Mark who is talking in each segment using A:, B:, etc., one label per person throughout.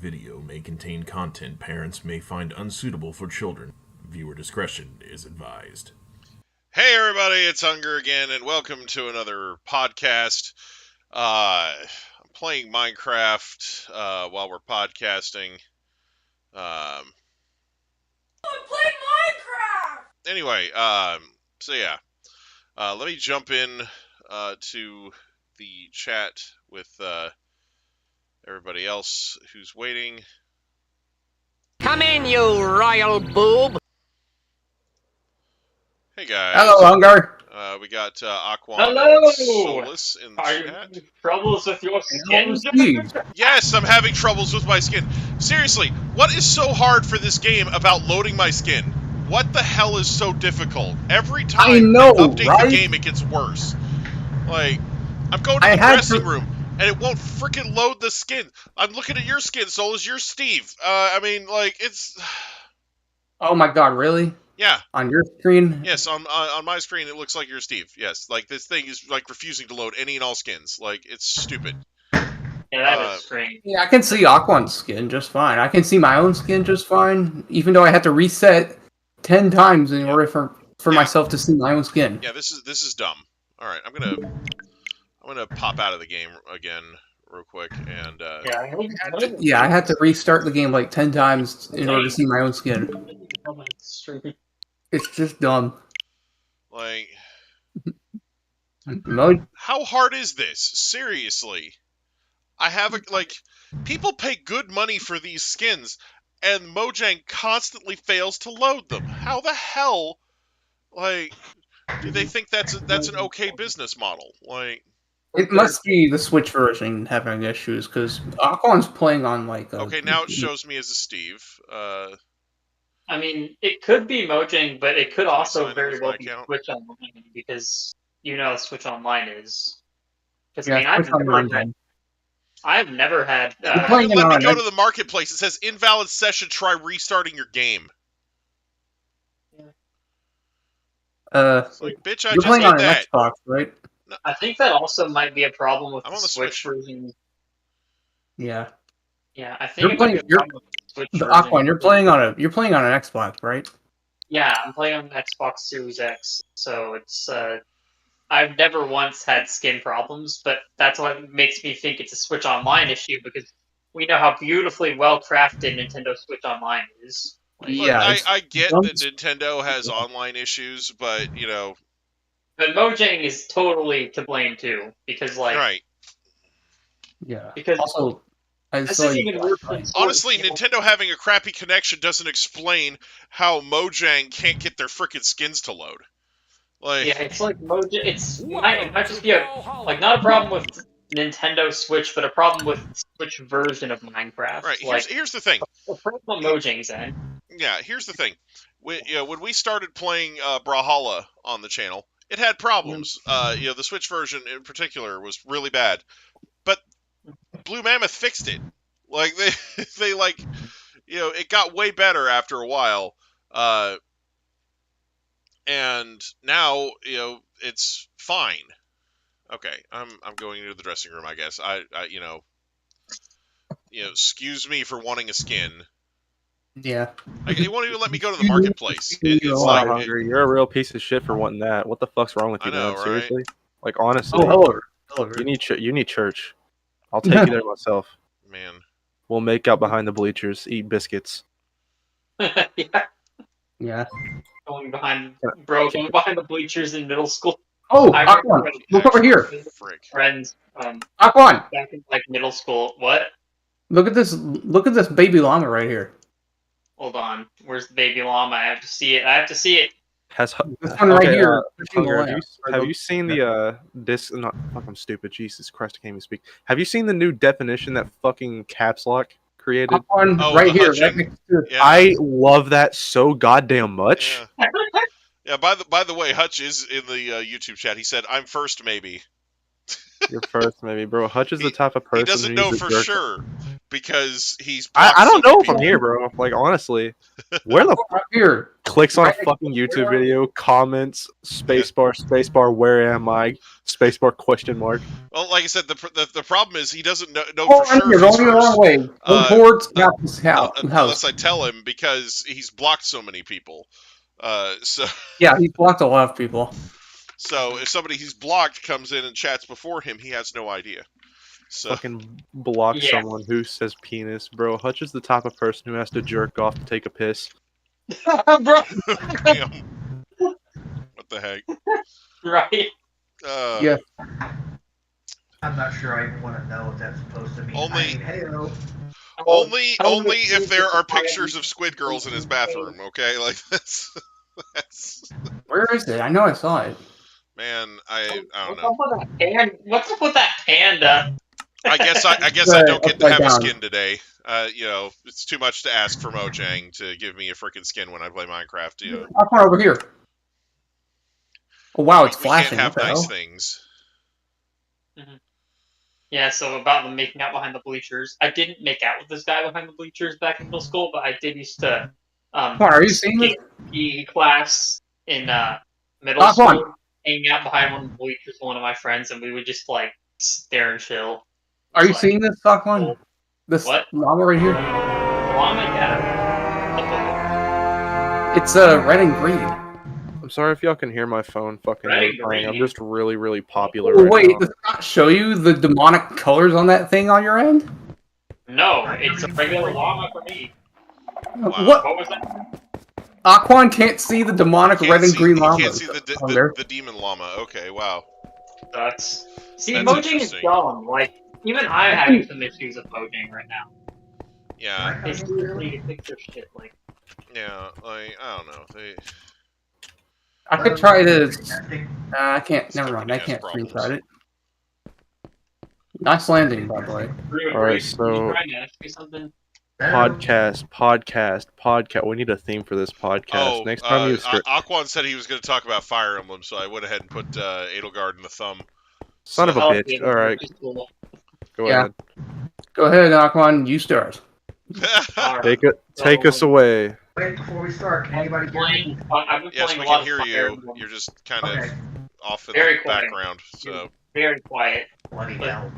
A: video may contain content parents may find unsuitable for children. Viewer discretion is advised.
B: Hey everybody, it's Hunger again, and welcome to another podcast. I'm playing Minecraft while we're podcasting. I'm playing Minecraft! Anyway, so yeah. Let me jump in to the chat with everybody else who's waiting.
C: Come in, you royal boob!
B: Hey guys.
D: Hello, Hunger.
B: We got Aquan
E: Hello!
B: and Solus in the
E: Are you
B: chat.
E: having troubles with your skin?
B: Yes, I'm having troubles with my skin. Seriously, what is so hard for this game about loading my skin? What the hell is so difficult? Every time
D: I know,
B: update
D: right?
B: the game, it gets worse. Like, I'm going to the dressing room, and it won't freaking load the skin. I'm looking at your skin, Solus. You're Steve. I mean, like, it's...
D: Oh my god, really?
B: Yeah.
D: On your screen?
B: Yes, on my screen, it looks like you're Steve. Yes, like, this thing is, like, refusing to load any and all skins. Like, it's stupid.
E: Yeah, that is strange.
D: Yeah, I can see Aquan's skin just fine. I can see my own skin just fine, even though I had to reset 10 times in order for myself to see my own skin.
B: Yeah, this is dumb. All right, I'm gonna pop out of the game again real quick and
D: Yeah, I had to restart the game like 10 times in order to see my own skin. It's just dumb.
B: like,
D: Mo-
B: how hard is this? Seriously, I have people pay good money for these skins, and Mojang constantly fails to load them. How the hell, like, do they think that's an okay business model? Like,
D: It must be the Switch version having issues, because Aquan's playing on like a...
B: Okay, now it shows me as a Steve.
E: I mean, it could be Mojang, but it could also
B: sign in
E: very
B: with
E: well
B: my
E: be
B: account?
E: Switch Online, because you know how Switch Online is. Because
D: Yeah,
E: I mean,
D: Switch Online.
E: I've never had...
B: Let
D: playing
B: me
D: it on
B: go
D: an-
B: to the marketplace. It says invalid session. Try restarting your game. It's like, bitch, I
D: You're
B: just
D: playing
B: did
D: on an
B: that.
D: Xbox, right?
E: I think that also might be a problem with
B: I'm
E: the
B: on the
E: Switch
B: Switch.
E: version.
D: Yeah.
E: Yeah, I think
D: You're
E: it might be a
D: playing-
E: problem with the Switch version.
D: Aquan, you're playing on an Xbox, right?
E: Yeah, I'm playing on the Xbox Series X, so it's I've never once had skin problems, but that's what makes me think it's a Switch Online issue, because we know how beautifully well crafted Nintendo Switch Online is.
B: Look,
D: Yeah,
B: I get
D: dumb.
B: that Nintendo has online issues, but, you know...
E: But Mojang is totally to blame too, because
B: Right.
D: Yeah.
E: Because
D: Also, I
E: this
D: saw
E: is
D: you.
E: even worse than
B: Honestly,
E: Switch.
B: Nintendo having a crappy connection doesn't explain how Mojang can't get their frickin' skins to load. Like,
E: Yeah, it's like Mojang. It might just be not a problem with Nintendo Switch, but a problem with Switch version of Minecraft.
B: right, here's the thing.
E: The problem Mojang's in.
B: Yeah, here's the thing. When we started playing Brawlhalla on the channel, it had problems. The Switch version in particular was really bad. But Blue Mammoth fixed it. Like, they it got way better after a while. And now, it's fine. Okay, I'm going into the dressing room, I guess. Excuse me for wanting a skin.
D: Yeah.
B: Like, it won't even let me go to the marketplace. It's like,
F: Hungry. You're a real piece of shit for wanting that. What the fuck's wrong with
B: I
F: you,
B: know,
F: man?
B: right?
F: Seriously? Like, honestly,
D: Oh, hello.
F: you need church. I'll take you there myself.
B: man.
F: We'll make out behind the bleachers, eat biscuits.
E: Yeah,
D: Yeah.
E: going behind the bleachers in middle school.
D: Oh,
E: I
D: Aquan,
E: remember
D: look over here.
B: Frick.
E: Friends,
D: Aquan,
E: back in middle school. What?
D: look at this. Look at this baby llama right here.
E: Hold on. Where's the baby llama? I have to see it.
F: Has
D: This one right here.
F: Hunger, have you seen the this? Not fuck, I'm stupid. Jesus Christ, I can't even speak. Have you seen the new definition that fucking caps lock created?
D: Aquan,
B: Oh,
D: right
B: the
D: here.
B: hutching.
D: Right next to
B: Yeah.
F: I love that so goddamn much.
B: Yeah. Yeah, by the way, Hutch is in the YouTube chat. He said, "I'm first, maybe."
F: You're first, maybe, bro. Hutch is the type of person
B: He doesn't
F: who
B: know
F: needs to
B: for
F: jerk-
B: sure, because he's.
F: I don't know if I'm
B: people.
F: here, bro. Like honestly, where the
D: Right here.
F: clicks on a
D: Right
F: fucking
D: here.
F: YouTube video, comments, spacebar, where am I? Spacebar question mark.
B: Well, like I said, the problem is he doesn't know
D: Oh,
B: for sure
D: you're
B: if he's
D: going the wrong
B: first.
D: way. Go towards Captain's house.
B: Unless I tell him because he's blocked so many people. So
D: Yeah, he's blocked a lot of people.
B: so if somebody he's blocked comes in and chats before him, he has no idea. So
F: Fucking block
E: Yeah.
F: someone who says penis, bro. Hutch is the type of person who has to jerk off to take a piss.
E: Bro.
B: damn. What the heck?
E: Right.
D: Yeah.
G: I'm not sure I even want to know if that's supposed to mean.
B: Only-
G: hey-o.
B: Only if there are pictures of squid girls in his bathroom. Okay, like that's
D: Where is it? I know I saw it.
B: man. I don't
E: What's
B: know.
E: up with that panda? What's up with that panda?
B: I guess I don't get to
D: Upside
B: have a
D: down.
B: skin today. You know, it's too much to ask for Mojang to give me a freaking skin when I play Minecraft. You know,
D: I'll come over here. Oh wow, it's
B: we can't
D: flashing.
B: have
D: What the
B: nice
D: hell?
B: things.
E: Yeah, so about them making out behind the bleachers. I didn't make out with this guy behind the bleachers back in middle school, but I did used to
D: Come on, are you seeing this?
E: PE class in middle
D: Come
E: school,
D: on.
E: hanging out behind one of the bleachers with one of my friends, and we would just like stare and chill.
D: Are you
E: Like,
D: seeing this, Stock One? This
E: What?
D: llama right here?
E: Llama, yeah.
D: It's red and green.
F: I'm sorry if y'all can hear my phone fucking
E: Right,
F: playing. I'm
E: right.
F: just really popular
D: Oh,
F: right
D: wait,
F: now.
D: does it not show you the demonic colors on that thing on your end?
E: No, it's a regular llama for me.
B: Wow.
D: What?
E: What was that?
D: Aquan can't see the demonic
B: Can't
D: red and
B: see-
D: green
B: you
D: llama.
B: can't see the demon llama. Okay, wow.
E: Sucks. See,
B: That's
E: Mojang is
B: interesting.
E: dumb. Like, even I'm having some issues with Mojang right now.
B: Yeah,
E: They seriously need to fix their shit. Like,
B: yeah. Like I don't know.
D: I could try to.
G: Testing.
D: I can't. Never mind. I
B: Has
D: can't
B: problems.
D: screenshot it. Nice landing, by the way.
E: Bruce,
F: Alright,
E: you
F: so-
E: trying to ask me something?
F: Podcast. We need a theme for this podcast.
B: Oh,
F: Next time you script.
B: Aquan said he was going to talk about Fire Emblem, so I went ahead and put Edelgard in the thumb.
F: Son of a
E: Oh,
F: bitch.
E: yeah,
F: Alright,
E: which is cool.
F: go
D: Yeah.
F: ahead.
D: Go ahead, Aquan. You start.
E: Alright.
F: Take us away.
G: Wait, before we start, can
E: I've
G: anybody
E: been
G: hear me?
E: playing, I've been
B: Yes,
E: playing
B: we
E: a lot
B: can hear
E: of Fire
B: you.
E: Emblem.
B: You're just kind of
G: Okay,
B: off in
E: Very
B: the
E: quiet.
B: background. So
E: Very quiet.
G: bloody
E: But-
G: hell.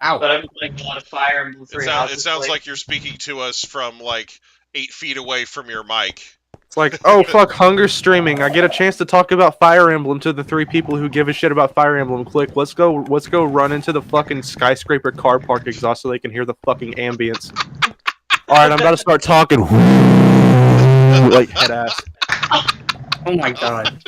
D: Ow.
E: But I've been playing a lot of Fire Emblem Three
B: it
E: Houses.
B: sounds like you're speaking to us from like 8 feet away from your mic.
F: It's like, oh fuck, hunger streaming. I get a chance to talk about Fire Emblem to the 3 people who give a shit about Fire Emblem. Click. Let's go run into the fucking skyscraper car park exhaust so they can hear the fucking ambience. Alright, I'm about to start talking. Like head ass.
D: Oh my god.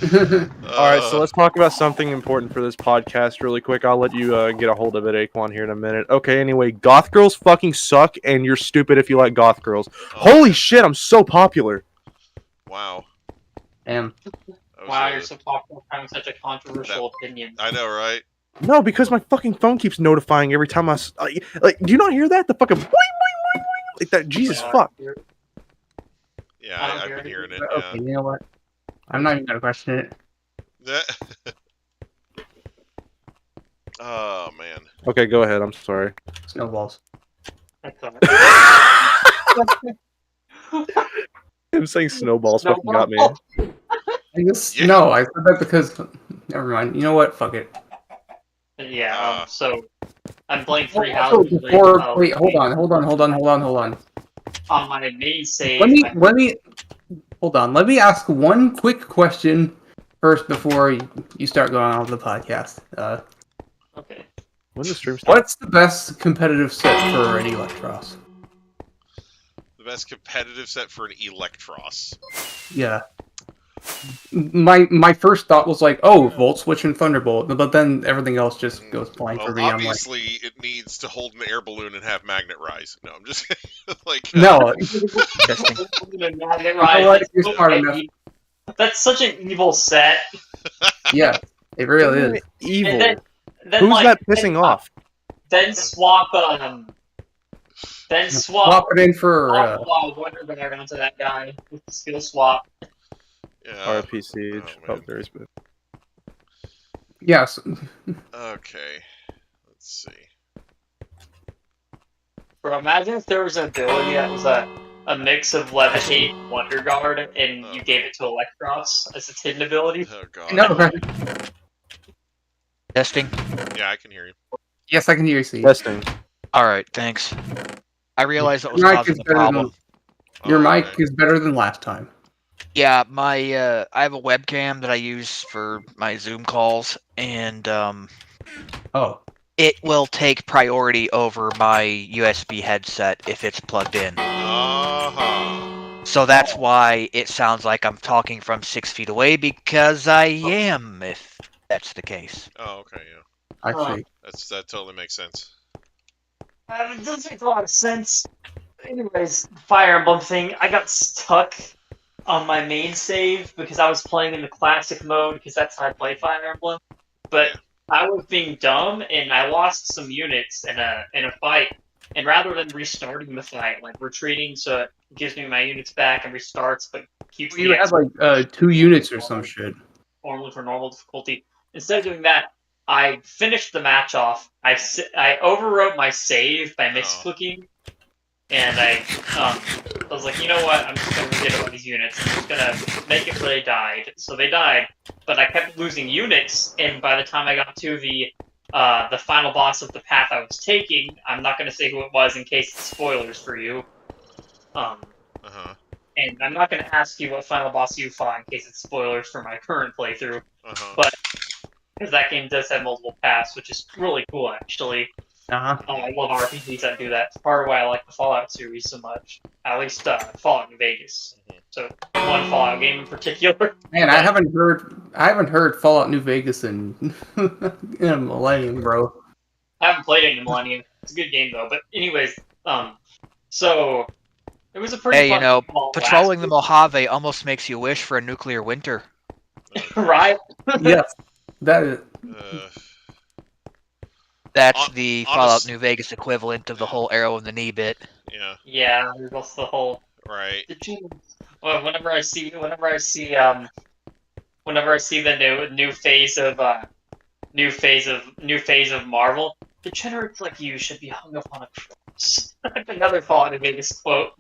F: Alright, so let's talk about something important for this podcast really quick. I'll let you get a hold of it, Aquan, here in a minute. Okay, anyway, goth girls fucking suck, and you're stupid if you like goth girls. Holy shit, I'm so popular.
B: Wow.
D: Damn.
B: That was
E: Wow,
B: a-
E: you're so popular having such a controversial opinion.
B: I know, right?
F: No, because my fucking phone keeps notifying every time like, do you not hear that? The fucking boing, boing, boing, boing, like that. Jesus
E: Yeah,
F: fuck.
B: Yeah,
E: I don't
B: I've
E: hear
B: been
E: it
B: hearing it.
D: Okay,
B: Yeah.
D: you know what? I'm not even gonna question it.
B: Oh man.
F: Okay, go ahead. I'm sorry.
D: Snowballs.
E: That's all right.
F: Him saying snowballs fucking got me.
D: I guess
B: Yeah.
D: no. I said that because. Never mind. You know what? Fuck it.
E: Yeah, so I'm playing Three
D: Also,
E: Houses.
D: before,
E: right now.
D: wait, hold on.
E: On my main save.
D: Let me hold on. Let me ask one quick question first before you start going on with the podcast.
E: Okay.
F: When the stream starts.
D: What's the best competitive set for an Electros?
B: The best competitive set for an Electros.
D: Yeah. My first thought was like, oh, Volt Switch and Thunderbolt, but then everything else just goes blank for
B: Well,
D: me. I'm like,
B: obviously, it needs to hold an air balloon and have magnet rise. No, I'm just like
D: no.
E: You know
D: know what? You're smart enough.
E: That's such an evil set.
D: Yeah, it really is.
F: Evil.
E: And then
F: Who's
E: like,
F: that pissing
E: then,
F: off?
E: Then swap
D: Swap it in for
E: Wonder Bear onto that guy with the skill swap.
B: yeah.
F: RPC.
B: Oh,
F: Oh,
B: man.
F: there's been.
D: yes.
B: Okay. Let's Let's see.
E: Bro, imagine if there was an ability that was a mix of Levitate and Wonder Guard, and you gave it to Electros as its hidden ability.
B: Oh god.
D: No,
H: Testing.
B: Yeah, I can hear you.
D: yes, I can hear you. See,
F: Testing.
H: All right, thanks. I realized that was
D: Your mic
H: causing
D: is
H: a
D: better
H: problem.
D: your
B: Oh,
D: mic
B: okay.
D: is better than last time.
H: Yeah, my I have a webcam that I use for my Zoom calls, and
D: Oh,
H: it will take priority over my USB headset if it's plugged in.
B: Uh-huh.
H: So that's why it sounds like I'm talking from 6 feet away, because I am, if that's the case.
B: Oh, okay, yeah.
D: I see.
B: That totally makes sense.
E: It does make a lot of sense. Anyways, Fire Emblem thing, I got stuck on my main save because I was playing in the classic mode because that's how I play Fire Emblem. But
B: Yeah.
E: I was being dumb and I lost some units in a fight. And rather than restarting the fight, like retreating so it gives me my units back and restarts, but keeps
D: You
E: the
D: have like 2 units or some shit.
E: normally for normal difficulty. Instead of doing that, I finished the match off. I overwrote my save by misclicking, and I was like, you know what? I'm just gonna get all these units. I'm just gonna make it so they died. So they died, but I kept losing units, and by the time I got to the final boss of the path I was taking, I'm not gonna say who it was in case it's spoilers for you.
B: Uh-huh.
E: And I'm not gonna ask you what final boss you fought in case it's spoilers for my current playthrough.
B: Uh-huh.
E: But because that game does have multiple paths, which is really cool, actually.
D: Uh-huh.
E: I love RPGs that do that. It's part of why I like the Fallout series so much. At least Fallout New Vegas. So one Fallout game in particular.
D: Man, I haven't heard Fallout New Vegas in in a millennium, bro.
E: I haven't played it in a millennium. It's a good game though. But anyways, so it was a pretty.
H: Hey, you
E: fun
H: know,
E: game while it
H: patrolling the
E: lasted.
H: Mojave almost makes you wish for a nuclear winter.
E: Right?
D: Yes, that is.
B: Uh,
H: That's
B: Hon-
H: the
B: honest-
H: Fallout New Vegas equivalent of the whole arrow in the knee bit.
B: yeah,
E: Yeah, there's also the whole.
B: right.
E: Well, whenever I see the new phase of Marvel, degenerates like you should be hung up on a cross. Another Fallout New Vegas quote.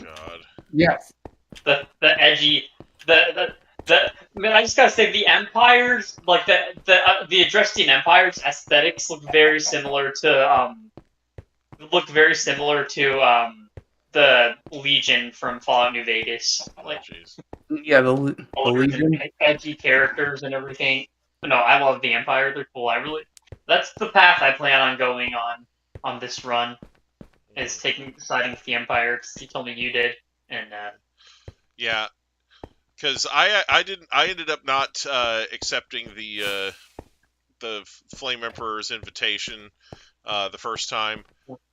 B: God.
D: Yes.
E: The edgy man, I just gotta say the Empires, like the Adrestian Empire's aesthetics look very similar to the Legion from Fallout New Vegas. Like
B: Jeez.
D: Yeah, the Legion.
E: edgy characters and everything. But no, I love the Empire. They're cool. That's the path I plan on going on this run. Is siding with the Empire because you told me you did, and
B: Yeah, because I ended up not accepting the Flame Emperor's invitation the first time.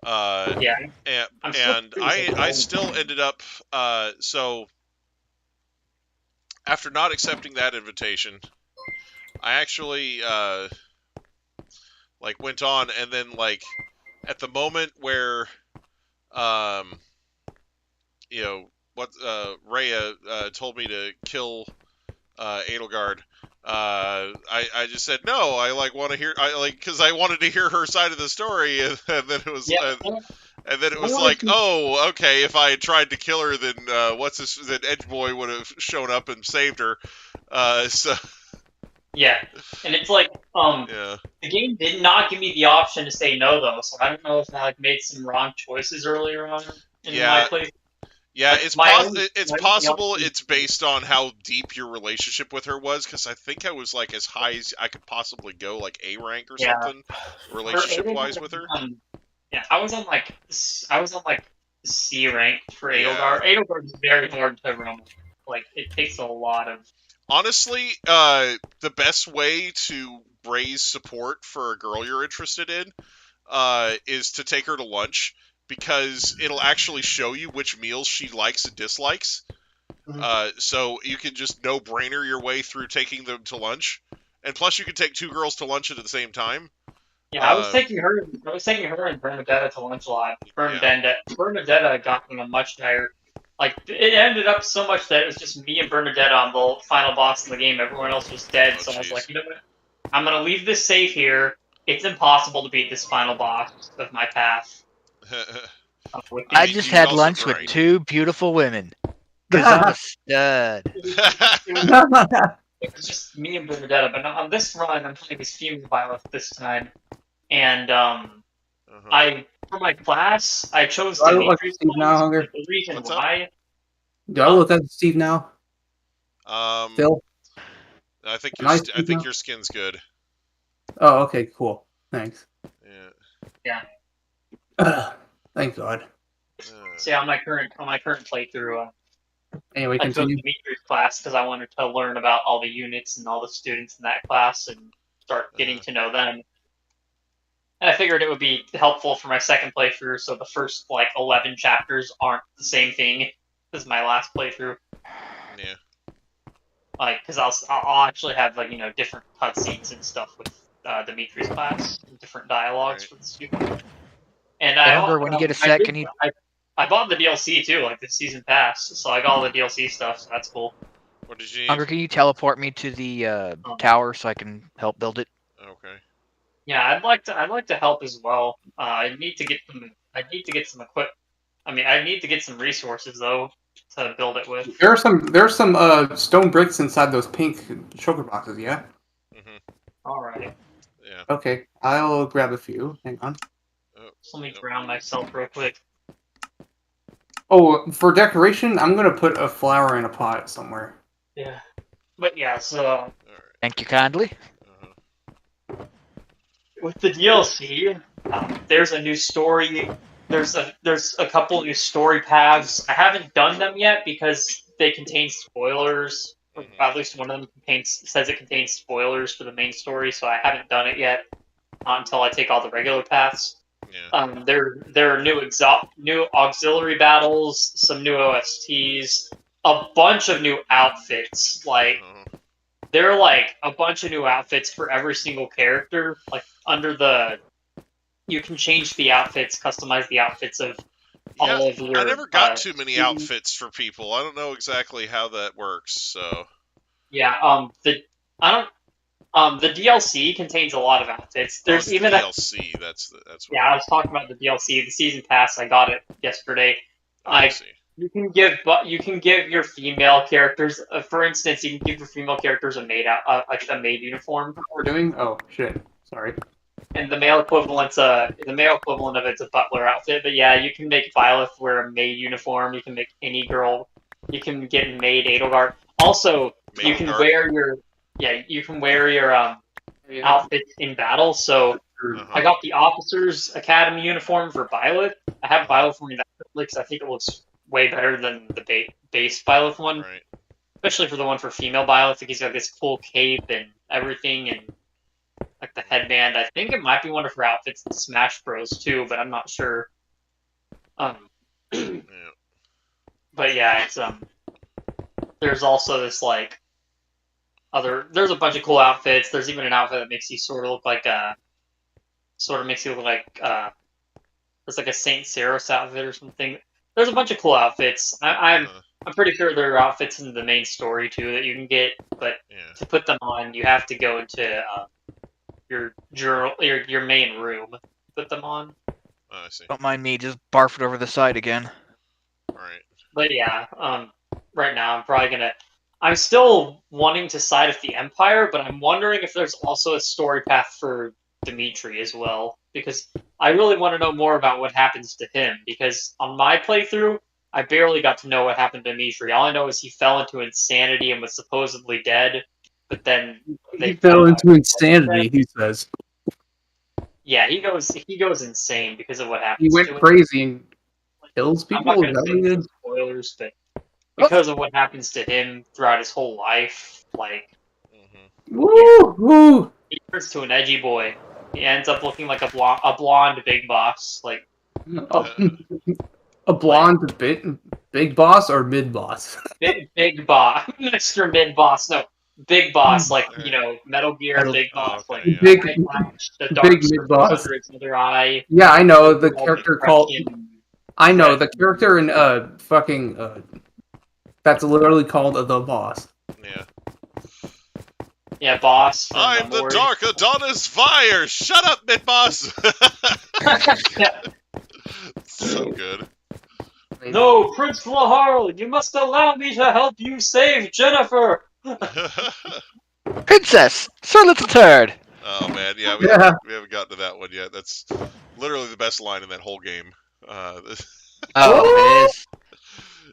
E: yeah.
B: And I still ended up so after not accepting that invitation, I actually like went on, and then like at the moment where you know what Rhea told me to kill Edelgard, I just said no. I like want to hear because I wanted to hear her side of the story, and then it was and then it was like, oh, okay. If I had tried to kill her, then then Edgeboy would have shown up and saved her. So
E: Yeah, and it's like
B: yeah.
E: the game did not give me the option to say no though, so I don't know if I made some wrong choices earlier on in my play.
B: Yeah,
E: Like,
B: it's
E: my
B: possible
E: only-
B: it's based on how deep your relationship with her was, because I think I was like as high as I could possibly go, like A rank or
E: Yeah.
B: something, relationship wise with her.
E: Yeah, I was on like C rank for
B: Yeah.
E: Edelgard. Edelgard is very hard to run. Like it takes a lot of.
B: Honestly, the best way to raise support for a girl you're interested in is to take her to lunch, because it'll actually show you which meals she likes and dislikes. So you can just no-brainer your way through taking them to lunch. And plus you can take two girls to lunch at the same time.
E: Yeah, I was taking her and Bernadetta to lunch a lot. Bernadetta got in a much higher. Like it ended up so much that it was just me and Bernadetta on the final boss of the game. Everyone else was dead, so I was like, you know what? I'm gonna leave this safe here. it's impossible to beat this final boss of my path. With
H: I
E: these-
H: just
B: you
H: had
B: also
H: lunch with
B: grind.
H: 2 beautiful women. Because I'm a stud.
E: It was just me and Benedetta, but on this run, I'm playing as female Violet this time, and for my class, I chose
D: Do I look like
E: Dimitri's
D: Steve now,
E: class,
D: Hunger?
E: but the reason
B: What's up?
E: why,
D: Do I look like Steve now? Phil?
B: I think
D: Am I
B: I
D: Steve
B: think
D: now?
B: your skin's good.
D: Oh, okay, cool. Thanks.
B: Yeah.
D: Thank God.
E: see on my current playthrough,
D: Anyway,
E: I chose
D: continue.
E: Dimitri's class because I wanted to learn about all the units and all the students in that class and start getting to know them. And I figured it would be helpful for my second playthrough, so the first 11 chapters aren't the same thing as my last playthrough.
B: Yeah.
E: Because I'll actually have different cutscenes and stuff with Dimitri's class, different dialogues for the students. And
H: Hey, Hunger, when you get a sec, can you...
E: I bought the DLC too, the season pass, so I got all the DLC stuff, so that's cool.
B: What did you need?
H: Hunger, can you teleport me to the tower so I can help build it?
B: Okay.
E: Yeah, I'd like to help as well. I need to get some equip. I need to get some resources though to build it with.
D: There's some stone bricks inside those pink sugar boxes, yeah?
E: All right.
B: Yeah.
D: Okay, I'll grab a few. Hang on.
E: Just let me ground myself real quick.
D: Oh, for decoration, I'm gonna put a flower in a pot somewhere.
E: Yeah. But yeah, so
H: Thank you kindly.
E: with the DLC, there's a new story. There's a couple new story paths. I haven't done them yet because they contain spoilers. Or at least one of them says it contains spoilers for the main story, so I haven't done it yet. Not until I take all the regular paths.
B: Yeah.
E: There are new auxiliary battles, some new OSTs, a bunch of new outfits. There are a bunch of new outfits for every single character. You can change the outfits, customize the outfits of all of your.
B: I never got too many outfits for people. I don't know exactly how that works. So.
E: Yeah. The DLC contains a lot of outfits. There's even
B: DLC. That's what.
E: Yeah, I was talking about the DLC, the season pass. I got it yesterday.
B: See.
E: You can give your female characters, for instance, you can give your female characters a maid uniform.
D: We're doing? Oh shit! Sorry.
E: And the male equivalent of it's a butler outfit. But yeah, you can make Violet wear a maid uniform. You can make any girl. You can get maid Edelgard. Also, you can wear your outfits in battle. So I got the Officers Academy uniform for Violet. I have Violet for me because I think it looks way better than the base Violet one.
B: Right.
E: Especially for the one for female Violet. I think he's got this cool cape and everything, and the headband. I think it might be one of her outfits in Smash Bros too, but I'm not sure.
B: Yeah.
E: But yeah, it's there's also this there's a bunch of cool outfits. There's even an outfit that makes you sort of look like there's a Saint Saros outfit or something. There's a bunch of cool outfits. I'm pretty sure there are outfits in the main story too that you can get, but to put them on, you have to go into your main room to put them on.
B: Oh, I see.
H: Don't mind me, just barf it over the side again.
B: Right.
E: But yeah, right now I'm still wanting to side with the Empire, but I'm wondering if there's also a story path for Dimitri as well, because I really want to know more about what happens to him, because on my playthrough, I barely got to know what happened to Dimitri. All I know is he fell into insanity and was supposedly dead, but then
D: he fell into insanity, he says.
E: Yeah, he goes insane because of what happened.
D: He went crazy and kills people.
E: I'm not going to say spoilers, but because of what happens to him throughout his whole life,
D: woo!
E: He turns to an edgy boy. He ends up looking like a blonde big boss,
D: a blonde big boss or mid boss?
E: big boss, Mr. Mid Boss. No, big boss, Metal Gear, big boss,
D: big
E: big
D: mid boss.
E: Other eye.
D: Yeah, I know the character called. I know the character in that's literally called the boss.
B: Yeah.
E: Yeah, boss. From
B: I'm the
E: Mori.
B: Dark Adonis Fire! Shut up, Mid-Boss!
E: Yeah.
B: So good.
E: No, Prince Laharl, you must allow me to help you save Jennifer.
H: Princess, Sir Little Turd.
B: Oh man, yeah,
D: Yeah.
B: we haven't gotten to that one yet. That's literally the best line in that whole game.
H: Oh,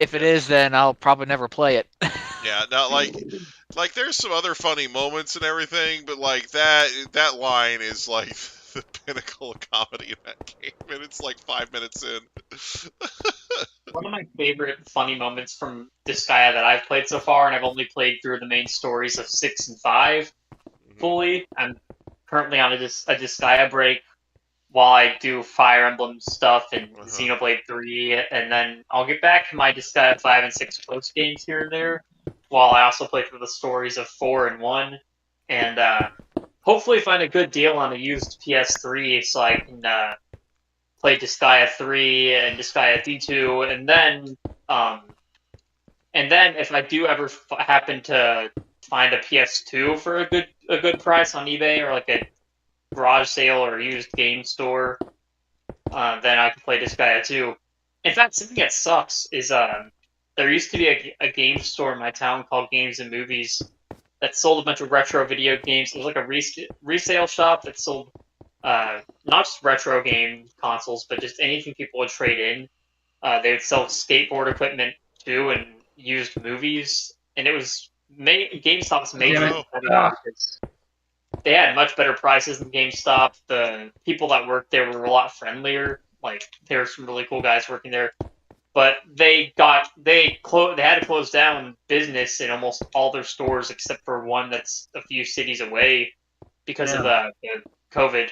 H: if it is, then I'll probably never play it.
B: Yeah, now like there's some other funny moments and everything, but like that line is like the pinnacle of comedy in that game, and it's like 5 minutes in.
E: One of my favorite funny moments from Disgaea that I've played so far, and I've only played through the main stories of 6 and 5 fully. I'm currently on a Disgaea break while I do Fire Emblem stuff and Xenoblade 3, and then I'll get back to my Disgaea 5 and 6 post games here and there, while I also play through the stories of 4 and 1, and hopefully find a good deal on a used PS3 so I can play Disgaea 3 and Disgaea D2, and then if I do ever happen to find a PS2 for a good price on eBay or like a garage sale or used game store, then I can play Disgaea 2. In fact, something that sucks is there used to be a game store in my town called Games and Movies that sold a bunch of retro video games. It was like a resale shop that sold not just retro game consoles, but just anything people would trade in. They would sell skateboard equipment too and used movies, and it was GameStop's major competitor because they had much better prices than GameStop. The people that worked there were a lot friendlier. Like there were some really cool guys working there, but they had to close down business in almost all their stores except for one that's a few cities away because of the COVID.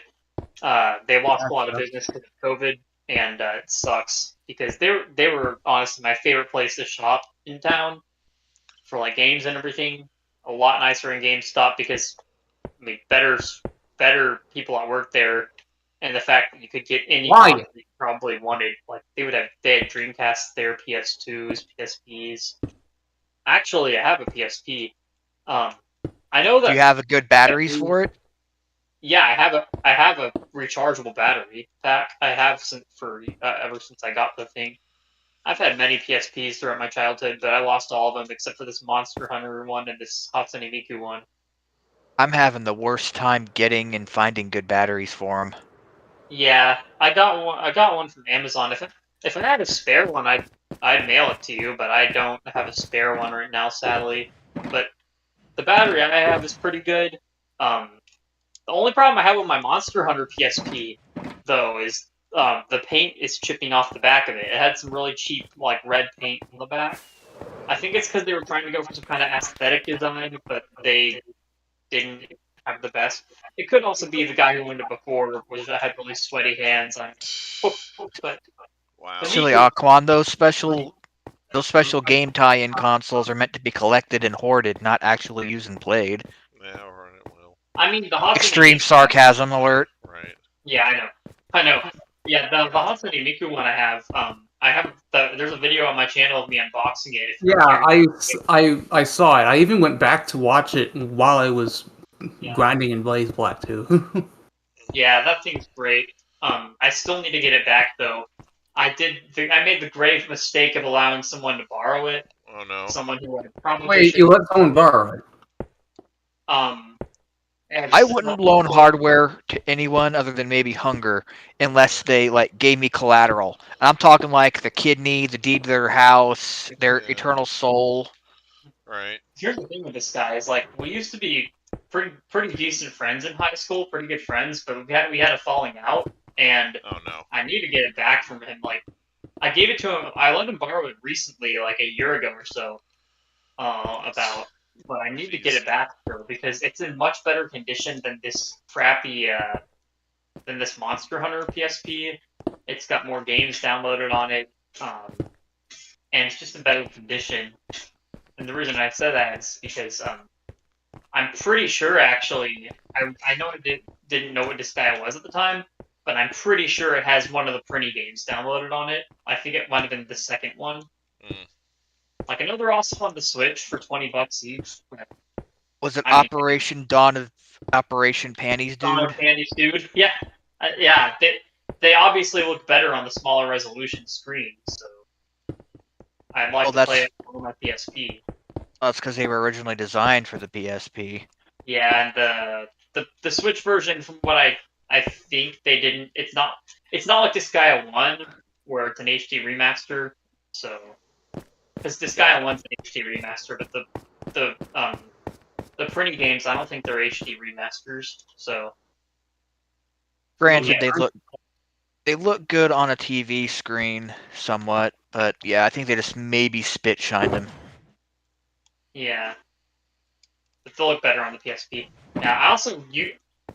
E: They lost a lot of business because of COVID, and it sucks because they were honestly my favorite place to shop in town for like games and everything. A lot nicer in GameStop because I mean better people at work there, and the fact that you could get any console you probably wanted. Like they had Dreamcasts there, PS2s, PSPs. Actually, I have a PSP. I know that.
H: Do you have a good batteries for it?
E: Yeah, I have a rechargeable battery pack. I have ever since I got the thing. I've had many PSPs throughout my childhood, but I lost all of them except for this Monster Hunter one and this Hatsune Miku one.
H: I'm having the worst time getting and finding good batteries for them.
E: Yeah, I got one from Amazon. If I had a spare one, I'd mail it to you, but I don't have a spare one right now, sadly. But the battery I have is pretty good. The only problem I have with my Monster Hunter PSP, though, is the paint is chipping off the back of it. It had some really cheap, like, red paint on the back. I think it's because they were trying to go for some kind of aesthetic design, but they didn't have the best. It could also be the guy who owned it before, which had really sweaty hands on. But
B: wow.
H: Silly Aquan, those special game tie-in consoles are meant to be collected and hoarded, not actually used and played.
B: Yeah, right. Well.
E: I mean, the Hatsune
H: Extreme sarcasm alert.
B: Right.
E: Yeah, I know. Yeah, the Hatsune Miku one I have. There's a video on my channel of me unboxing it.
D: Yeah, I saw it. I even went back to watch it while I was grinding in Blaze Black too.
E: Yeah, that thing's great. I still need to get it back though. I made the grave mistake of allowing someone to borrow it.
B: Oh no.
E: Someone who would probably.
D: Wait, you let someone borrow it?
H: I wouldn't loan hardware to anyone other than maybe Hunger, unless they like gave me collateral. And I'm talking like the kidney, the deed to their house, their eternal soul.
B: Right.
E: Here's the thing with this guy is like we used to be pretty decent friends in high school, pretty good friends, but we had a falling out, and
B: oh no,
E: I need to get it back from him. Like I gave it to him. I let him borrow it recently, like a year ago or so. But I need to get it back for because it's in much better condition than this crappy than this Monster Hunter PSP. It's got more games downloaded on it, and it's just in better condition. And the reason I said that is because I'm pretty sure actually I know I didn't know what this guy was at the time, but I'm pretty sure it has one of the Prinny games downloaded on it. I think it might have been the second one. Like I know they're also on the Switch for $20 each.
H: Was it
E: I mean,
H: Operation Dawn of Operation Panties,
E: Dawn
H: dude?
E: of Panties, dude. Yeah, yeah. They obviously look better on the smaller resolution screen, so I'd like
H: Well,
E: to play
H: that's
E: it on my PSP.
H: that's because they were originally designed for the PSP.
E: Yeah, and the Switch version, from what I think they didn't. It's not like Disgaea 1 where it's an HD remaster. So because Disgaea 1's an HD remaster, but the printing games, I don't think they're HD remasters. So
H: Granted,
E: yeah,
H: they look good on a TV screen somewhat, but yeah, I think they just maybe spit shined them.
E: yeah, but they'll look better on the PSP. Yeah,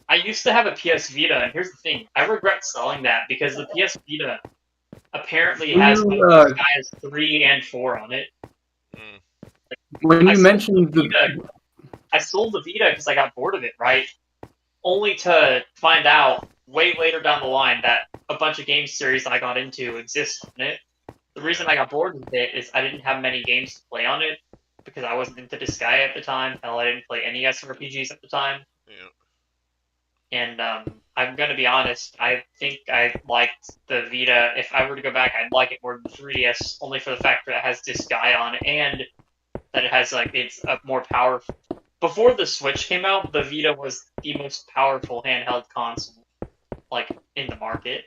E: I used to have a PS Vita, and here's the thing: I regret selling that because the PS Vita apparently
D: When
E: has
D: you,
E: both Disgaea's 3 and 4 on it.
B: Mm.
D: when
E: I
D: you
E: sold
D: mentioned
E: the
D: the
E: Vita. I sold the Vita because I got bored of it, right? Only to find out way later down the line that a bunch of game series I got into exist on it. The reason I got bored with it is I didn't have many games to play on it because I wasn't into Disgaea at the time. Hell, I didn't play any SRPGs at the time.
B: Yeah.
E: And I'm gonna be honest. I think I liked the Vita. If I were to go back, I'd like it more than 3DS, only for the fact that it has Disgaea on it and that it has it's a more powerful. Before the Switch came out, the Vita was the most powerful handheld console in the market.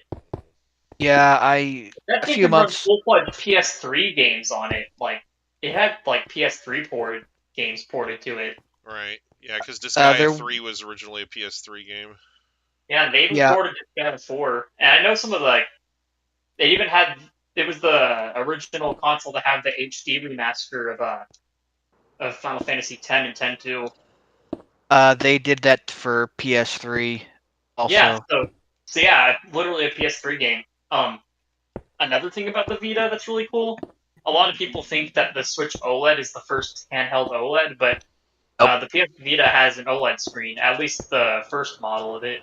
H: Yeah,
E: That
H: a
E: thing
H: few
E: could run
H: months.
E: full-fledged PS3 games on it. It had PS3 ported games ported to it.
B: Right. Yeah, because Disgaea
H: there-
B: 3 was originally a PS3 game.
E: Yeah, and they even
H: Yeah.
E: ported Disgaea 4. And I know some of they even had. It was the original console to have the HD remaster of Final Fantasy X and X-2.
H: They did that for PS3 also.
E: Yeah, so yeah, literally a PS3 game. Another thing about the Vita that's really cool. A lot of people think that the Switch OLED is the first handheld OLED, but the PS Vita has an OLED screen. At least the first model of it.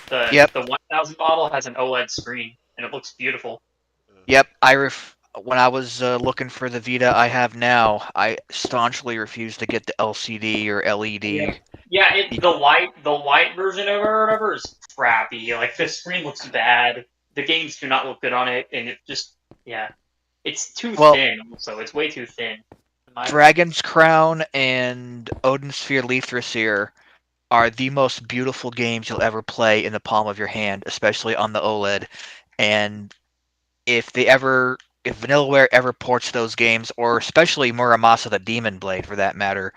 E: The 1000 model has an OLED screen, and it looks beautiful.
H: Yep, when I was looking for the Vita I have now, I staunchly refused to get the LCD or LED.
E: Yeah, the light version of it or whatever is crappy. The screen looks bad. The games do not look good on it, and it's too thin. Also, it's way too thin.
H: Dragon's Crown and Odin Sphere Leithrasir are the most beautiful games you'll ever play in the palm of your hand, especially on the OLED. And if Vanillaware ever ports those games, or especially Muramasa the Demon Blade for that matter,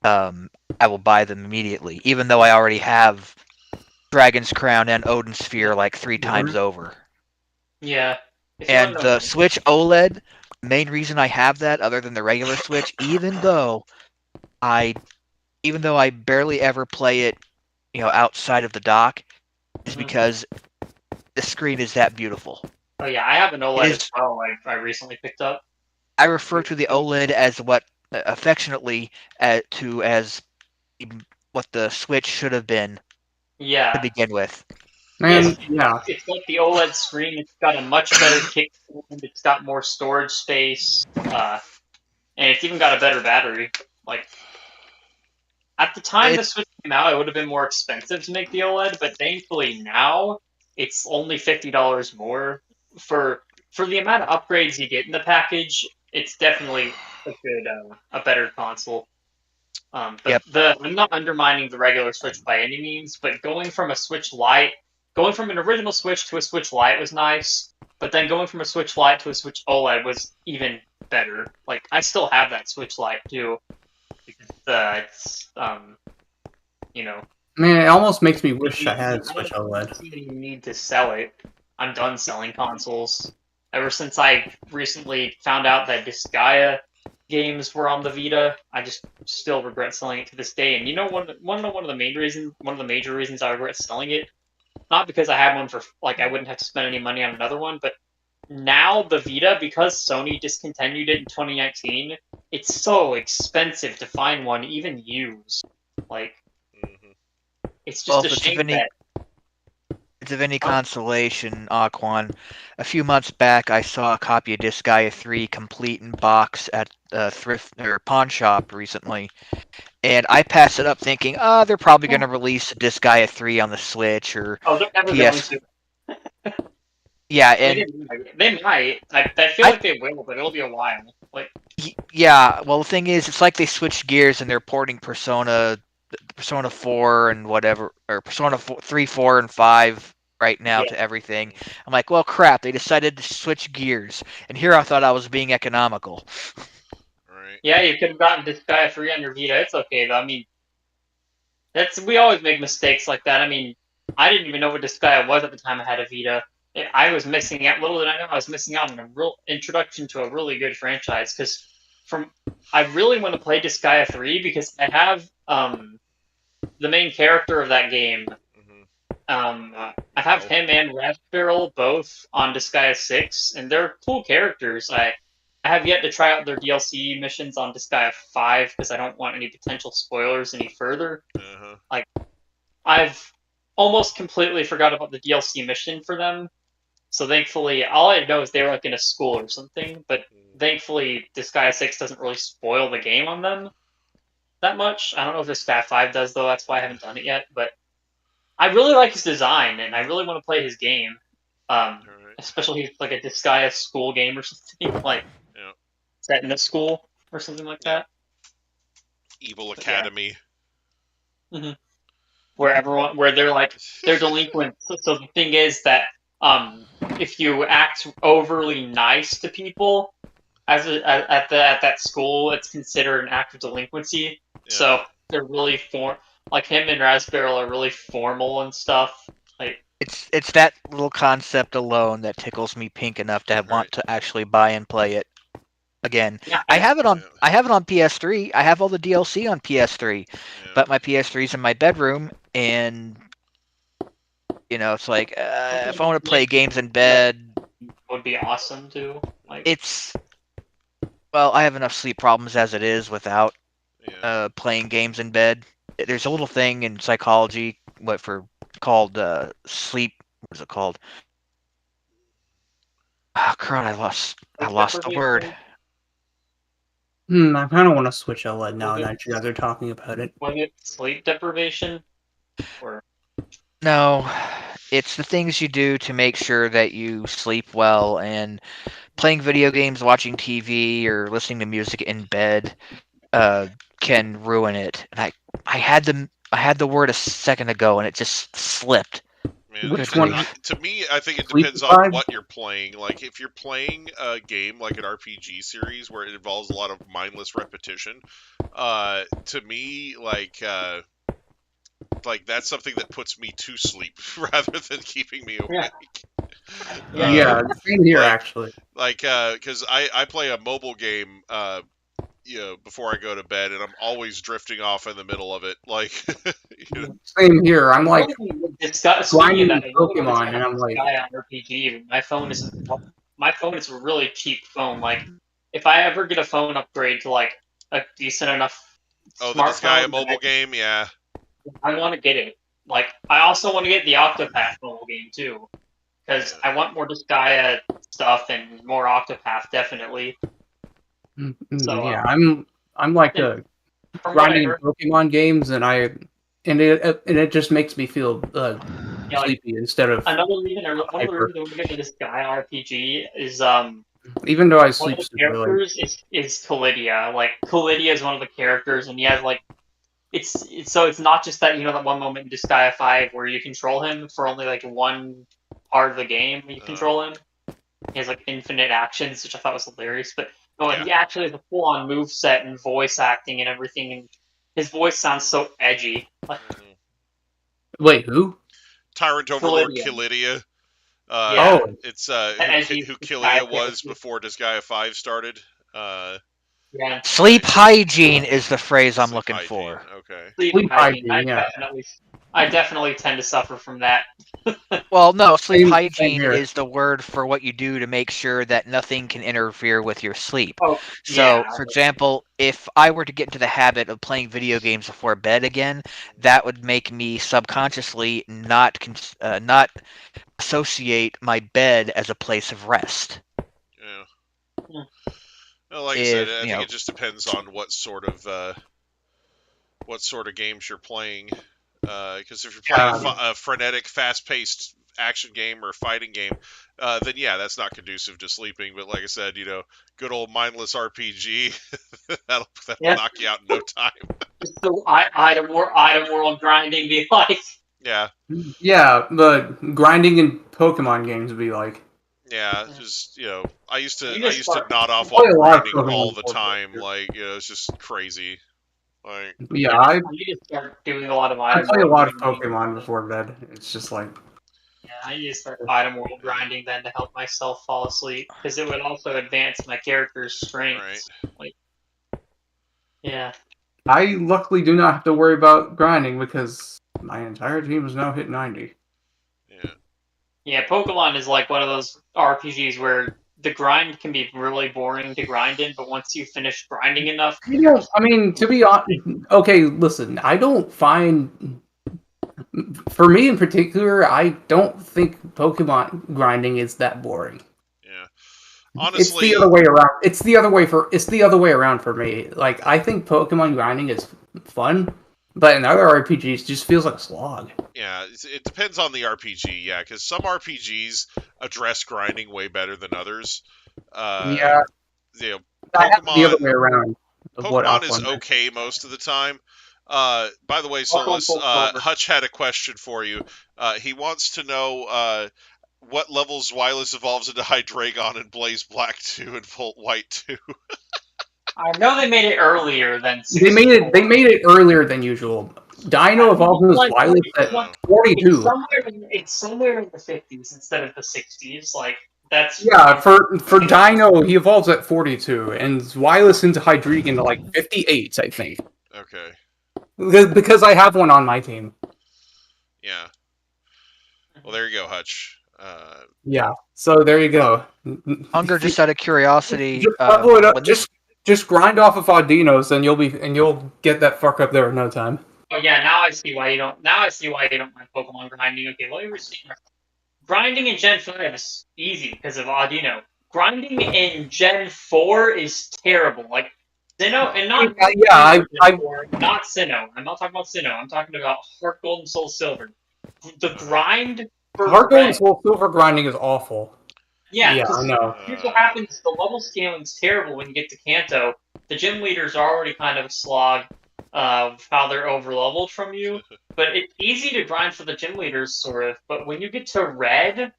H: I will buy them immediately, even though I already have Dragon's Crown and Odin Sphere 3 times over.
E: Yeah.
H: And the Switch OLED, main reason I have that, other than the regular Switch, even though I barely ever play it, outside of the dock, is because the screen is that beautiful.
E: Oh yeah, I have an OLED as well. I recently picked up.
H: I refer to the OLED as what affectionately as what the Switch should have been.
E: Yeah.
H: To begin with.
D: Man,
E: It's like the OLED screen. It's got a much better kickstand. It's got more storage space, and it's even got a better battery. At the time the Switch came out, it would have been more expensive to make the OLED, but thankfully now it's only $50 more for the amount of upgrades you get in the package. It's definitely a better console. I'm not undermining the regular Switch by any means, but going from an original Switch to a Switch Lite was nice, but then going from a Switch Lite to a Switch OLED was even better. I still have that Switch Lite too, because it's
D: Man, it almost makes me wish I had Switch OLED.
E: I don't even need to sell it. I'm done selling consoles. Ever since I recently found out that Disgaea games were on the Vita, I just still regret selling it to this day. And one of the major reasons I regret selling it, not because I had one for I wouldn't have to spend any money on another one, but now the Vita, because Sony discontinued it in 2019, it's so expensive to find one even used. It's just a shame that.
H: It's of any consolation, Aquan. A few months back, I saw a copy of Disgaea 3 complete in box at a thrift or pawn shop recently, And I passed it up thinking, they're probably going to release Disgaea 3 on the Switch or
E: Oh, they're never going
H: PS.
E: to.
H: Yeah,
E: They,
H: and
E: they might. I feel like they will, but it'll be a while. Like,
H: yeah, well, the thing is, it's like they switched gears and they're porting Persona 4 and whatever, or Persona 4, 3, 4, and 5 right now
E: Yeah.
H: to everything. I'm like, well, crap, they decided to switch gears. And here I thought I was being economical.
B: Right.
E: yeah, you could have gotten Disgaea 3 on your Vita. It's okay though. I mean, we always make mistakes like that. I mean, I didn't even know what Disgaea was at the time I had a Vita. I was missing out. Little did I know, I was missing out on a real introduction to a really good franchise. Because I really want to play Disgaea 3 because I have the main character of that game. I have him and Raspberry both on Disgaea 6, and they're cool characters. I have yet to try out their DLC missions on Disgaea 5 because I don't want any potential spoilers any further. Like, I've almost completely forgot about the DLC mission for them. So thankfully, all I know is they were like in a school or something. But thankfully, Disgaea 6 doesn't really spoil the game on them that much. I don't know if Disgaea 5 does though. That's why I haven't done it yet. But I really like his design, and I really want to play his game. Especially if it's like a Disgaea school game or something, like set in a school or something like that.
B: Evil Academy.
E: Yeah. Where they're delinquent. So the thing is that if you act overly nice to people at that school, it's considered an act of delinquency. Yeah. So they're really like him and Raspberry are really formal and stuff. Like
H: it's that little concept alone that tickles me pink enough to want to actually buy and play it again. Yeah, I have it on PS3. I have all the DLC on PS3, but my PS3 is in my bedroom, and it's like if I want to play games in bed,
E: would be awesome too. Like
H: I have enough sleep problems as it is without playing games in bed. There's a little thing in psychology called sleep. What is it called? Oh, crud! I lost the word.
D: I kind of want to switch OLED now that you guys are talking about it.
E: Was it sleep deprivation? Or
H: no, it's the things you do to make sure that you sleep well, and playing video games, watching TV, or listening to music in bed can ruin it. And I had the word a second ago, and it just slipped.
B: Man, to me, I think it depends on what you're playing. Like, if you're playing a game like an RPG series where it involves a lot of mindless repetition, to me, like that's something that puts me to sleep rather than keeping me awake.
D: Yeah, same here, actually.
B: Like, because I play a mobile game, before I go to bed, and I'm always drifting off in the middle of it. Like,
D: Same here. I'm like
E: blinding
D: Pokemon, and I'm like,
E: RPG. My phone is a really cheap phone. Like, if I ever get a phone upgrade to like a decent enough
B: the Disgaea mobile game, yeah,
E: I want to get it. Like, I also want to get the Octopath mobile game too, because I want more Disgaea stuff and more Octopath, definitely.
D: So yeah, I'm like grinding Pokemon games, and it just makes me feel sleepy instead of.
E: One of the reasons I want to get to this Disgaea RPG is
D: even though I sleep
E: one of the characters is Kalidia. Like, Kalidia is one of the characters, and he has like it's not just that that one moment in Disgaea 5 where you control him for only like one part of the game. You control him. He has like infinite actions, which I thought was hilarious, but. No, he actually has a full-on moveset and voice acting and everything, and his voice sounds so edgy.
D: Wait, who?
B: Tyrant Overlord Kalidia. It's who Kilia was before Disgaea 5 started.
H: Sleep hygiene is the phrase I'm looking for.
B: Okay.
E: Sleep hygiene, I definitely tend to suffer from that.
H: Well, no, sleep hygiene is the word for what you do to make sure that nothing can interfere with your sleep. For example, if I were to get into the habit of playing video games before bed again, that would make me subconsciously not associate my bed as a place of rest.
B: Yeah. Well, like I said, I think it just depends on what sort of what sort of games you're playing. Because if you're playing a frenetic, fast-paced action game or fighting game, then yeah, that's not conducive to sleeping. But like I said, good old mindless RPG, that'll knock you out in no time.
E: So item world grinding be like.
B: Yeah.
D: Yeah, the grinding in Pokemon games would be like.
B: Yeah, just I used to
E: start-
B: nod off
D: play
B: while
D: a lot of
B: grinding
D: Pokemon
B: all the
D: Go
B: time.
D: Go.
B: Like it's just crazy. Like
D: Yeah, I
E: need to start doing a lot of
D: I
E: item
D: play a
E: world
D: lot of
E: grinding.
D: Pokemon before bed. It's just like.
E: Yeah, I need to start item world grinding then to help myself fall asleep because it would also advance my character's strengths. Like, yeah.
D: I luckily do not have to worry about grinding because my entire team has now hit 90.
B: Yeah.
E: Yeah, Pokemon is like one of those RPGs where the grind can be really boring to grind in, but once you finish grinding enough,
D: I mean, to be honest, okay, listen, I don't find, for me in particular, I don't think Pokemon grinding is that boring.
B: Yeah. Honestly,
D: it's the other way around. It's the other way around for me. Like, I think Pokemon grinding is fun, but in other RPGs, it just feels like a slog.
B: Yeah, it depends on the RPG. Yeah, because some RPGs address grinding way better than others.
D: Yeah.
B: Pokemon,
D: the other way around.
B: Pokemon is okay most of the time. By the way, Solus, Hutch had a question for you. He wants to know what levels Wylus evolves into Hydreigon and Blaze Black 2 and Volt White 2.
E: I know they made it earlier than 64.
D: They made it earlier than usual. Dino evolved into Wylus at 42.
E: It's somewhere in the 50s instead of the 60s. Like that's
D: for Dino he evolves at 42, and Wylus into Hydreigon to like 58, I think.
B: Okay.
D: Because I have one on my team.
B: Yeah. Well, there you go, Hutch.
D: Yeah. So there you go.
H: Hunger, just out of curiosity,
D: just level it up. Just grind off of Audinos, and you'll get that fuck up there in no time.
E: Oh yeah, now I see why you don't. Now I see why you don't like Pokemon grinding. Okay, let me see. Grinding in Gen 5 is easy because of Audino. Grinding in Gen 4 is terrible. Like Sinnoh, and not not Sinnoh. I'm not talking about Sinnoh. I'm talking about Heart Gold and Soul Silver. The grind for
D: Heart Gold and Soul Silver grinding is awful.
E: Yeah,
D: I know.
E: Here's what happens: the level scaling is terrible when you get to Kanto. The gym leaders are already kind of a slog of how they're overleveled from you, but it's easy to grind for the gym leaders, sort of. But when you get to Red,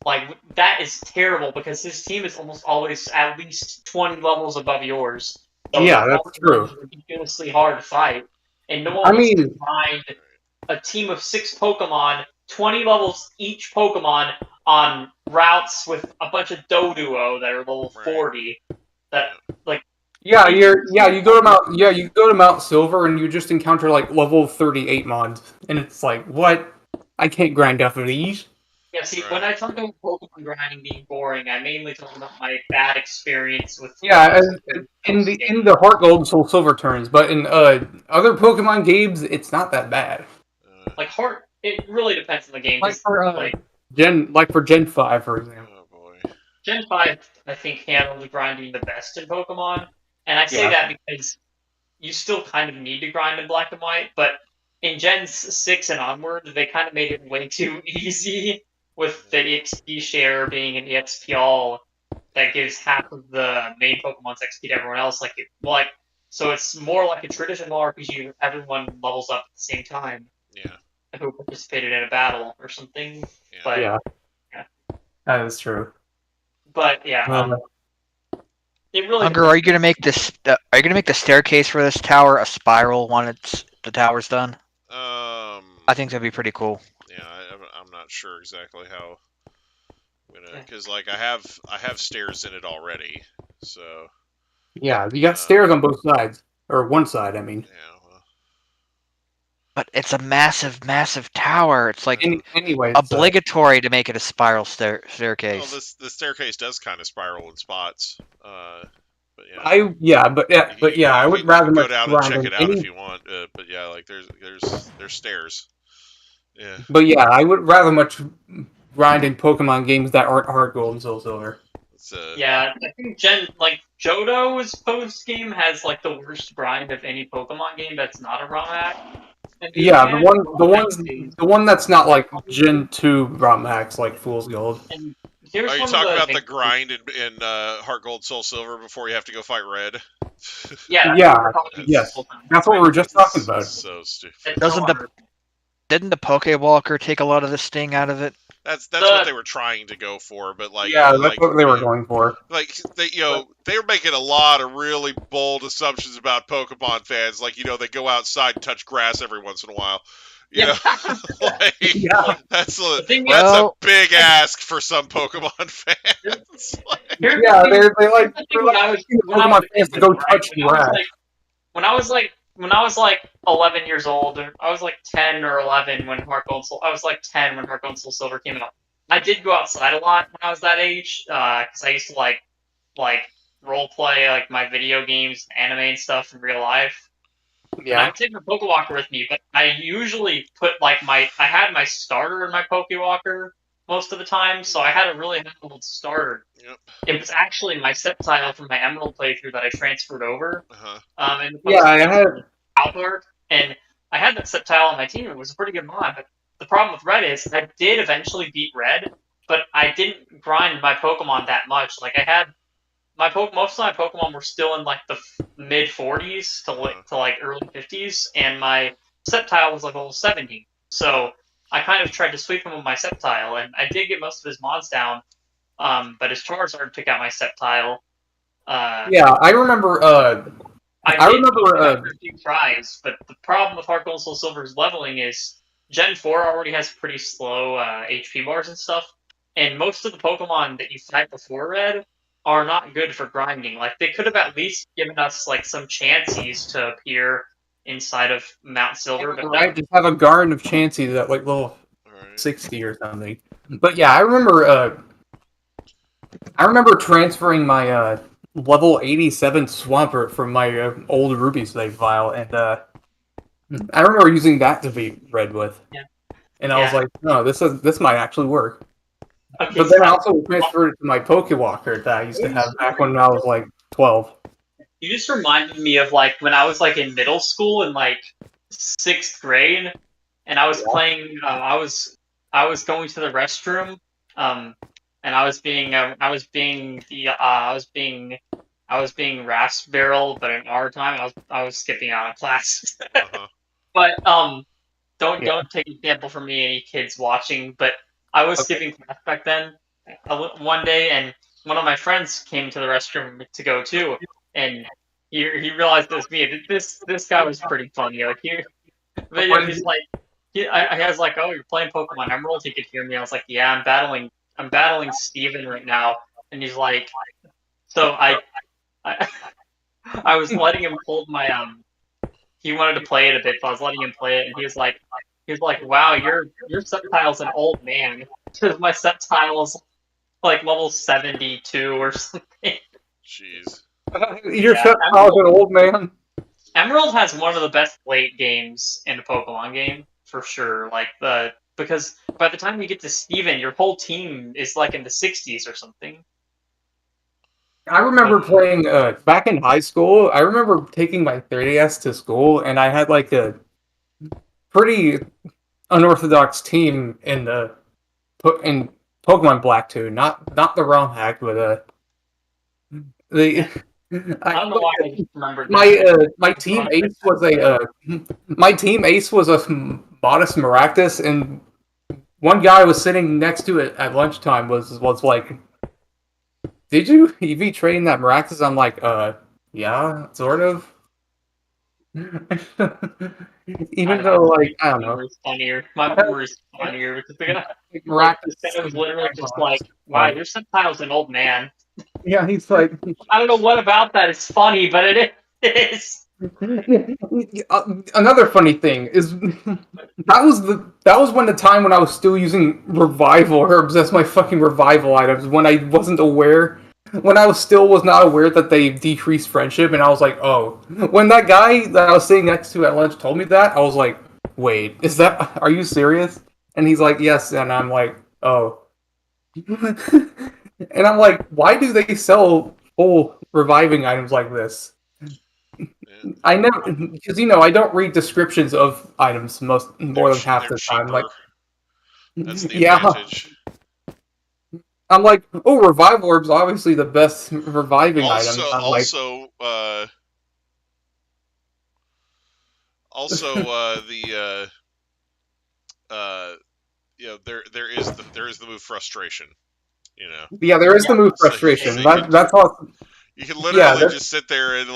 E: like that is terrible because his team is almost always at least 20 levels above yours. So
D: yeah, that's true.
E: It's ridiculously hard to fight, and no one wants to grind a team of 6 Pokemon, 20 levels each Pokemon on routes with a bunch of Doduo that are level 40. That like you
D: go to Mount Silver and you just encounter like level 38 mods, and it's like, what? I can't grind off of these.
E: Yeah, see, when I talk about Pokemon grinding being boring, I mainly talk about my bad experience with.
D: Yeah, in the Heart Gold and Soul Silver turns, but in other Pokemon games, it's not that bad.
E: Like Heart, it really depends on the game.
D: Like for Gen 5, for example.
B: Oh boy.
E: Gen 5, I think, handles grinding the best in Pokemon, and I say that because you still kind of need to grind in Black and White, but in Gen 6 and onward, they kind of made it way too easy. With the EXP share being an EXP all that gives half of the main Pokemon's XP to everyone else, so it's more like a traditional RPG where everyone levels up at the same time.
B: Yeah.
E: Who participated in a battle or something.
B: Yeah.
E: But
D: yeah. That is true.
E: But yeah, it really.
H: Hunger, are you gonna make this? Are you gonna make the staircase for this tower a spiral once the tower's done? I think that'd be pretty cool.
B: Yeah, I'm not sure exactly how. Because like I have stairs in it already, so.
D: Yeah, you got stairs on both sides, or one side, I mean.
B: Yeah. Well.
H: But it's a massive, massive tower. It's like
D: anyway,
H: obligatory to make it a spiral staircase.
B: Well, the staircase does kind of spiral in spots. But yeah.
D: I would rather
B: go
D: much
B: down and check it out if you want. But yeah, like there's stairs. Yeah.
D: But yeah, I would rather much grind in Pokemon games that aren't Heart Gold and Soul Silver.
E: Yeah, I think Johto's post game has like the worst grind of any Pokemon game that's not a ROM hack.
D: Yeah, the one that's not like Gen 2 ROM hacks like Fool's Gold.
E: And here's
B: Are you
E: one of
B: talking
E: the
B: about the grind in Heart Gold Soul Silver before you have to go fight Red?
E: Yeah,
D: yes, that's what we were just talking about.
B: So stupid.
H: Didn't the Pokewalker take a lot of the sting out of it?
B: That's what they were trying to go for, but like
D: Yeah, that's what they were going for.
B: Like they were making a lot of really bold assumptions about Pokemon fans. Like they go outside and touch grass every once in a while. You know, that's a big ask for some Pokemon fans.
D: Yeah, they're like Pokemon fans to go touch grass.
E: When I was like 11 years old, I was like 10 or 11 when Heart Gold Soul. I was like 10 when Heart Gold Soul Silver came out. I did go outside a lot when I was that age, because I used to like role play like my video games, anime, and stuff in real life. Yeah. And I would take my Pokewalker with me, but I usually put I had my starter in my Pokewalker most of the time, so I had a really old starter.
B: Yep.
E: It was actually my Sceptile from my Emerald playthrough that I transferred over. And
D: I had
E: Outward, and I had that Sceptile on my team. It was a pretty good mod, but the problem with Red is I did eventually beat Red, but I didn't grind my Pokemon that much. Like I had most of my Pokemon were still in like the mid 40s to like early 50s, and my Sceptile was like level 70. So I kind of tried to sweep him with my Sceptile, and I did get most of his mods down. But his Charizard took out my Sceptile.
D: Yeah, I remember. I remember
E: a few tries, but the problem with Heart Gold Soul Silver's leveling is Gen 4 already has pretty slow HP bars and stuff, and most of the Pokemon that you fight before Red are not good for grinding. Like they could have at least given us like some Chanseys to appear inside of Mount Silver, but
D: right, just have a garden of Chansey that like level 60 or something. But yeah, I remember transferring my level 87 Swampert from my old Ruby save file, and I remember using that to beat Red with.
E: Yeah.
D: And I was like, no, this might actually work. Okay, but then I also transferred it to my Pokewalker that I used to have back when I was like 12.
E: You just reminded me of like when I was like in middle school in like 6th grade, and I was playing. I was going to the restroom, and I was being Rasp Barrel, but in our time I was skipping out of class. But don't take an example from me, any kids watching. But I was skipping class back then. One day, and one of my friends came to the restroom to go too, and he realized it was me. This guy was pretty funny. Like he's like, I was like, oh, you're playing Pokemon Emerald? He could hear me. I was like, yeah, I'm battling Steven right now, and he's like, so I was letting him hold my He wanted to play it a bit, so I was letting him play it, and he was like, wow, your Sceptile's an old man, because my Sceptile's like level 72 or something.
B: Jeez.
D: Your Sceptile's an old man.
E: Emerald has one of the best late games in a Pokemon game for sure. Because by the time you get to Steven, your whole team is like in the 60s or something.
D: I remember playing back in high school. I remember taking my 3DS to school, and I had like a pretty unorthodox team in Pokemon Black 2. Not the ROM hack, but
E: I don't know why I just remembered
D: my team ace was a modest Maractus, and one guy was sitting next to it at lunchtime was like, did you EV train that Maractus? I'm like, yeah, sort of. Even though, like, I don't know.
E: My memory's funnier because the guy Maractus was literally just like, wow, your Sceptile's an old man.
D: Yeah, he's like,
E: I don't know what about that is funny, but it is.
D: Another funny thing is that was when the time when I was still using revival herbs as my fucking revival items, when I was not aware that they decreased friendship, and I was like, oh. When that guy that I was sitting next to at lunch told me that, I was like, wait, are you serious? And he's like, yes, and I'm like, oh. And I'm like, why do they sell full reviving items like this? I never, because I don't read descriptions of items more than half
B: They're
D: the time.
B: cheaper.
D: Like,
B: That's the
D: yeah,
B: advantage.
D: I'm like, oh, revival orbs obviously the best reviving item. I'm like,
B: there is the move frustration.
D: yeah, there is the move
B: So
D: frustration.
B: you
D: That's all.
B: you can
D: Yeah,
B: literally just sit there and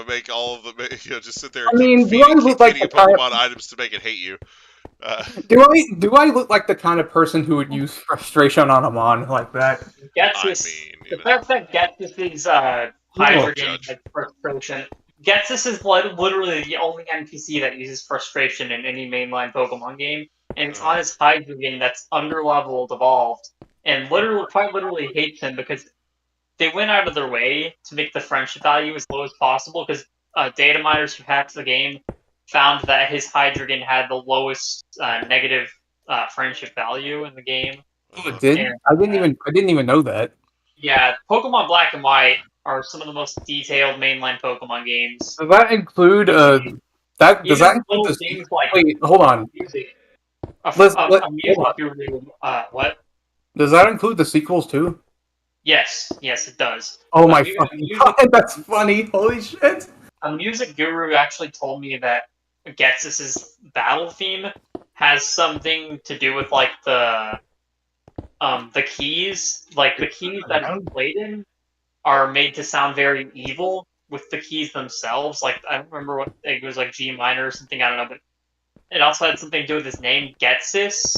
B: make all of the just sit there and
D: I mean, do I
B: keep
D: look like
B: feeding
D: the
B: it
D: kind
B: Pokemon items to make it hate you.
D: do I look like the kind of person who would use frustration on a mon like that?
E: The fact that Getsus's
B: Don't
E: Hydreigon
B: judge.
E: has frustration. Getsus is literally the only NPC that uses frustration in any mainline Pokemon game, and it's on his Hydreigon that's underleveled, evolved, and quite literally hates him because they went out of their way to make the friendship value as low as possible because data miners who hacked the game found that his Hydreigon had the lowest negative friendship value in the game.
D: Oh, it did?
E: And,
D: I didn't even know that.
E: Yeah, Pokemon Black and White are some of the most detailed mainline Pokemon games.
D: Does that include that? Does
E: Even
D: that include
E: little
D: the?
E: things like
D: Wait, hold on.
E: music.
D: Hold
E: A music
D: on.
E: guru. What?
D: Does that include the sequels too?
E: Yes, it does.
D: Oh my fucking god, that's funny! Holy shit!
E: A music guru actually told me that Getsus's battle theme has something to do with like the keys, like the keys that it's played in are made to sound very evil with the keys themselves. Like I don't remember what it was, like G minor or something. I don't know, but it also had something to do with his name, Getsus.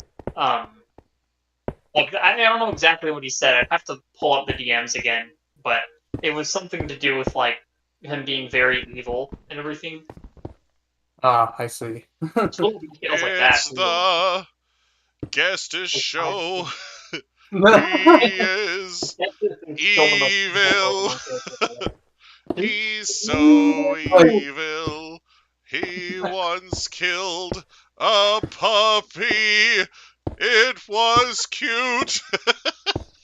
E: Like I don't know exactly what he said. I'd have to pull up the DMs again, but it was something to do with like him being very evil and everything.
D: Ah, I see.
E: Little details like that.
B: It's the Gestus show. He is evil. He's so evil. He once killed a puppy. It was cute.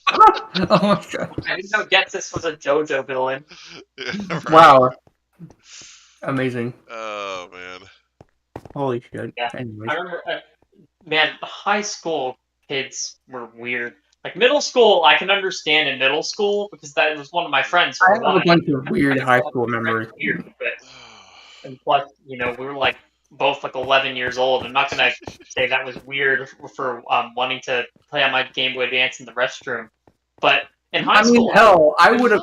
D: Oh my god!
E: I didn't know Getsus was a JoJo villain.
B: Yeah, right.
D: Wow, amazing!
B: Oh man.
D: Holy shit!
E: Yeah.
D: Anyways.
E: I remember, man, high school kids were weird. Like middle school, I can understand in middle school because that was one of my friends.
D: I have a bunch of weird high school memories.
E: And plus, we were like both like 11 years old. I'm not gonna say that was weird for wanting to play on my Game Boy Advance in the restroom. But in high school,
D: hell, I would have.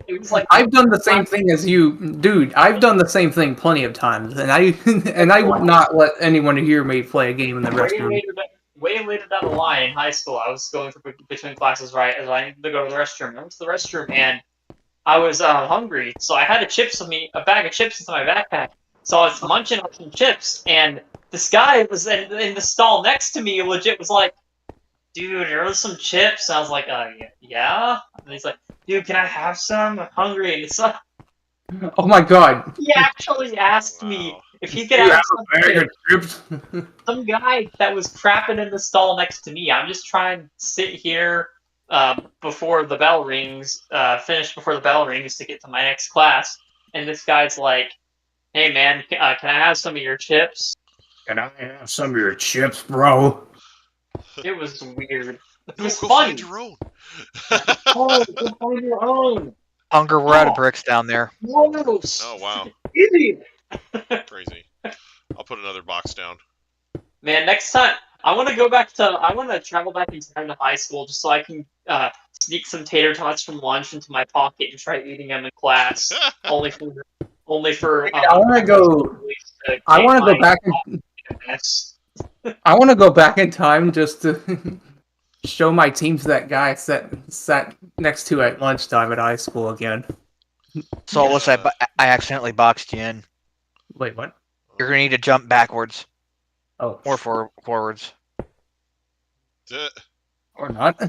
E: it was like
D: I've done the same thing as you, dude. I've done the same thing plenty of times, and I would not let anyone hear me play a game in the restroom.
E: Way later down the line in high school, I was going through between classes, right, as I needed to go to the restroom. I went to the restroom, and I was hungry, so I had a bag of chips into my backpack. So I was munching on some chips, and this guy was in the stall next to me, legit was like, dude, there was some chips. And I was like, yeah? And he's like, dude, can I have some? I'm hungry. And it's like,
D: oh my god.
E: He actually asked me if he could have some chips. Some guy that was crapping in the stall next to me. I'm just trying to sit here before the bell rings, finish before the bell rings to get to my next class. And this guy's like, hey man, can I have some of your chips?
D: Can I have some of your chips, bro?
E: It was weird. It was
B: Go
E: fun.
B: find your own.
E: Go find your own.
H: Hunger, we're out of bricks down there.
E: Gross.
B: Oh wow.
E: Easy.
B: Crazy. I'll put another box down.
E: Man, next time I want to travel back in time to high school just so I can sneak some tater tots from lunch into my pocket and try eating them in class. only for.
D: I want to go. I want to go back. I want to go back in time just to show my team to that guy sat next to at lunchtime at high school again.
H: So I accidentally boxed you in.
D: Wait, what?
H: You're gonna need to jump backwards.
D: Oh.
H: Or forwards.
D: Or not.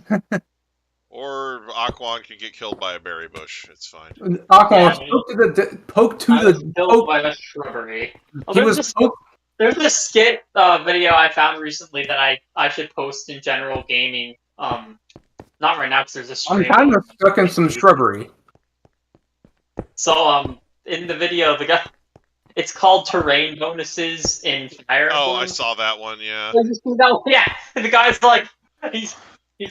B: Or Aquan can get killed by a berry bush. It's fine.
D: Aquan poke to the
E: killed by a shrubbery.
D: He was
E: There's this skit video I found recently that I should post in general gaming. Not right now, because there's a
D: I'm
E: stream.
D: kind of stuck in some shrubbery.
E: So, in the video, the guy, it's called terrain bonuses in Fire Emblem.
B: Oh, I saw that one. Yeah.
E: Yeah, and the guy's like, he's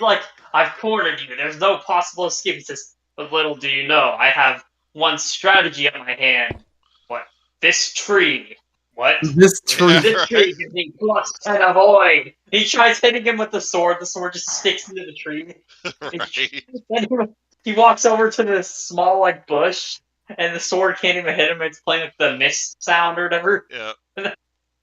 E: like, I've cornered you. There's no possible escape. He says, but little do you know, I have one strategy at my hand. What? This tree. What?
D: This tree.
B: Yeah.
E: This tree gives me plus 10 avoid. He tries hitting him with the sword just sticks into the tree.
B: Right.
E: And he walks over to this small like bush, and the sword can't even hit him. It's playing with the mist sound or whatever.
B: Yeah.
E: And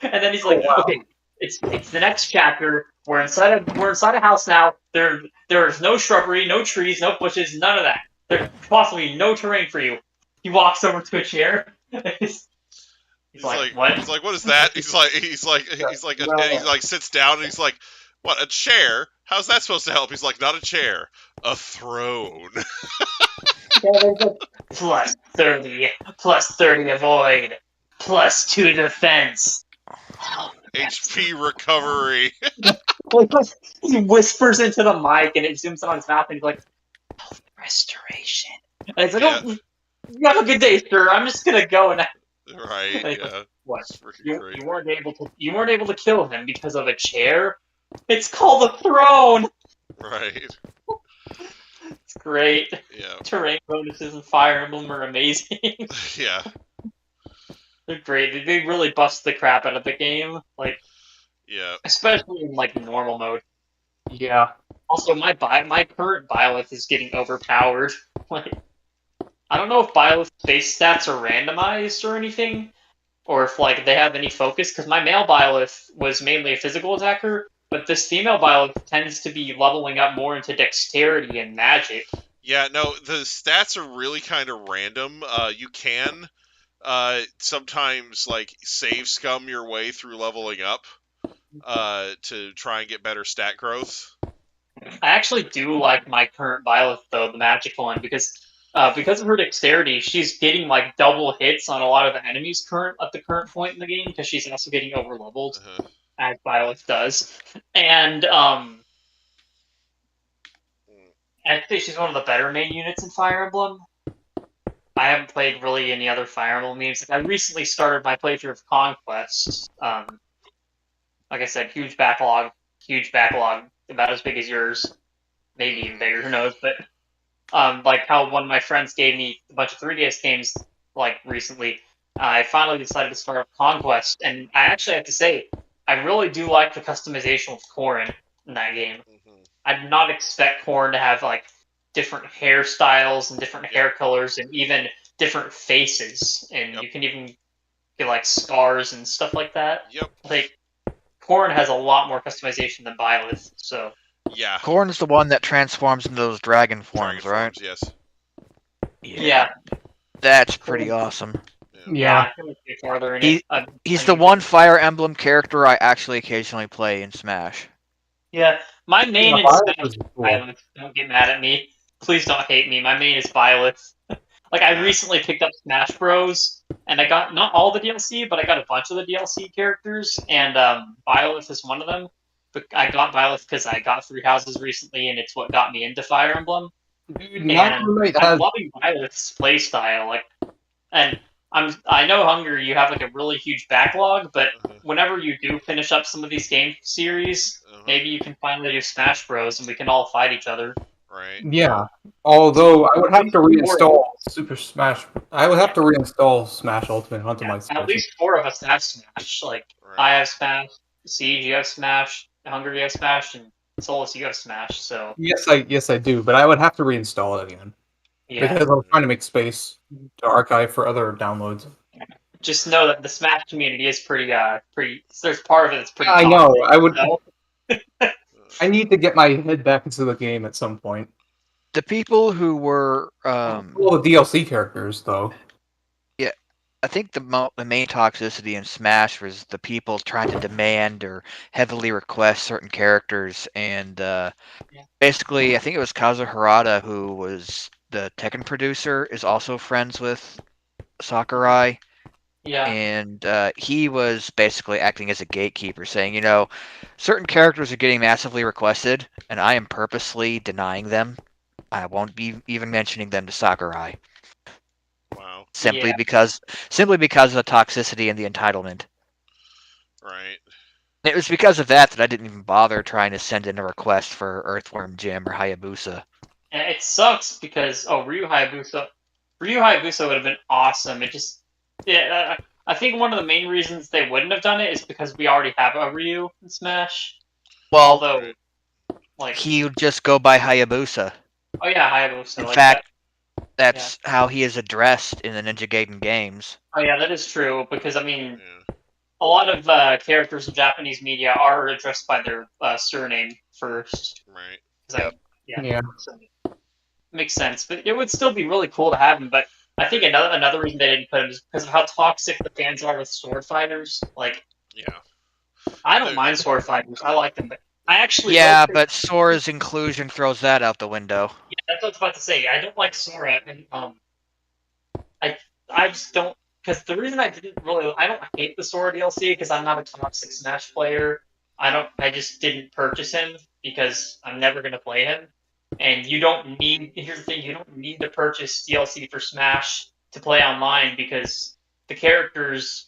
E: then he's like,
D: wow.
E: okay, it's the next chapter. We're inside a house now. There's no shrubbery, no trees, no bushes, none of that. There's possibly no terrain for you. He walks over to a chair. He's like, what?
B: He's like, what is that? He's like, and he like sits down and he's like, what, a chair? How's that supposed to help? He's like, not a chair, a throne.
E: Plus 30 avoid, plus 2 defense.
B: HP recovery.
E: He whispers into the mic and it zooms on his mouth and he's like, health restoration. And it's like,
B: Yeah.
E: oh, you have a good day, sir. I'm just gonna go and
B: Right,
E: like,
B: yeah.
E: what?
B: It's freaking
E: You
B: great.
E: weren't able to kill him because of a chair. It's called a throne.
B: Right.
E: It's great.
B: Yeah.
E: Terrain bonuses in Fire Emblem are amazing.
B: Yeah.
E: They're great. They really bust the crap out of the game, like
B: Yeah.
E: especially in like normal mode.
D: Yeah.
E: Also, my current Byleth is getting overpowered. Like, I don't know if Byleth's base stats are randomized or anything, or if like they have any focus. Because my male Byleth was mainly a physical attacker, but this female Byleth tends to be leveling up more into dexterity and magic.
B: Yeah, no, the stats are really kind of random. You can sometimes like save scum your way through leveling up to try and get better stat growth.
E: I actually do like my current Byleth though, the magic one, because of her dexterity, she's getting like double hits on a lot of the enemies at the current point in the game because she's also getting overleveled, as Byleth does, and I think she's one of the better main units in Fire Emblem. I haven't played really any other Fire Emblem games. I recently started my playthrough of Conquest. Like I said, huge backlog, about as big as yours, maybe even bigger. Who knows? But like how one of my friends gave me a bunch of 3DS games like recently. I finally decided to start up Conquest, and I actually have to say, I really do like the customization with Corrin in that game. I did not expect Corrin to have like different hairstyles and different hair colors and even different faces, and you can even get like scars and stuff like that.
B: Yep.
E: Like Corrin has a lot more customization than Byleth, so
B: Yeah.
H: Corrin's the one that transforms into those dragon forms,
B: Dragon
H: right?
B: forms, yes.
E: yeah.
H: That's pretty awesome.
D: Yeah.
E: I can look farther in
H: He-
E: it.
H: He's the one Fire Emblem character I actually occasionally play in Smash.
E: Yeah, my main
D: Yeah,
E: is
D: Byleth
E: Smash
D: is cool.
E: Byleth. Don't get mad at me. Please don't hate me. My main is Byleth. Like I recently picked up Smash Bros. And I got not all the DLC, but I got a bunch of the DLC characters, and Byleth is one of them. But I got Byleth because I got 3 houses recently, and it's what got me into Fire Emblem.
D: Dude,
E: And
D: my roommate
E: I'm
D: has
E: loving Byleth's playstyle. Like, and I know Hunger, you have like a really huge backlog, but whenever you do finish up some of these game series, maybe you can finally do Smash Bros. And we can all fight each other.
B: Right.
D: Yeah. Although I would have to reinstall Super Smash. I would have to reinstall Smash Ultimate onto my Switch.
E: At least 4 of us have Smash. Like
B: Right.
E: I have Smash, Siege, you have Smash, Hunger, you have Smash, and Solus, you have Smash. So
D: Yes, I do, but I would have to reinstall it again
E: yeah,
D: because I'm trying to make space to archive for other downloads.
E: just know that the Smash community is pretty. There's part of it that's pretty.
D: I know.
E: toxic,
D: I would.
E: so-
D: I need to get my head back into the game at some point.
H: The people who were,
D: Well, the DLC characters, though.
H: I think the main toxicity in Smash was the people trying to demand or heavily request certain characters, and basically, I think it was Kazu Harada, who was the Tekken producer, is also friends with Sakurai,
E: Yeah.
H: And he was basically acting as a gatekeeper, saying, you know, certain characters are getting massively requested, and I am purposely denying them. I won't be even mentioning them to Sakurai,
B: Wow.
H: simply
E: Yeah.
H: because simply because of the toxicity and the entitlement.
B: Right.
H: It was because of that that I didn't even bother trying to send in a request for Earthworm Jim or Hayabusa.
E: And it sucks because Ryu Hayabusa would have been awesome. It just yeah, I think one of the main reasons they wouldn't have done it is because we already have a Ryu in Smash.
H: Well,
E: Although, like,
H: he would just go by Hayabusa.
E: oh yeah, Hayabusa.
H: In
E: like
H: fact,
E: that.
H: that's how he is addressed in the Ninja Gaiden games.
E: Oh yeah, that is true because I mean,
B: Yeah.
E: a lot of characters in Japanese media are addressed by their surname first.
B: Right.
E: 'Cause
H: Yep.
D: Yeah.
E: So, makes sense, but it would still be really cool to have him. But I think another reason they didn't put him is because of how toxic the fans are with sword fighters. Like,
B: Yeah.
E: I don't mind sword fighters; I like them, but I actually
H: Yeah,
E: like
H: but Sora's inclusion throws that out the window.
E: yeah, that's what I was about to say. I don't like Sora, and I just don't because the reason I don't hate the Sora DLC because I'm not a toxic Smash player. I just didn't purchase him because I'm never gonna play him. And you don't need here's the thing, you don't need to purchase DLC for Smash to play online because the characters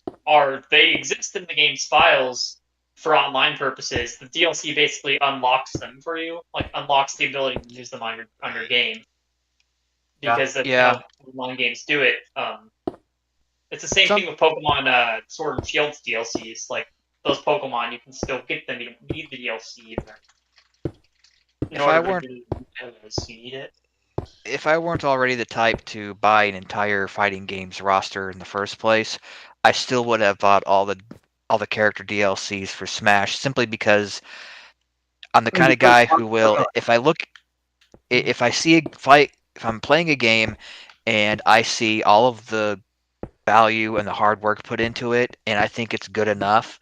E: they exist in the game's files for online purposes. The DLC basically unlocks them for you, like unlocks the ability to use them on your game. Because that's
H: Yeah.
E: how online games do it. It's the same thing with Pokemon Sword and Shield's DLCs. Like those Pokemon, you can still get them. You don't need the DLC in order to do those. You need it.
H: If I weren't already the type to buy an entire fighting games roster in the first place, I still would have bought all the character DLCs for Smash simply because I'm the kind of guy who will if I see a fight if I'm playing a game and I see all of the value and the hard work put into it and I think it's good enough,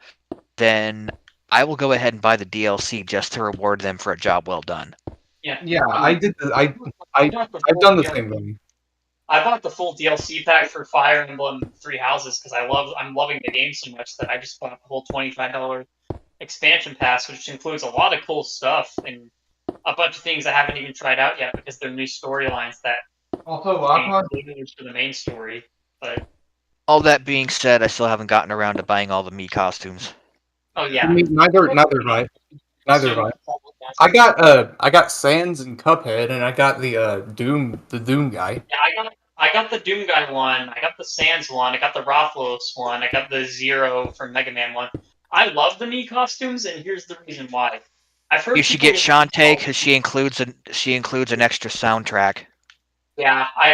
H: then I will go ahead and buy the DLC just to reward them for a job well done.
E: Yeah.
D: Yeah, I've done the same thing.
E: I bought the full DLC pack for Fire Emblem Three Houses because I'm loving the game so much that I just bought the whole $25 expansion pass, which includes a lot of cool stuff and a bunch of things I haven't even tried out yet because they're new storylines that
G: Also,
E: include for the main story. But
H: All that being said, I still haven't gotten around to buying all the Mii costumes.
E: oh yeah,
D: I mean, neither have I. Neither have I. I got Sans and Cuphead, and I got the Doom guy.
E: Yeah, I got the Doom guy one. I got the Sans one. I got the Rothlos one. I got the Zero from Mega Man one. I love the Mii costumes, and here's the reason why. I've heard
H: You should
E: people
H: get Shantae because she includes an extra soundtrack.
E: Yeah, I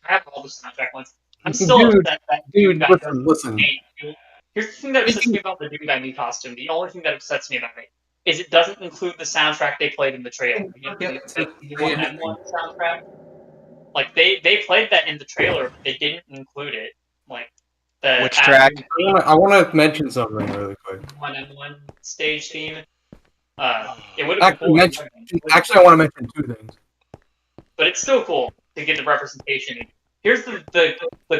E: have all the soundtrack ones. I'm still upset that Doom guy doesn't
D: listen.
E: change. Here's the thing that upsets me about the Doom guy Mii costume. The only thing that upsets me about it is it doesn't include the soundtrack they played in the trailer. The 1M1 soundtrack. Like they played that in the trailer, but they didn't include it. Like the
H: Which track?
D: I want to mention something really quick.
E: 1M1 stage theme. It would have been cool.
D: Actually, I want to mention two things.
E: But it's still cool to get the representation. Here's the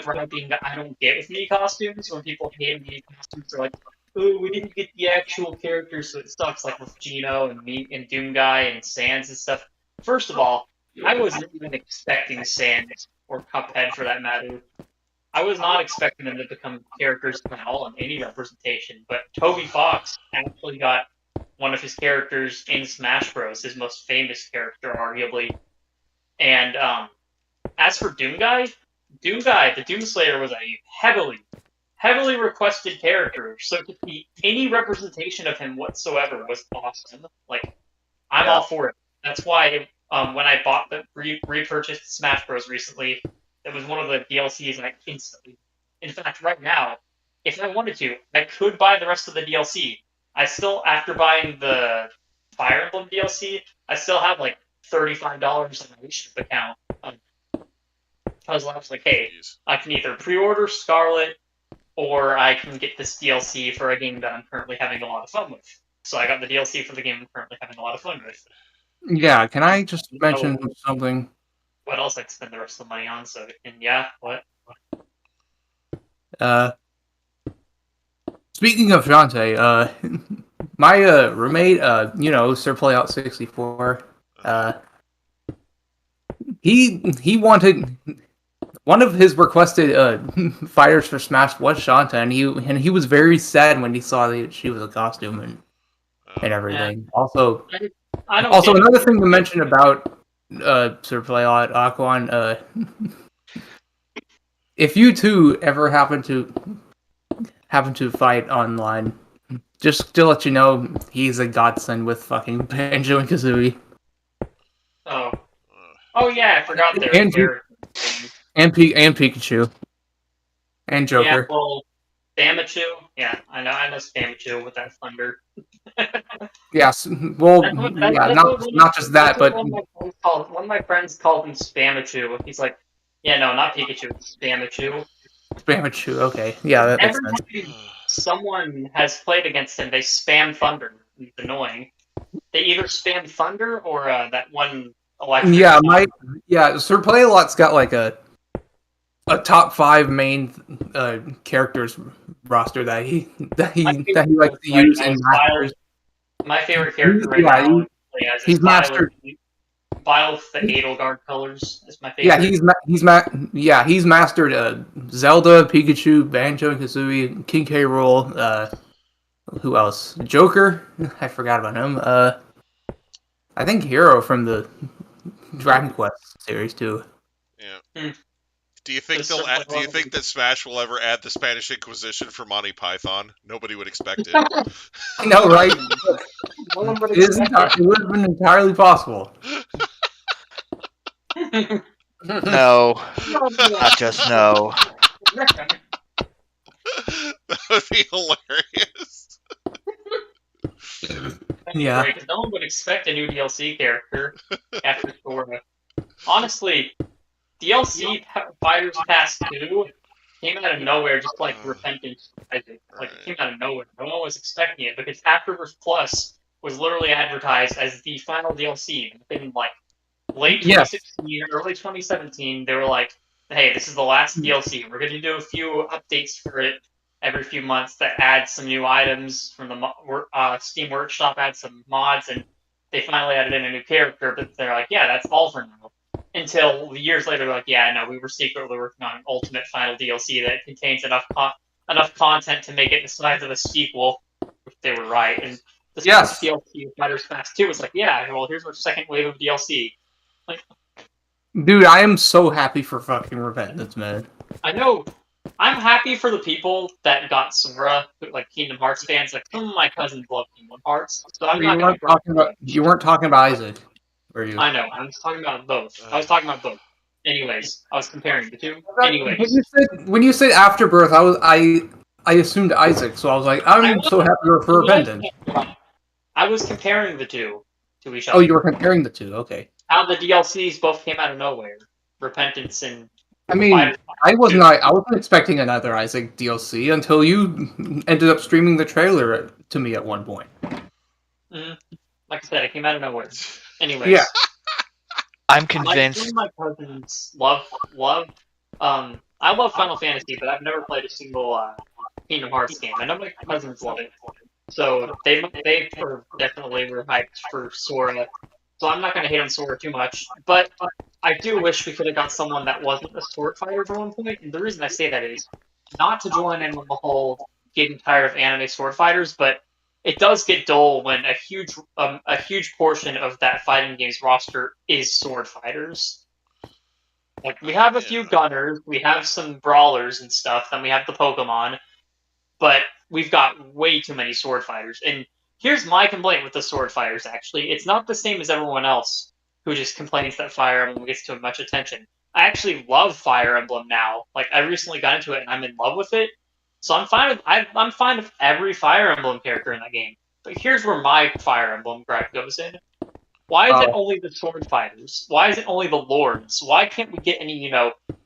E: griping that I don't get with Mii costumes when people hate Mii costumes. They're like, "Oh, we didn't get the actual characters, so it sucks." Like with Gino and me and Doom Guy and Sans and stuff. First of all, I wasn't even expecting Sans or Cuphead for that matter. I was not expecting them to become characters at all in any representation. But Toby Fox actually got one of his characters in Smash Bros. His most famous character, arguably. And as for Doom Guy, the Doomslayer was a heavily requested character. So to see any representation of him whatsoever was awesome. Like, I'm all for it. That's why when I bought repurchased Smash Bros. Recently, it was one of the DLCs, and I instantly. In fact, right now, if I wanted to, I could buy the rest of the DLC. I still, after buying the Fire Emblem DLC, I still have like $35 on my eShop account. I was like, hey, I can either pre-order Scarlet or I can get this DLC for a game that I'm currently having a lot of fun with. So I got the DLC for the game I'm currently having a lot of fun with.
D: Yeah, can I just mention something?
E: What else I'd spend the rest of the money on? So, and yeah, what?
D: Speaking of Shantae, my roommate, Sir Playout 64, he wanted one of his requested fighters for Smash was Shanta, and he was very sad when he saw that she was a costume and everything. Also,
E: I don't
D: also
E: get it.
D: another thing to mention about Sir Playout Aquan, if you two ever happen to fight online, just to let you know, he's a godsend with fucking Banjo and Kazooie.
E: Oh yeah, I forgot their
D: And
E: character.
D: and Pikachu. And Joker.
E: Yeah, well, Spamachu. Yeah, I know Spamachu with that thunder.
D: Yes. Well,
E: That's what-
D: yeah,
E: that's
D: not
E: what-
D: not just that,
E: that's what
D: but
E: one of my friends called him Spamachu. He's like, yeah, no, not Pikachu, it's Spamachu.
D: Spamachu. Okay, yeah, that makes
E: Every
D: sense.
E: time someone has played against him, they spam thunder. It's annoying. They either spam thunder or that one electric.
D: Yeah, Sir Play-A-Lot's got like a top 5 main characters roster that he likes to use in Masters.
E: My favorite character right
D: Yeah,
E: now is
D: he's mastered.
E: Vile with the Edelgard colors is my favorite.
D: Yeah, he's mastered Zelda, Pikachu, Banjo and Kazooie, King K. Rool. Who else? Joker. I forgot about him. I think Hero from the Dragon Quest series too.
B: Yeah. Do you think Do you think that Smash will ever add the Spanish Inquisition for Monty Python? Nobody would expect it.
D: I know, right? It would have been entirely possible.
H: No, not just no.
B: That would be hilarious.
D: Yeah.
E: Because no one would expect a new DLC character after Sora. Honestly, DLC Fighters Pass 2 came out of nowhere, just like Repentance. Like, it came out of nowhere. No one was expecting it, because Afterverse Plus was literally advertised as the final DLC. In like late 2016, early 2017, they were like, hey, this is the last DLC. We're going to do a few updates for it every few months that add some new items from the Steam Workshop, add some mods, and they finally added in a new character, but they're like, yeah, that's all for now. Until years later, they're like, yeah, no, we were secretly working on an ultimate final DLC that contains enough content to make it the size of a sequel, which they were right. And the DLC Fighters Pass 2 was like, yeah, well, here's our second wave of DLC. Like,
D: dude, I am so happy for fucking Repentance, man.
E: I know. I'm happy for the people that got Sora, like Kingdom Hearts fans. Like, some of my cousins love Kingdom Hearts, so I'm not going to.
D: You weren't talking about Isaac, were you?
E: I know. I was talking about both. Anyways, I was comparing the two. Anyways,
D: when you said Afterbirth, I assumed Isaac, so I was like, I'm so happy for Repentance.
E: I was comparing the two to each other.
D: Oh, you were comparing the two. Okay.
E: How the DLCs both came out of nowhere. Repentance and.
D: I mean, I wasn't expecting another Isaac DLC until you ended up streaming the trailer to me at one point.
E: Like I said, it came out of nowhere. Anyways.
D: Yeah.
H: I'm convinced.
E: My cousins love. I love Final Fantasy, but I've never played a single Kingdom Hearts game. I know my cousins love it, so they definitely were hyped for Sora. So I'm not going to hate on Sora too much, but I do wish we could have got someone that wasn't a sword fighter for one point. And the reason I say that is not to join in with the whole getting tired of anime sword fighters, but it does get dull when a huge portion of that fighting game's roster is sword fighters. Like, we have a few gunners, we have some brawlers and stuff, then we have the Pokemon, but we've got way too many sword fighters. And here's my complaint with the sword fighters, actually. It's not the same as everyone else who just complains that Fire Emblem gets too much attention. I actually love Fire Emblem now. Like, I recently got into it and I'm in love with it. So I'm fine with every Fire Emblem character in that game. But here's where my Fire Emblem gripe goes in. Why is it only the sword fighters? Why is it only the lords? Why can't we get any,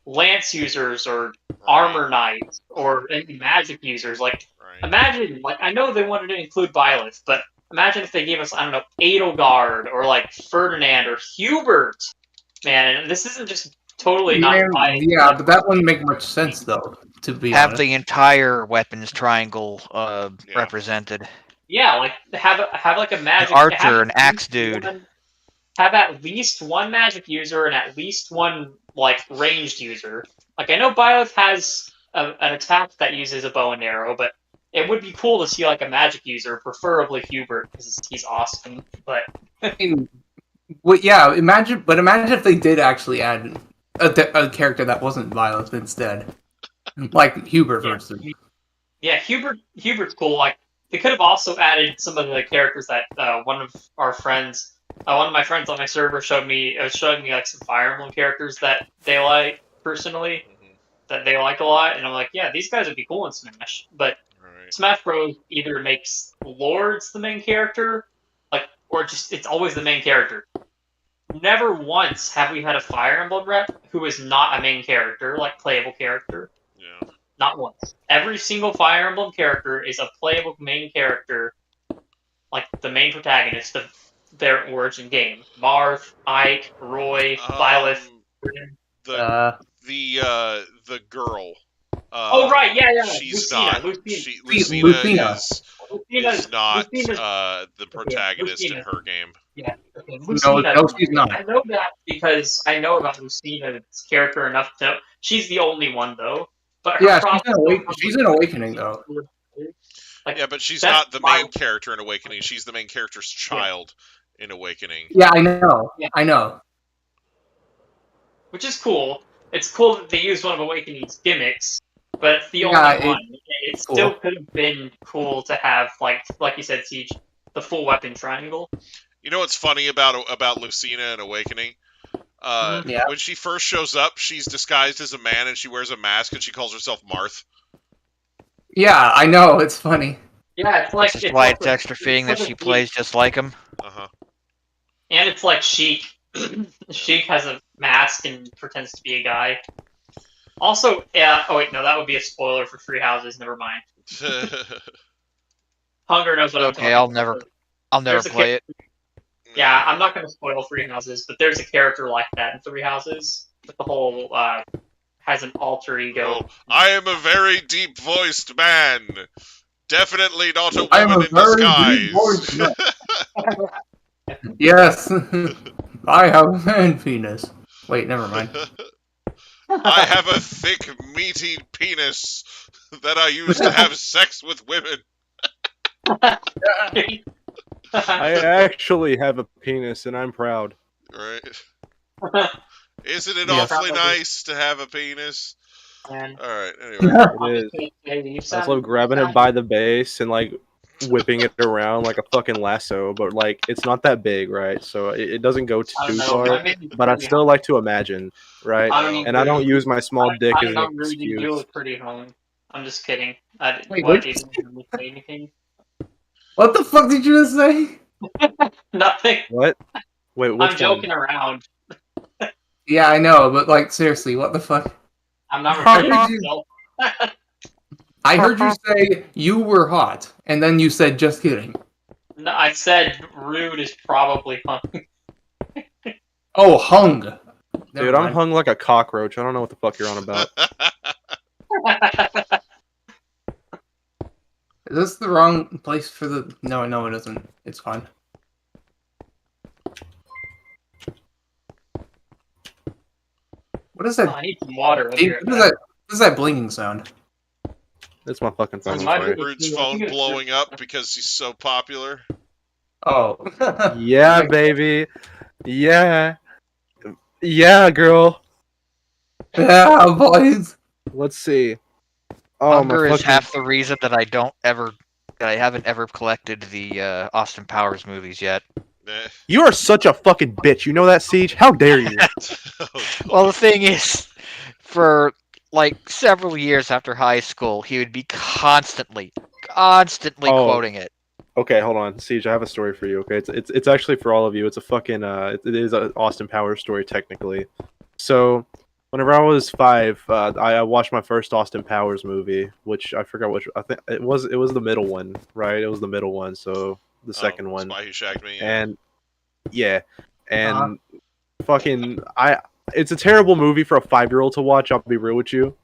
E: lance users or armor knights or any magic users? Like, imagine, I know they wanted to include Byleth, but imagine if they gave us, I don't know, Edelgard or Ferdinand or Hubert. Man, and this isn't just totally not
D: Man,
E: buying.
D: yeah, but that wouldn't make much sense though. To be
H: Have
D: honest,
H: the entire weapons triangle
B: Yeah.
H: represented.
E: Yeah, like have like a
H: An
E: magic
H: archer, an
E: at
H: axe
E: least
H: dude.
E: have at least one magic user and at least one like ranged user. Like I know Byleth has an attack that uses a bow and arrow, but it would be cool to see like a magic user, preferably Hubert because he's awesome. But
D: I mean, yeah. Imagine if they did actually add a character that wasn't Violet instead, like Hubert, for instance.
E: yeah, Hubert's cool. Like they could have also added some of the characters that one of our friends, one of my friends on my server showing me like some Fire Emblem characters that they like personally, that they like a lot, and I'm like, yeah, these guys would be cool in Smash. But
B: Right.
E: Smash Bros. Either makes Lords the main character, like, or just it's always the main character. Never once have we had a Fire Emblem rep who is not a main character, like playable character.
B: Yeah.
E: Not once. Every single Fire Emblem character is a playable main character, like the main protagonist of their origin game. Marth, Ike, Roy, Violet.
B: The girl.
E: Oh right, yeah.
B: She's
E: Lucina,
B: not.
E: Lucina.
B: Lucina is not the protagonist
E: Lucina.
B: in her game.
E: Yeah. Okay.
D: No, she's not.
E: I know that because I know about Lucina's character enough to know. She's the only one though. But
D: Yeah, she's an Awakening though.
E: Like,
B: Yeah, but she's
E: that's
B: not the
E: my-
B: main character in Awakening. She's the main character's child in Awakening.
D: Yeah, I know.
E: Yeah.
D: I know.
E: Which is cool. It's cool that they used one of Awakening's gimmicks, but it's the
D: Yeah,
E: only one. It
D: cool.
E: still could have been cool to have, like you said, Siege, the full weapon triangle.
B: You know what's funny about Lucina in Awakening?
D: Yeah.
B: When she first shows up, she's disguised as a man and she wears a mask and she calls herself Marth.
D: Yeah, I know. It's funny.
E: Yeah, it's like
H: This is why it's
E: like
H: extra fitting that
E: like
H: she
E: a-
H: plays just like him.
B: Uh-huh.
E: And it's like Sheik. Sheik has a mask and pretends to be a guy. Also, yeah. Oh wait, no, that would be a spoiler for Free Houses. Never mind. Hunger knows what I'm talking
H: Okay, I'll never
E: There's a
H: play it.
E: Yeah, I'm not going to spoil Three Houses, but there's a character like that in Three Houses. With the whole, has an alter ego.
B: Oh, I am a very deep-voiced man. Definitely not a
D: I am
B: woman
D: a
B: in
D: very
B: disguise.
D: deep-voiced Yes, I have a man penis. Wait, never mind.
B: I have a thick, meaty penis that I use to have sex with women.
F: I actually have a penis, and I'm proud.
B: Right? Isn't it
D: Yeah.
B: awfully nice to have a penis?
E: And
B: Alright, anyway.
F: It is. I just love grabbing it by the base and like whipping it around like a fucking lasso, but like it's not that big, right? So it doesn't go
E: I
F: too
E: don't know,
F: far.
E: I mean,
F: But I'd still like to imagine, right?
E: I don't even
F: And I don't use my small dick
E: I
F: as
E: don't
F: an
E: know, Rudy, you
F: excuse.
E: look pretty home. I'm just kidding. I didn't,
D: Wait,
E: what,
D: what?
E: you didn't hear me say anything?
D: What the fuck did you just say?
E: Nothing.
F: What? Wait, which
E: I'm
F: one?
E: joking around.
D: Yeah, I know, but like seriously, what the fuck?
E: I'm not
D: How
E: referring to
D: did you-
E: myself.
D: I heard you say you were hot, and then you said just kidding.
E: No, I said rude is probably hung.
D: Oh, hung.
F: Dude,
D: Never
F: I'm
D: mind.
F: hung like a cockroach. I don't know what the fuck you're on about.
D: Is this the wrong place for the? No, it isn't. It's fine. What is
E: Oh,
D: that?
E: I need some water.
D: What is that? What is that blinking sound?
F: It's my fucking phone.
E: my
F: Sorry.
B: Rude's phone blowing up because he's so popular.
D: Oh.
F: Yeah, baby. Yeah. Yeah, girl.
D: Yeah, boys.
F: Let's see. Oh,
H: Hunger
F: my
H: is
F: fucking...
H: half the reason that I haven't ever collected the Austin Powers movies yet.
B: Eh.
F: You are such a fucking bitch. You know that, Siege? How dare you?
H: Well, the thing is, for like several years after high school, he would be constantly
F: Oh.
H: quoting it.
F: Okay, hold on, Siege. I have a story for you. Okay, it's actually for all of you. It's a fucking it is an Austin Powers story technically. So, whenever I was 5, I watched my first Austin Powers movie, which I forgot which. I think it was the middle one, right? It was the middle one. So the second one,
B: Spy Who Shagged Me.
F: and yeah, and fucking it's a terrible movie for a 5-year-old to watch. I'll be real with you.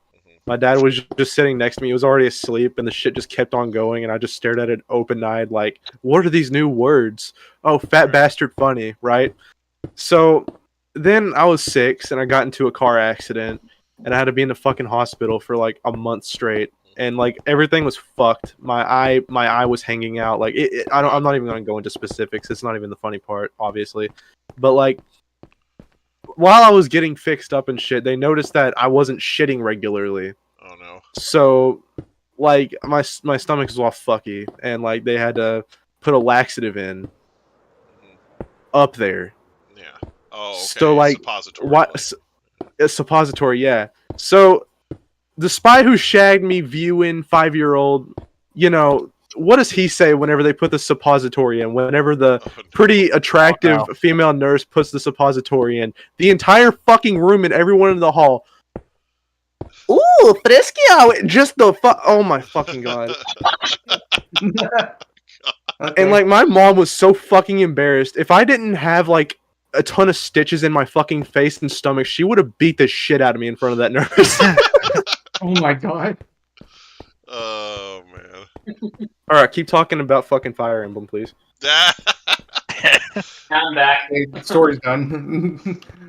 F: My dad was just sitting next to me. He was already asleep, and the shit just kept on going. And I just stared at it open-eyed, like, what are these new words? Oh, fat bastard funny, right? So then I was 6, and I got into a car accident, and I had to be in the fucking hospital for like a month straight. And like everything was fucked. My eye was hanging out. Like I'm not even gonna go into specifics. It's not even the funny part, obviously. But like, while I was getting fixed up and shit, they noticed that I wasn't shitting regularly.
B: Oh no.
F: So, like, my stomach was all fucky, and like they had to put a laxative in up there.
B: Yeah. Oh, okay.
F: So like,
B: suppository.
F: what? A suppository, yeah. So, the spy who shagged me, viewing 5-year-old, you know, what does he say whenever they put the suppository in? Whenever the pretty attractive female nurse puts the suppository in, the entire fucking room and everyone in the hall. Ooh, fresco! Just the oh my fucking god. And like, my mom was so fucking embarrassed. If I didn't have like a ton of stitches in my fucking face and stomach, she would have beat the shit out of me in front of that nurse.
D: Oh my god.
B: Oh man.
F: Alright, keep talking about fucking Fire Emblem, please.
E: I'm back.
D: The story's done.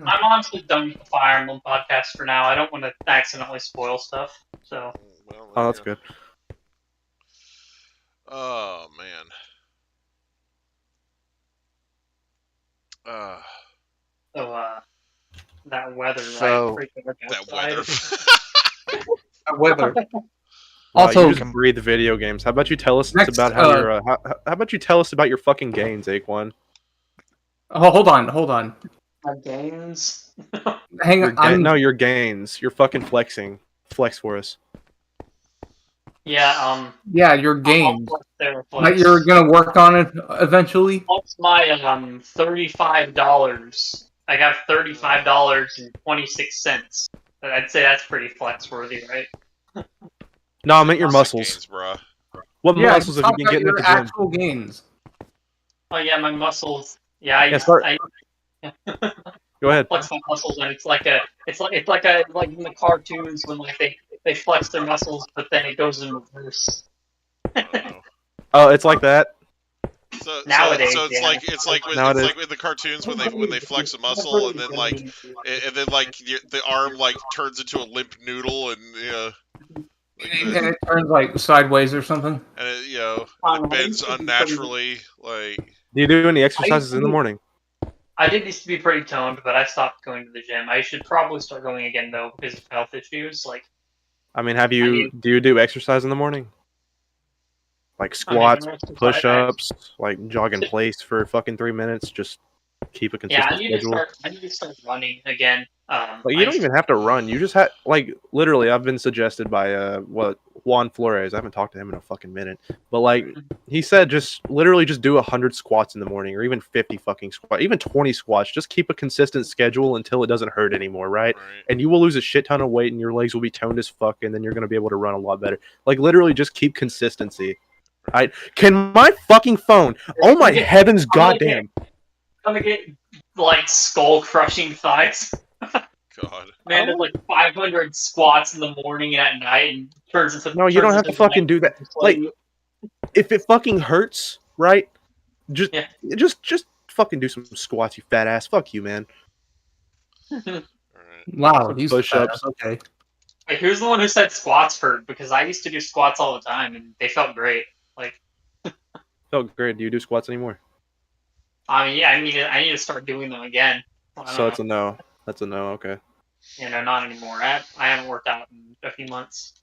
E: I'm honestly done with the Fire Emblem podcast for now. I don't want to accidentally spoil stuff. So.
B: Well,
F: Oh, that's good.
B: Oh man.
E: So, that weather,
H: So-
E: right?
B: That weather.
D: That weather.
F: Also,
D: Also,
F: you just breathe video games. How about you tell us
D: Next,
F: about how your how about you tell us about your fucking gains, Aquan?
D: oh, hold on.
E: My games.
D: Hang on.
F: No, your gains. You're fucking flexing. Flex for us.
E: Yeah.
D: Yeah, your
E: I'll
D: games.
E: flex there,
D: But
E: flex.
D: you're gonna work on it eventually.
E: What's my $35? I got $35.26. I'd say that's pretty flex worthy, right?
F: No, I meant your
B: Muscle
F: muscles.
B: gains, bruh.
F: What
D: Yeah,
F: muscles have
D: talk
F: you been
D: about
F: getting at
D: your
F: the gym?
D: actual gains.
E: Oh yeah, my muscles. Yeah,
F: Yeah, start-
E: I
F: Go ahead.
E: flex my muscles, and it's like in the cartoons when like they flex their muscles, but then it goes in reverse.
B: Oh.
F: Oh, it's like that.
E: Nowadays,
B: so it's
E: yeah.
B: like it's like
F: Nowadays.
B: in the cartoons when they flex a muscle and then the arm like turns into a limp noodle and
D: And it turns like sideways or something.
B: and it bends unnaturally like.
F: Do you do any exercises in the morning?
E: I did used to be pretty toned, but I stopped going to the gym. I should probably start going again though because of health issues. Like,
F: I mean, do you do exercise in the morning? Like squats, push-ups, like jog in place for fucking 3 minutes. Just keep a consistent schedule.
E: I need to start running again.
F: Like, you don't even have to run. You just have, like, literally, I've been suggested by Juan Flores. I haven't talked to him in a fucking minute, but like, he said, just do 100 squats in the morning, or even 50 fucking squats, even 20 squats. Just keep a consistent schedule until it doesn't hurt anymore, right? And you will lose a shit ton of weight, and your legs will be toned as fuck, and then you're gonna be able to run a lot better. Like, literally, just keep consistency. Right? Can my fucking phone? Oh my heavens, goddamn!
E: I'm gonna get like skull crushing thighs.
B: God.
E: Man does like 500 squats in the morning and at night and turns into.
F: No, you don't have to fucking do that. Like, if it fucking hurts, right? Just fucking do some squats, you fat ass. Fuck you, man.
D: Wow,
F: Some
D: these
F: push-ups.
D: Okay.
E: Hey, who's the one who said squats hurt? Because I used to do squats all the time and they felt great. Like,
F: Felt great. Do you do squats anymore?
E: I mean, yeah, I need to start doing them again.
F: So it's a no. That's a no. Okay.
E: Not anymore. I haven't worked out in a few months.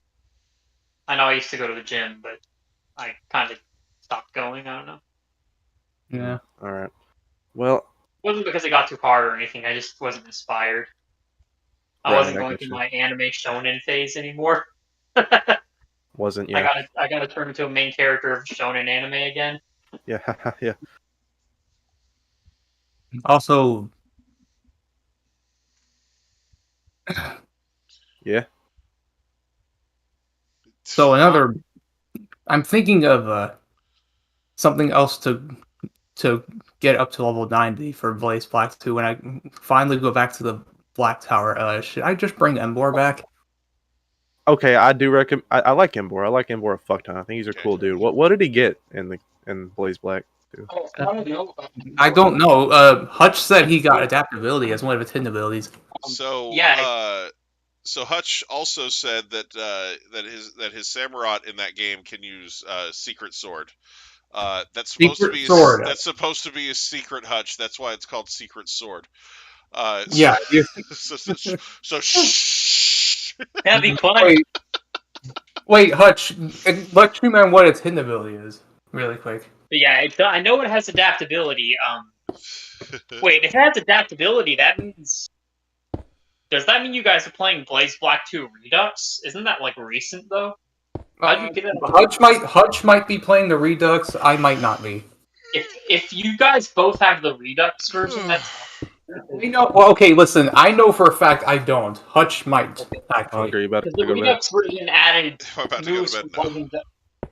E: I know I used to go to the gym, but I kind of stopped going. I don't know.
D: Yeah.
F: All right. Well,
E: It wasn't because it got too hard or anything. I just wasn't inspired. I
F: Right,
E: wasn't
F: I
E: going
F: get
E: through
F: you.
E: my anime shonen phase anymore.
F: wasn't yeah.
E: I gotta turn into a main character of shonen anime again.
F: Yeah. Yeah.
D: Also,
F: Yeah.
D: so I'm thinking of something else to get up to level 90 for Blaze Black 2 when I finally go back to the Black Tower. Should I just bring Embor back?
F: Okay, I do recommend. I like Embor. I like Embor a fuck ton. I think he's a cool dude. What did he get in Blaze Black? Too?
E: I don't know.
D: I don't know. Hutch said he got adaptability as one of his hidden abilities.
B: So
E: yeah.
B: So Hutch also said that that his Samurott in that game can use Secret Sword. That's supposed
D: Secret
B: to be
D: Sword.
B: that's supposed to be a secret Hutch. That's why it's called Secret Sword.
D: Yeah.
B: So shh.
E: That'd be quiet.
D: Wait, Hutch. Let you man what its hidden ability is, really quick.
E: But yeah, I know it has adaptability. Wait, if it has adaptability, that means. Does that mean you guys are playing Blaze Black 2 Redux? Isn't that like recent though? How'd you get that?
D: Hutch might be playing the Redux. I might not be.
E: If you guys both have the Redux version, that's.
D: I know. Well, okay. Listen, I know for a fact I don't. Hutch might.
F: I agree. About
E: Because the Redux version added moves from Legends.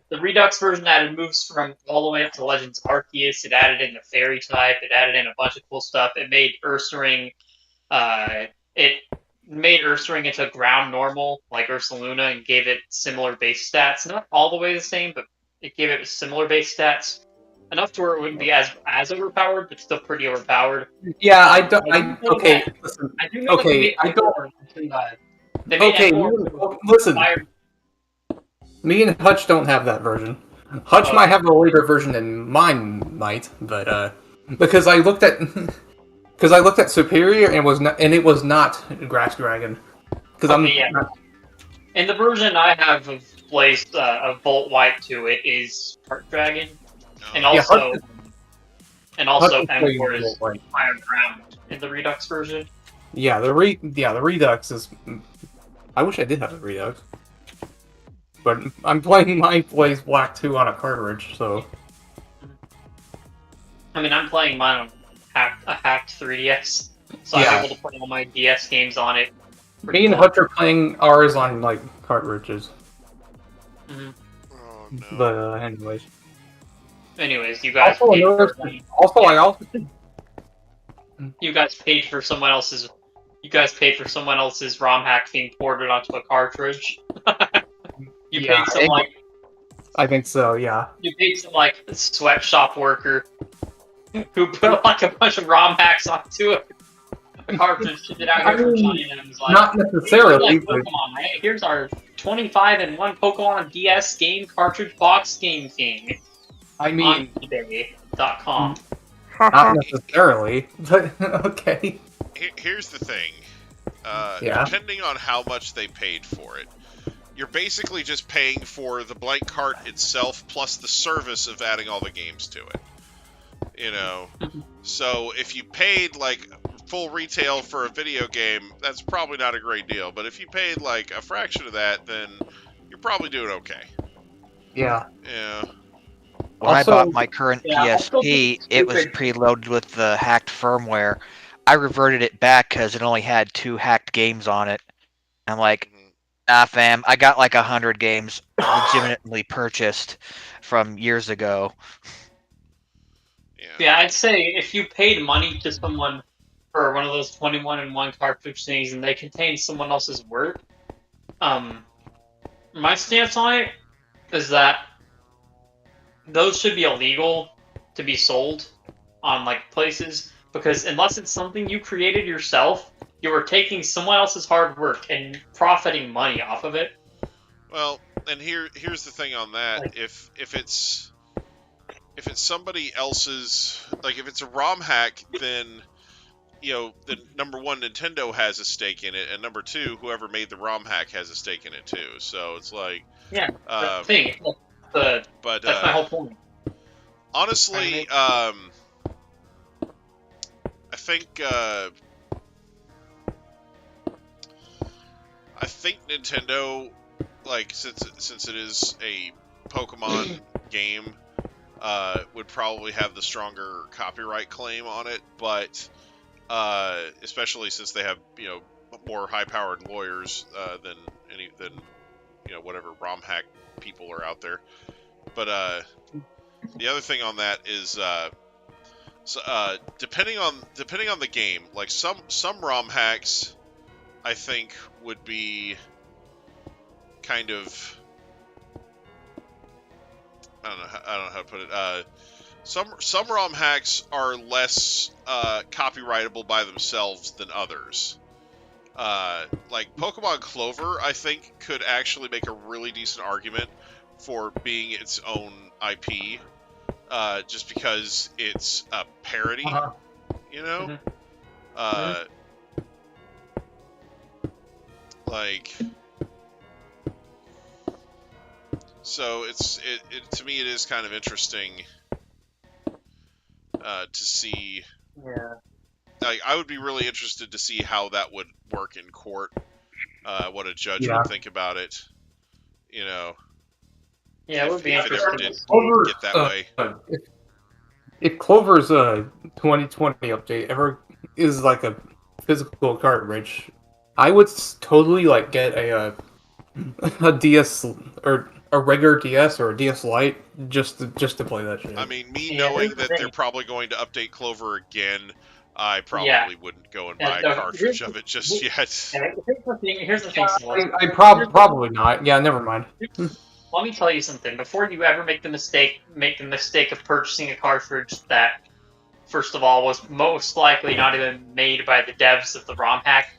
E: The Redux version added moves from all the way up to Legends Arceus. It added in the Fairy type. It added in a bunch of cool stuff. It made Ursaring. It made Ursaring into ground normal, like Ursaluna, and gave it similar base stats. Not all the way the same, but it gave it similar base stats. Enough to where it wouldn't be as overpowered, but still pretty overpowered.
D: Yeah, I don't. Okay, listen.
E: I do know
D: okay, I don't.
E: Okay,
D: listen. Me and Hutch don't have that version. Hutch might have a later version than mine might, but because I looked at Superior and it was not Grass Dragon. Because
E: in the version I have of Blaze of Bolt White 2, it is Heart Dragon, and also Emperor is Iron Ground in the Redux version.
D: Yeah, the Redux is. I wish I did have the Redux, but I'm playing my Blaze Black 2 on a cartridge, so.
E: I mean, I'm playing mine on a hacked 3DS, so I'm able to play all my DS games on it.
D: Me and Hutch are playing ours on like cartridges.
E: Mm-hmm.
B: Oh, no.
D: But
E: anyways, you guys. You guys paid for someone else's. You guys paid for someone else's ROM hack being ported onto a cartridge. You paid some
D: I think so. Yeah.
E: You paid some sweatshop worker who put like a bunch of ROM hacks onto a cartridge to get out here from China and was like,
D: not necessarily.
E: Hey, Pokemon, hey, here's our 25-in-1 Pokemon DS game cartridge box game thing.
D: I mean,
E: on eBay.com.
D: Not necessarily, but okay.
B: Here's the thing.
D: Yeah.
B: Depending on how much they paid for it, you're basically just paying for the blank cart itself plus the service of adding all the games to it. You know, so if you paid like full retail for a video game, that's probably not a great deal. But if you paid like a fraction of that, then you're probably doing okay.
D: Yeah.
B: Yeah.
H: When I bought my current PSP, it was preloaded with the hacked firmware. I reverted it back because it only had 2 hacked games on it. I'm like, nah, fam, I got like 100 games legitimately purchased from years ago.
E: Yeah, I'd say if you paid money to someone for one of those 21-in-1 cartridge things and they contain someone else's work, my stance on it is that those should be illegal to be sold on places, because unless it's something you created yourself, you are taking someone else's hard work and profiting money off of it.
B: Well, and here's the thing on that: if it's somebody else's, if it's a ROM hack, then then number one, Nintendo has a stake in it, and number two, whoever made the ROM hack has a stake in it too. So it's
E: the thing. But that's my whole point.
B: Honestly, I think Nintendo, since it is a Pokemon game, would probably have the stronger copyright claim on it, but especially since they have more high-powered lawyers than whatever ROM hack people are out there. But the other thing on that is depending on the game, some ROM hacks I think would be kind of, I don't know how to put it. Some ROM hacks are less copyrightable by themselves than others. Like Pokemon Clover, I think could actually make a really decent argument for being its own IP, just because it's a parody, you know. Like, so it to me it is kind of interesting to see.
E: Yeah.
B: Like, I would be really interested to see how that would work in court. What a judge
D: Yeah.
B: would think about it. You know.
E: Yeah, it would be
B: if it ever
E: interesting.
B: did
D: Clover,
B: get that way.
D: If Clover's 2020 update ever is like a physical cartridge, I would totally like get a DS or a regular DS or a DS Lite just to play that shit.
B: I mean, me
E: Yeah,
B: knowing
E: here's the
B: that
E: thing.
B: they're probably going to update Clover again, I probably wouldn't go and buy a
E: no,
B: cartridge of it just yet.
E: Yeah, here's the thing, Celeste.
D: I probably not. Yeah, never mind.
E: Let me tell you something. Before you ever make the mistake of purchasing a cartridge that, first of all, was most likely not even made by the devs of the ROM hack,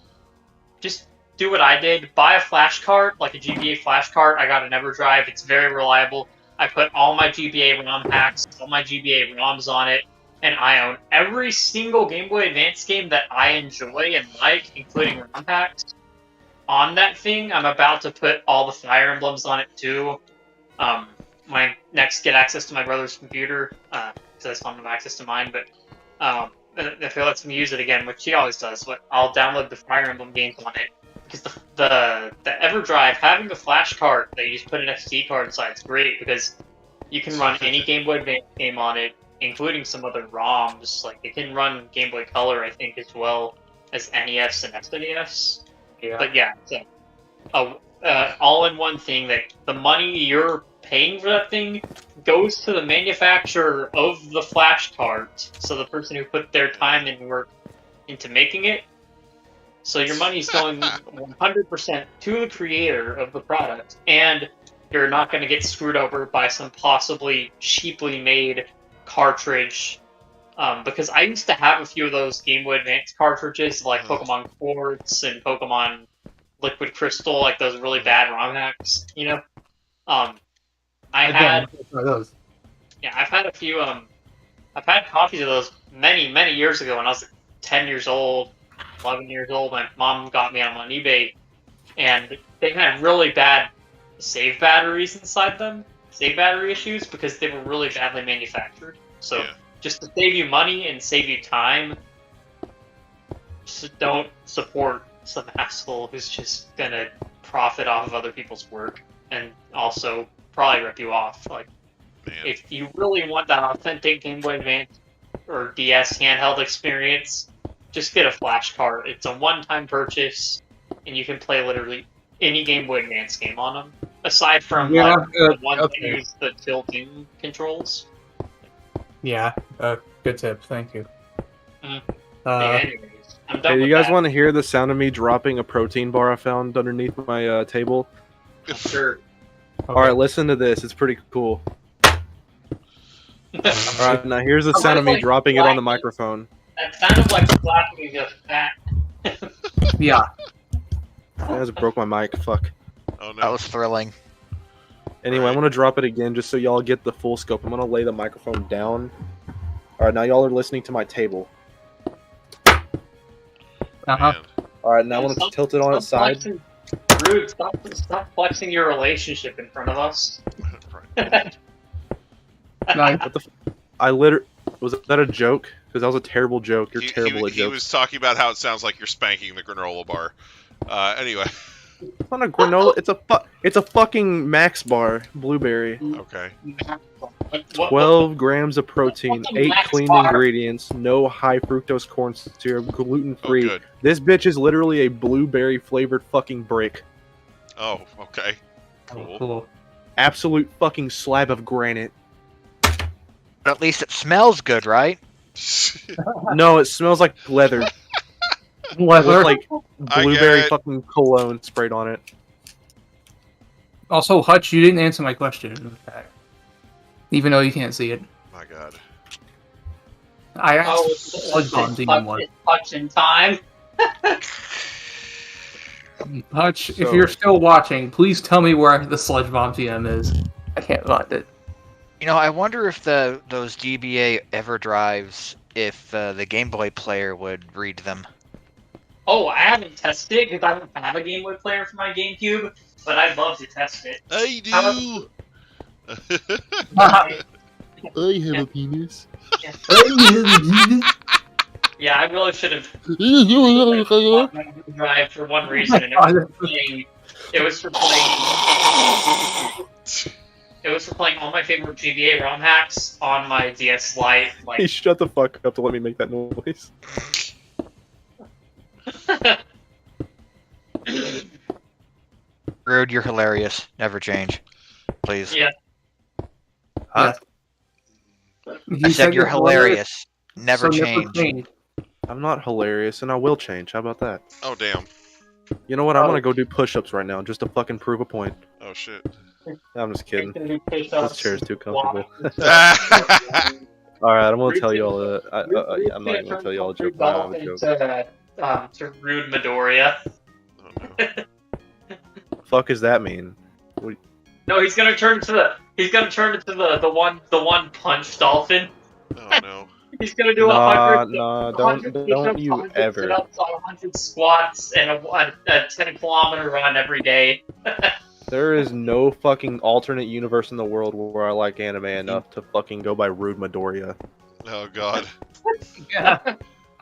E: just do what I did. Buy a flash card, like a GBA flash card. I got an EverDrive. It's very reliable. I put all my GBA ROM hacks, all my GBA ROMs on it, and I own every single Game Boy Advance game that I enjoy and like, including ROM hacks, on that thing. I'm about to put all the Fire Emblems on it too. My next get access to my brother's computer, because I just don't have access to mine, but if he lets me use it again, which he always does, I'll download the Fire Emblem games on it. Because the EverDrive, having the flash card that you just put an SD card inside is great, because you can run any Game Boy Advance game on it, including some other ROMs. Like, it can run Game Boy Color, I think, as well as NES and SNES.
D: Yeah.
E: But yeah, so all-in-one thing that the money you're paying for that thing goes to the manufacturer of the flash card, so the person who put their time and work into making it. So your money's going 100% to the creator of the product, and you're not going to get screwed over by some possibly cheaply made cartridge. Because I used to have a few of those Game Boy Advance cartridges, like Pokemon Quartz and Pokemon Liquid Crystal, like those really bad ROM hacks, you know? I've had a few, I've had copies of those many, many years ago when I was 10 years old, 11 years old. My mom got me them on eBay, and they had really bad save batteries inside them, save battery issues, because they were really badly manufactured. So just to save you money and save you time, just don't support some asshole who's just gonna profit off of other people's work and also probably rip you off. Like, if you really want that authentic Game Boy Advance or DS handheld experience, just get a flash card. It's a one-time purchase, and you can play literally any Game Boy Advance game on them, aside from the ones that use the tilt-in controls.
D: Yeah, good tip. Thank you.
E: Anyways, I'm done
F: Hey,
E: with
F: you guys
E: that.
F: want to hear the sound of me dropping a protein bar I found underneath my table?
E: Sure.
F: All right, listen to this. It's pretty cool. All right, now here's the sound of me dropping it on the microphone.
E: That sounded like slapping a fat.
D: Yeah.
F: I just broke my mic. Fuck.
B: Oh no.
H: That was thrilling.
F: Anyway, I'm gonna drop it again just so y'all get the full scope. I'm gonna lay the microphone down. All right, now y'all are listening to my table.
D: Uh-huh.
F: All right, now I want to tilt it on its side.
E: Rude, stop flexing your relationship in front of us.
F: What the? Was that a joke? Because that was a terrible joke. You're terrible at
B: He
F: jokes.
B: was talking about how it sounds like you're spanking the granola bar. Anyway.
F: It's not a granola. It's a fucking Max bar, blueberry.
B: Okay.
F: 12 grams of protein, 8
E: Max
F: clean
E: bar?
F: ingredients, no high fructose corn syrup, gluten free.
B: good.
F: This bitch is literally a blueberry flavored fucking brick.
B: Oh, okay. Cool.
D: Cool.
F: Absolute fucking slab of granite.
H: But at least it smells good, right?
F: No, it smells like leather. with
D: Leather.
F: like
B: I
F: blueberry
B: get it.
F: fucking cologne sprayed on it.
D: Also, Hutch, you didn't answer my question. Even though you can't see it.
B: My God.
D: I asked
E: Oh,
D: Sludge Bomb Team one.
E: it's touching time.
D: Hutch, if
F: So-
D: you're still watching, please tell me where the Sludge Bomb TM is. I can't find it.
H: You know, I wonder if those GBA EverDrives, if the Game Boy player would read them.
E: Oh, I haven't tested it because I don't have a Game Boy player for my GameCube, but I'd love to test it.
B: I
E: How-
B: do.
F: I have a penis.
E: Yeah, I really should have bought my drive for one reason, and it was for playing all my favorite GBA ROM hacks on my DS Lite.
F: Hey,
E: Like,
F: shut the fuck up to let me make that noise.
H: Rude, you're hilarious. Never change. Please.
E: yeah,
F: Huh?
H: I said you're hilarious. Never
D: so
H: change.
F: I'm not hilarious, and I will change. How about that?
B: Oh damn.
F: You know what? I'm gonna go do push-ups right now, just to fucking prove a point.
B: Oh shit.
F: I'm just kidding. This
E: This
F: chair's too comfortable. All right, I'm gonna tell you all that. I'm not even gonna tell you all a joke. I don't have a joke.
E: To Rude Midoriya.
B: Oh no.
F: Fuck does that mean?
E: No, he's gonna turn into the one punch dolphin.
B: Oh no.
E: He's gonna do
F: Nah,
E: 100.
F: don't
E: 100
F: don't
E: push-ups,
F: you
E: 100
F: ever.
E: sit-ups, 100 squats, and a 10-kilometer run every day.
F: There is no fucking alternate universe in the world where I like anime enough to fucking go by Rude Midoriya.
B: Oh god.
D: Yeah.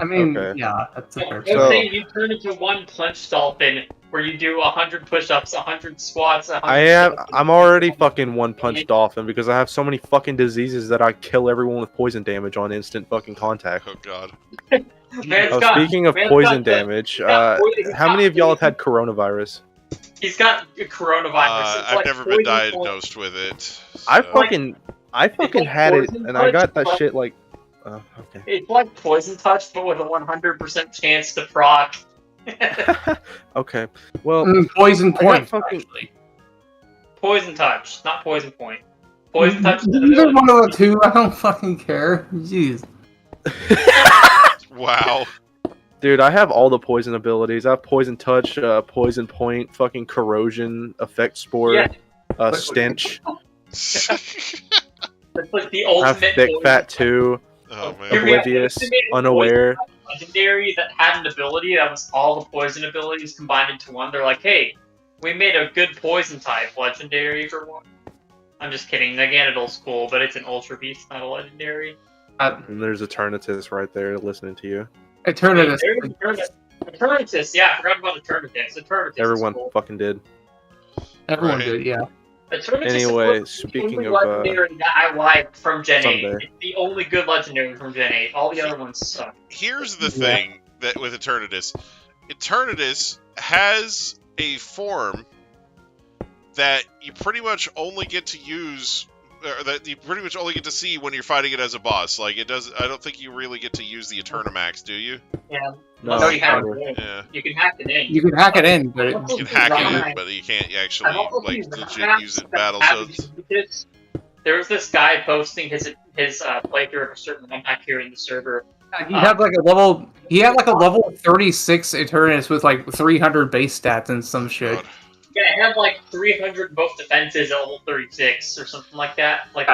D: I mean,
F: Okay.
D: yeah, that's a fair
E: I'm
F: So-
E: saying you turn into one punch dolphin where you do 100 push-ups, 100 squats, 100
F: I'm already fucking one punch dolphin because I have so many fucking diseases that I kill everyone with poison damage on instant fucking contact.
B: Oh god.
E: Man's
F: Oh,
E: got-
F: speaking of
E: man's
F: poison
E: got the-
F: damage,
E: got poison-
F: how many of y'all have had coronavirus?
E: He's got coronavirus. It's
B: I've
E: like
B: never been
E: poison
B: diagnosed with it.
F: I
B: so-
F: fucking had it,
E: poison
F: and I got that
E: touch,
F: shit like. Okay.
E: It's like poison touch, but with a 100% chance to proc.
F: Okay. Well,
D: Poison
F: I got
D: point.
F: fucking.
D: Actually.
E: Poison touch, not poison point. Poison touch. is
D: Either
E: ability.
D: one of the two. I don't fucking care. Jeez.
B: Wow.
F: Dude, I have all the poison abilities. I have poison touch, poison point, fucking corrosion, effect spore,
E: Yeah.
F: stench.
E: It's like the
F: I have
E: ultimate
F: thick
E: poison
F: fat
E: touch.
F: too,
B: Oh man.
E: Here we have
F: oblivious,
E: the ultimate
F: unaware.
E: poison touch legendary that had an ability that was all the poison abilities combined into one. They're like, hey, we made a good poison type legendary for one. I'm just kidding. The Ganondorf's cool, but it's an ultra beast, not a legendary.
F: And there's Eternatus right there listening to you.
D: Eternatus.
E: Eternatus, yeah, I forgot about Eternatus. Eternatus is
F: Everyone
E: cool.
F: fucking did.
D: Everyone
B: Right.
D: did, yeah.
E: Eternatus
F: Anyway,
E: is the
F: speaking
E: only
F: of,
E: legendary that I like from Gen 8.
F: someday.
E: It's the only good legendary from Gen 8. All the other ones suck.
B: Here's the thing that with Eternatus. Eternatus has a form that you pretty much only get to use, or that you pretty much only get to see when you're fighting it as a boss. Like it does. I don't think you really get to use the Eternamax, do you?
E: Yeah.
F: No,
E: No, you have
F: kinda.
E: it.
B: Yeah.
E: You can hack it in.
D: You can hack it in, but
B: You can hack it in, but you can't actually like legit use it in battle. So it's,
E: there was this guy posting his playthrough of a certain one hack here in the server.
D: he had like a level. He had like a level 36 Eternatus with like 300 base stats and some shit.
B: God.
E: Yeah, it had like 300 both defenses at level 36 or something like that. Like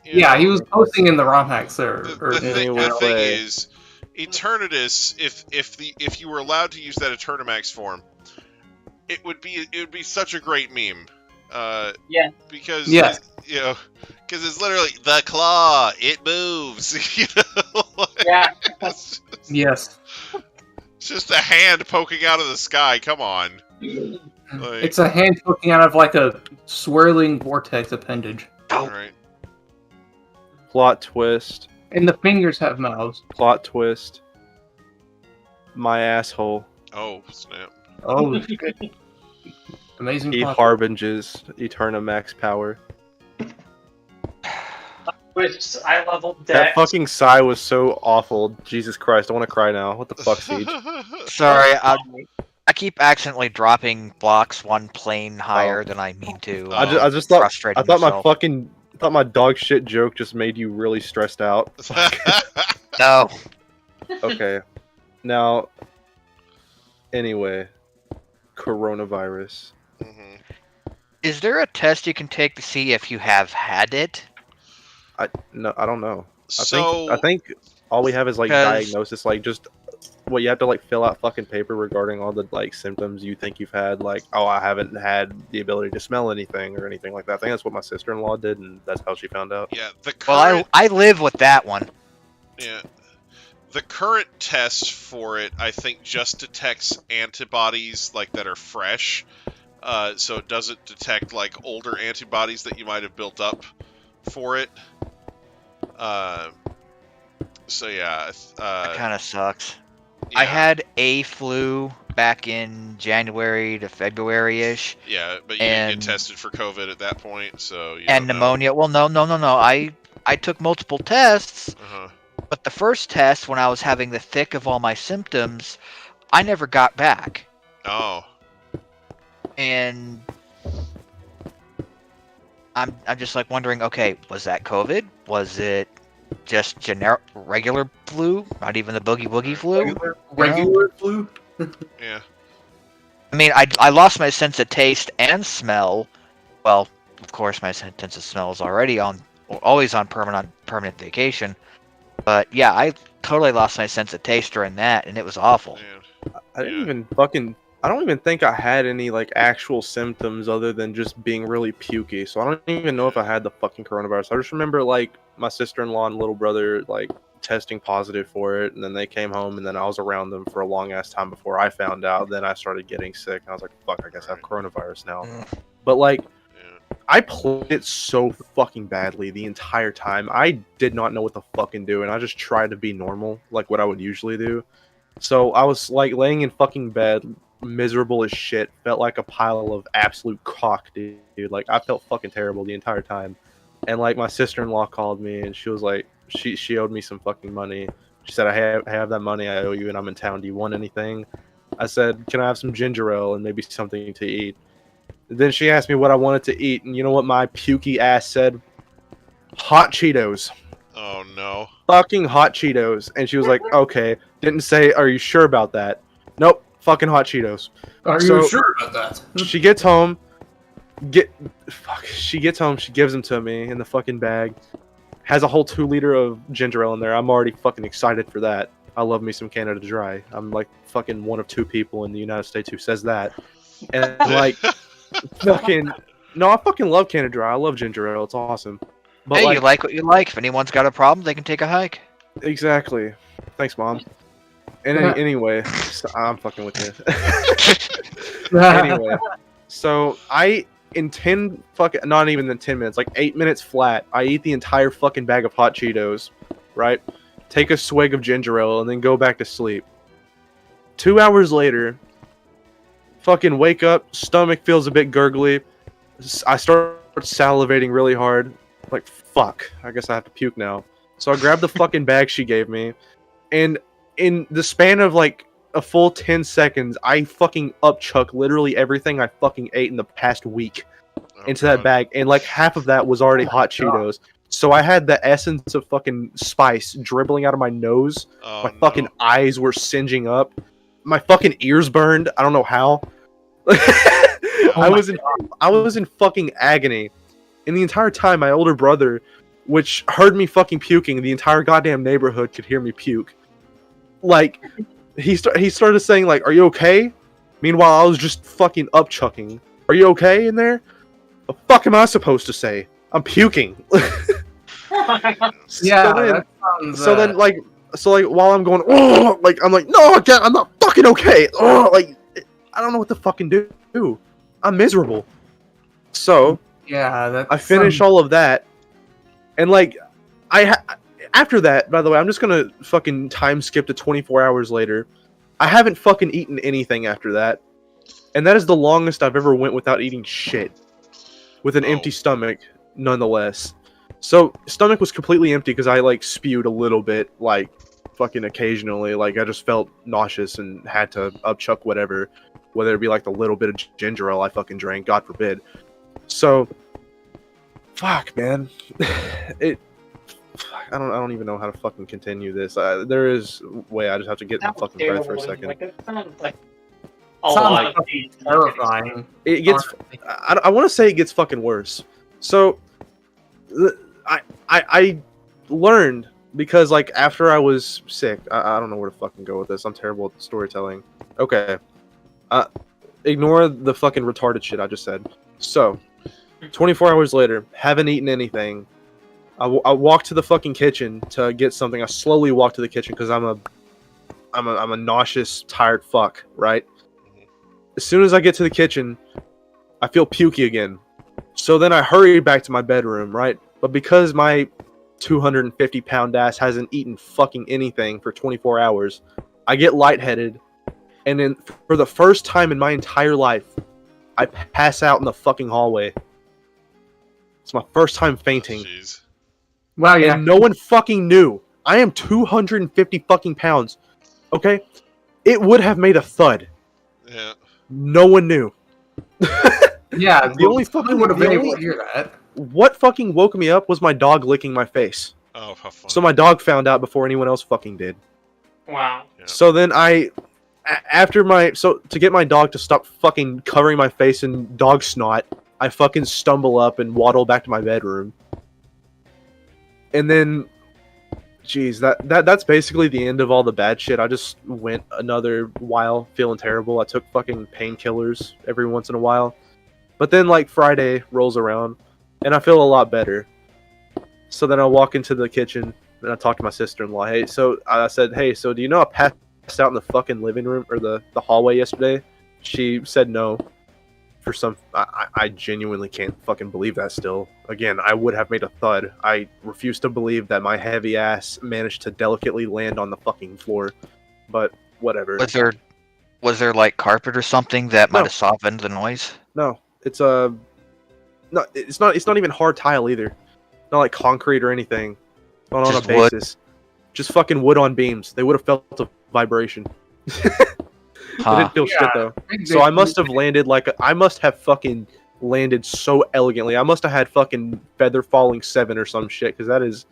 D: Yeah, he was posting in the ROM hack
B: The,
D: server.
B: the, thing,
F: anyway.
B: the thing is, Eternatus, if you were allowed to use that Eternamax form, it would be such a great meme.
E: Yeah.
B: Because
D: Yeah.
B: you know, because it's literally the claw, it moves. You know,
E: Yeah.
B: it's
D: Yes.
B: just a hand poking out of the sky. Come on. Like,
D: It's a hand poking out of like a swirling vortex appendage.
B: all right.
F: Plot twist.
D: And the fingers have mouths.
F: Plot twist. My asshole.
B: Oh snap!
D: Oh, shit. Amazing.
F: He
D: plot.
F: harbinges Eternamax power.
E: Which I leveled
F: That
E: Dex.
F: fucking sigh was so awful. Jesus Christ, I want to cry now. What the fuck, Siege?
H: Sorry, I keep accidentally dropping blocks one plane higher than I mean to.
F: I just thought
H: frustrating
F: I thought
H: myself.
F: I thought my dog shit joke just made you really stressed out.
H: No.
F: Okay. Now, anyway, coronavirus.
B: Mhm.
H: Is there a test you can take to see if you have had it?
F: No, I don't know.
B: So
F: I think all we have is like
H: 'Cause-
F: diagnosis, like just what you have to like fill out fucking paper regarding all the like symptoms you think you've had. Like, oh, I haven't had the ability to smell anything or anything like that. I think that's what my sister-in-law did, and that's how she found out.
B: yeah, the
H: Well,
B: current
H: I live with that one.
B: yeah, the current test for it, I think, just detects antibodies like that are fresh. So it doesn't detect like older antibodies that you might have built up for it. So yeah,
H: That kind of sucks.
B: yeah,
H: I had a flu back in January to February-ish,
B: yeah, but you didn't
H: and-
B: get tested for COVID at that point, so you
H: and
B: don't know.
H: pneumonia. Well, no. I took multiple tests,
B: Uh-huh.
H: but the first test, when I was having the thick of all my symptoms, I never got back.
B: Oh,
H: And I'm just like wondering, okay, was that COVID? Was it just generic regular flu? Not even the boogie woogie flu?
D: Regular flu.
B: yeah.
H: I mean, I lost my sense of taste and smell. Well, of course, my sense of smell is always on permanent vacation. But yeah, I totally lost my sense of taste during that, and it was awful.
B: Yeah.
F: I didn't
B: Yeah.
F: even fucking. I don't even think I had any like actual symptoms other than just being really pukey. So I don't even know if I had the fucking coronavirus. I just remember like my sister-in-law and little brother like testing positive for it, and then they came home, and then I was around them for a long ass time before I found out. Then I started getting sick, and I was like, "Fuck, I guess I have coronavirus now."
H: Mm.
F: But like,
B: Yeah.
F: I played it so fucking badly the entire time. I did not know what to fucking do, and I just tried to be normal, like what I would usually do. So I was like laying in fucking bed, miserable as shit, felt like a pile of absolute cock, dude. Like I felt fucking terrible the entire time. And like my sister-in-law called me, and she was like, she owed me some fucking money. She said, I have that money I owe you, and I'm in town. Do you want anything? I said, can I have some ginger ale and maybe something to eat? Then she asked me what I wanted to eat, and you know what my pukey ass said? Hot Cheetos.
B: Oh no.
F: Fucking hot Cheetos. And she was like, okay. Didn't say, are you sure about that? Nope. Fucking hot Cheetos.
D: Are
F: So-
D: you sure about that?
F: She gets home. She gets home. She gives them to me in the fucking bag. Has a whole 2 liter of ginger ale in there. I'm already fucking excited for that. I love me some Canada Dry. I'm like fucking one of 2 people in the United States who says that. And like fucking no, I fucking love Canada Dry. I love ginger ale. It's awesome. But
H: Hey,
F: like,
H: you like what you like. If anyone's got a problem, they can take a hike.
F: exactly. Thanks, Mom. And anyway, so I'm fucking with you. Anyway, so in 10 fucking, not even in 10 minutes, like 8 minutes flat, I eat the entire fucking bag of hot Cheetos, right? Take a swig of ginger ale and then go back to sleep. 2 hours later, fucking wake up, stomach feels a bit gurgly. I start salivating really hard. Like, fuck, I guess I have to puke now. So I grabbed the fucking bag she gave me, and in the span of like a full 10 seconds, I fucking upchuck literally everything I fucking ate in the past week into that bag, and like half of that was already hot Cheetos. So I had the essence of fucking spice dribbling out of my nose.
B: Oh,
F: My fucking eyes were singeing up. My fucking ears burned. I don't know how. I was in fucking agony. And the entire time, my older brother, which heard me fucking puking, the entire goddamn neighborhood could hear me puke. Like, he started saying like, "Are you okay?" Meanwhile, I was just fucking upchucking. "Are you okay in there?" The fuck am I supposed to say? I'm puking.
D: Yeah,
F: So then,
D: that sounds,
F: so while I'm going, oh, like I'm like, no, again, I'm not fucking okay. Oh, like I don't know what to fucking do. I'm miserable. So
D: yeah, that
F: I finish all of that, and like after that, by the way, I'm just gonna fucking time skip to 24 hours later. I haven't fucking eaten anything after that, and that is the longest I've ever went without eating shit, with an
B: Oh.
F: empty stomach, nonetheless. So stomach was completely empty because I like spewed a little bit, like fucking occasionally. Like I just felt nauseous and had to upchuck whatever, whether it be like the little bit of ginger ale I fucking drank, God forbid. So, fuck, man, I don't even know how to fucking continue this. There is a way. I just have to get my fucking breath for a second.
E: Like, it sounds like
D: Sounds fucking terrifying.
F: It gets. I want to say it gets fucking worse. So, I learned because like after I was sick, I don't know where to fucking go with this. I'm terrible at storytelling. Okay, ignore the fucking retarded shit I just said. So, 24 hours later, haven't eaten anything. I walked to the fucking kitchen to get something. I slowly walked to the kitchen because I'm a nauseous, tired fuck, right? As soon as I get to the kitchen, I feel pukey again. So then I hurry back to my bedroom, right? But because my 250-pound ass hasn't eaten fucking anything for 24 hours, I get lightheaded. And then for the first time in my entire life, I pass out in the fucking hallway. It's my first time fainting.
B: Jeez.
D: Wow, yeah.
F: And no one fucking knew. I am 250 fucking pounds. Okay? It would have made a thud.
B: Yeah.
F: No one knew.
D: Yeah,
F: The only fucking
D: would have been
F: the
D: able
F: only-
D: to hear that.
F: What fucking woke me up was my dog licking my face.
B: Oh, how funny.
F: So my dog found out before anyone else fucking did.
E: Wow.
B: Yeah.
F: So then to get my dog to stop fucking covering my face in dog snot, I fucking stumble up and waddle back to my bedroom. And then, geez, that's basically the end of all the bad shit. I just went another while feeling terrible. I took fucking painkillers every once in a while. But then, like, Friday rolls around, and I feel a lot better. So then I walk into the kitchen, and I talk to my sister-in-law. Hey, so I said, hey, so do you know I passed out in the fucking living room, or the hallway yesterday? She said no. For some, I genuinely can't fucking believe that still. Again, I would have made a thud. I refuse to believe that my heavy ass managed to delicately land on the fucking floor. But whatever.
H: Was there like carpet or something that might
F: No.
H: have softened the noise?
F: No, it's it's not even hard tile either. Not like concrete or anything. Not on
H: Just
F: a
H: wood?
F: basis. Just fucking wood on beams. They would have felt a vibration. It
H: Huh.
F: didn't feel shit though. So I must have landed I must have fucking landed so elegantly. I must have had fucking feather falling 7 or some shit, because that is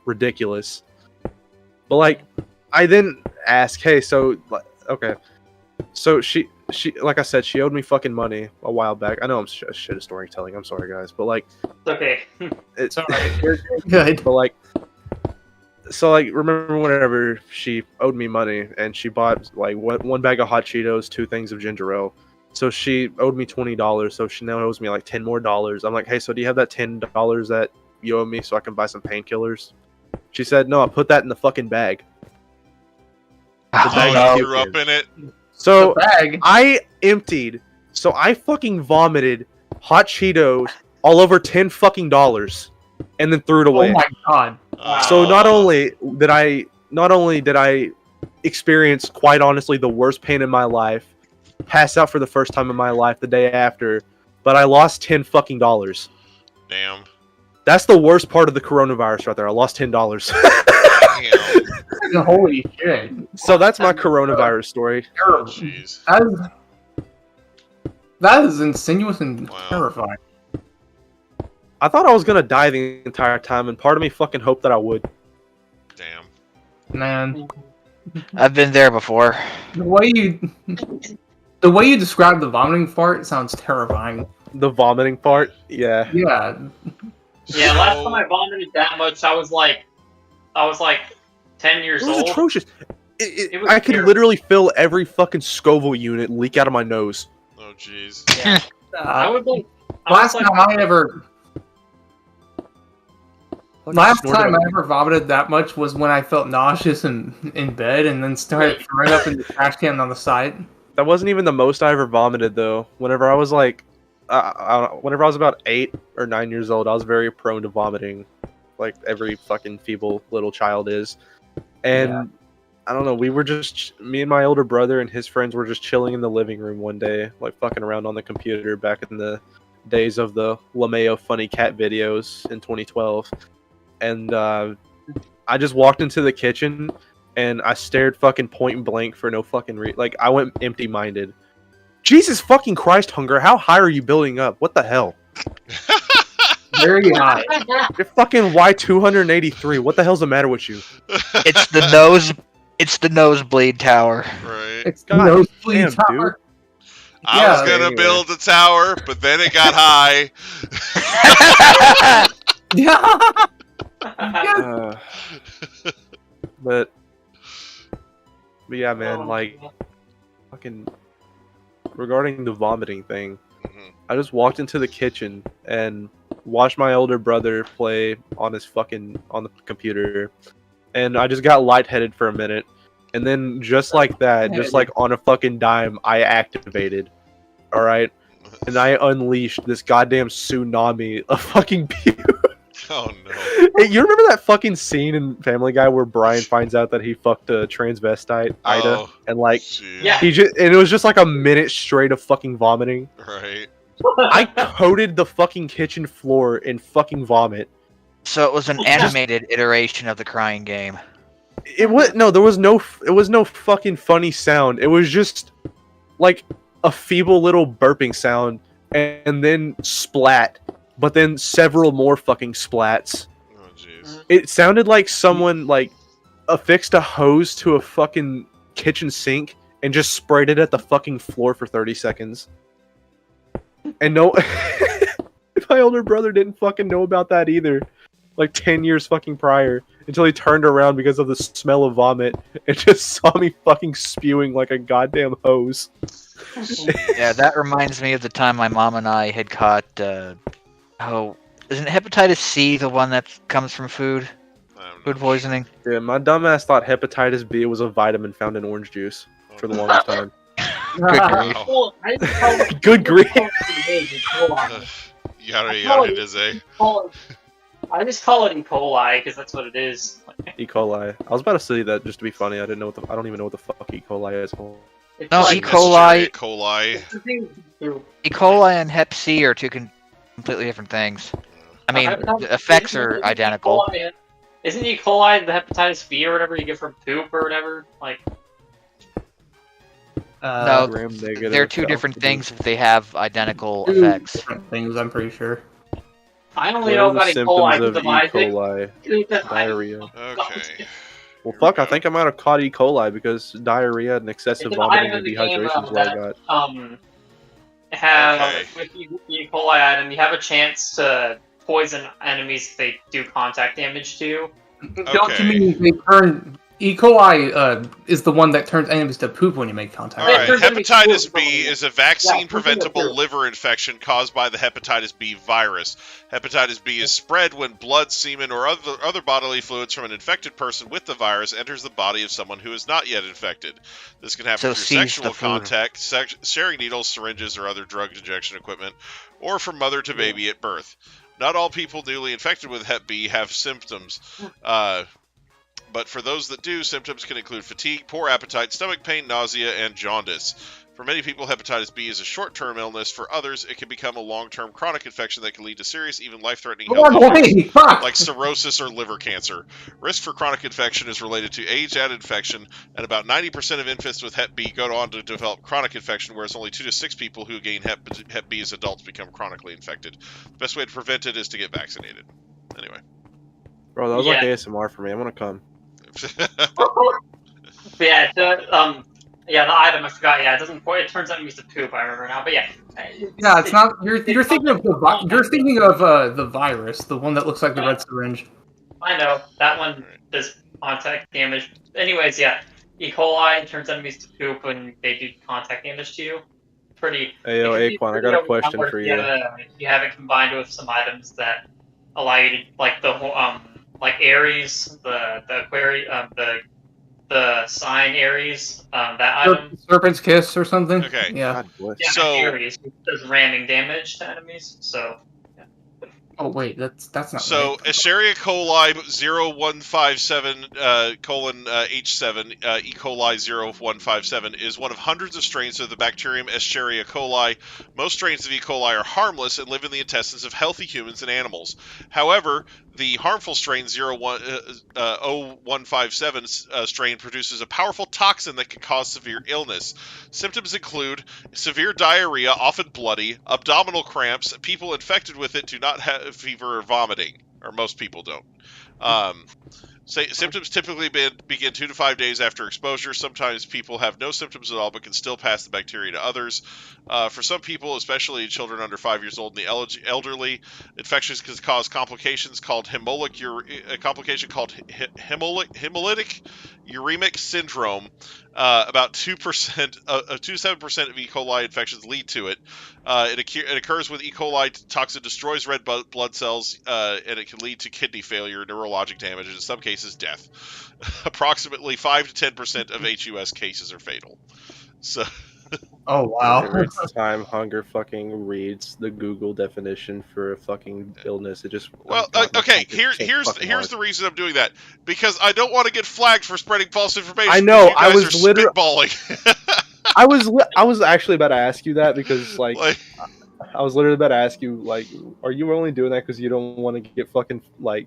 F: ridiculous. But like, I then ask, hey, so okay, so she like I said, she owed me fucking money a while back. I know I'm shit at storytelling. I'm sorry guys, but like,
E: It's okay.
F: it's
D: Good.
F: but like, so like, remember whenever she owed me money and she bought like one bag of hot Cheetos, 2 things of ginger ale. So she owed me $20, so she now owes me like $10 more. I'm like, hey, so do you have that $10 that you owe me so I can buy some painkillers? She said, no, I put that in the fucking bag. bag
B: Oh,
F: of
B: you threw
F: puke
B: up in it?
F: So
D: The bag.
F: I emptied, so I fucking vomited hot Cheetos all over $10 fucking and then threw it
D: Oh
F: away.
D: my god.
F: So not only did I experience, quite honestly, the worst pain in my life, pass out for the first time in my life the day after, but I lost $10 fucking.
B: Damn.
F: That's the worst part of the coronavirus right there. I lost $10.
B: Damn.
D: Holy shit.
F: So that's my coronavirus story.
D: Terrible.
B: Jeez.
D: That is insinuous and
B: Wow.
D: terrifying.
F: I thought I was gonna die the entire time, and part of me fucking hoped that I would.
B: Damn.
D: Man.
H: I've been there before.
D: The way you describe the vomiting part sounds terrifying.
F: The vomiting part, yeah.
D: Yeah.
E: Yeah, last
B: So-
E: time I vomited that much, I was like 10 years
F: It was
E: old.
F: atrocious.
E: It was
F: I could
E: terrible.
F: literally feel every fucking Scoville unit leak out of my nose.
B: Oh, jeez.
E: Yeah. I would like. I
D: Last
E: was
D: time
E: like,
D: I ever vomited that much was when I felt nauseous and in bed, and then started throwing up in the trash can on the side.
F: That wasn't even the most I ever vomited, though. Whenever I was like, whenever I was about 8 or 9 years old, I was very prone to vomiting, like every fucking feeble little child is. And
D: Yeah.
F: I don't know, we were just, me and my older brother and his friends were just chilling in the living room one day, like fucking around on the computer back in the days of the LeMayo funny cat videos in 2012. and I just walked into the kitchen and I stared fucking point blank for no fucking like I went empty-minded. Jesus fucking Christ, Hunger! How high are you building up? What the hell?
D: Very high.
F: You're fucking Y283. What the hell's the matter with you?
H: It's the nose. It's the nosebleed tower.
B: Right.
D: It's
F: God
D: nosebleed
F: damn,
D: tower.
B: I was gonna
F: anyway.
B: build a tower, but then it got high.
D: Yeah.
F: Uh, but yeah, man, like fucking regarding the vomiting thing,
B: Mhm.
F: I just walked into the kitchen and watched my older brother play on his fucking on the computer, and I just got lightheaded for a minute, and then just like that, just like on a fucking dime, I activated. All right, and I unleashed this goddamn tsunami of fucking puke.
B: Oh no.
F: Hey, you remember that fucking scene in Family Guy where Brian finds out that he fucked a transvestite, Ida,
B: Oh,
F: and like
B: jeez.
E: Yeah.
F: it was just like a minute straight of fucking vomiting.
B: Right.
F: I coated the fucking kitchen floor in fucking vomit.
H: So it was an animated iteration of the crying game.
F: It was no fucking funny sound. It was just like a feeble little burping sound, and then splat, but then several more fucking splats.
B: Oh jeez.
F: It sounded like someone like affixed a hose to a fucking kitchen sink and just sprayed it at the fucking floor for 30 seconds. And no, my older brother didn't fucking know about that either. Like 10 years fucking prior, until he turned around because of the smell of vomit and just saw me fucking spewing like a goddamn hose.
H: Yeah, that reminds me of the time my mom and I had caught. Isn't hepatitis C the one that comes from food? Food poisoning.
F: Yeah, my dumbass thought hepatitis B was a vitamin found in orange juice for the longest time.
H: Good grief.
B: Wow.
E: Well, I just call it-
F: Good grief.
B: Yada yada does a.
E: I just call it E. coli because that's what it is.
F: E. coli. I was about to say that just to be funny. I don't even know what the fuck E. coli is.
E: It's
H: No,
E: like-
H: E. coli.
B: Coli.
E: it's the thing through-
H: E. coli and Hep C are two completely different things. I mean, the effects are identical.
E: Isn't E. coli the hepatitis B or whatever you get from poop or whatever? Like,
H: No,
F: Gram-negative
H: they're two different things if they have identical effects.
D: Different things, I'm pretty sure.
E: I
F: What
E: only
F: are
E: know
F: the
E: about E.
F: symptoms
E: coli
F: of
E: because
F: E.
E: of Isaac.
F: coli?
E: Because I-
F: Diarrhea.
B: Okay.
F: Well, fuck, I think I might have caught E. coli because diarrhea and excessive
E: It's an
F: vomiting
E: item
F: and
E: in the game,
F: dehydration is what I got.
E: Have
B: Okay.
E: with E. coli item, you have a chance to poison enemies if they do contact damage to you.
D: Don't you mean they turn E. coli is the one that turns enemies to poop when you make contact?
B: All right.
E: It turns out to be
B: Hepatitis
E: true.
B: B is a
E: Yeah,
B: vaccine-preventable
E: true.
B: liver infection caused by the hepatitis B virus. Hepatitis B is spread when blood, semen, or other bodily fluids from an infected person with the virus enters the body of someone who is not yet infected. This can happen
H: So
B: through
H: seize
B: sexual
H: the food.
B: contact, sharing needles, syringes, or other drug injection equipment, or from mother to baby at birth. Not all people newly infected with Hep B have symptoms. But for those that do, symptoms can include fatigue, poor appetite, stomach pain, nausea, and jaundice. For many people, hepatitis B is a short-term illness. For others, it can become a long-term chronic infection that can lead to serious, even life-threatening
D: Go
B: health
D: on,
B: issues
D: wait, fuck!
B: like cirrhosis or liver cancer. Risk for chronic infection is related to age and infection, and about 90% of infants with Hep B go on to develop chronic infection, whereas only 2 to 6 people who gain Hep B as adults become chronically infected. The best way to prevent it is to get vaccinated. Anyway.
F: Bro, that was like
E: Yeah.
F: ASMR for me. I'm gonna come.
E: But yeah, the item I forgot. Yeah, it doesn't. It turns enemies to poop. I remember now. But yeah,
D: Yeah, it's not. You're thinking of the virus, the one that looks like the red syringe.
E: I know that one does contact damage. Anyways, yeah, E. coli turns enemies to poop when they do contact damage to you. Pretty.
F: Hey, yo,
E: it can be
F: Aquan, I
E: pretty
F: got a question
E: overpowered
F: for
E: if
F: you.
E: you have it combined with some items that allow you to like the whole like Ares, the aquarium, the sign Ares, that item.
D: Serpent's Kiss or something.
B: Okay.
D: Yeah.
F: God bless.
E: Yeah,
B: So-
E: Ares which does ramming damage to enemies. So
D: Oh wait, that's not.
B: So,
D: right.
B: Escherichia coli 0157 H7 E. coli 0157 is one of hundreds of strains of the bacterium Escherichia coli. Most strains of E. coli are harmless and live in the intestines of healthy humans and animals. However, The harmful strain 0157 strain produces a powerful toxin that can cause severe illness. Symptoms include severe diarrhea, often bloody, abdominal cramps. People infected with it do not have fever or vomiting, or most people don't. Symptoms typically begin 2 to 5 days after exposure. Sometimes people have no symptoms at all but can still pass the bacteria to others. For some people, especially children under 5 years old and the elderly, infections can cause complications called hemolytic uremic syndrome. About 2% of 7% of E. coli infections lead to it. It occurs when E. coli toxin destroys red blood cells, and it can lead to kidney failure, neurologic damage, and in some cases death. Approximately 5 to 10% of HUS cases are fatal. So.
D: Oh wow!
F: Every time Hunger fucking reads the Google definition for a fucking illness, it just
B: okay. Here's the reason I'm doing that, because I don't want to get flagged for spreading false information.
F: I know.
B: You guys are spitballing.
F: I was actually about to ask you that because like I was literally about to ask you like, are you only doing that because you don't want to get fucking like.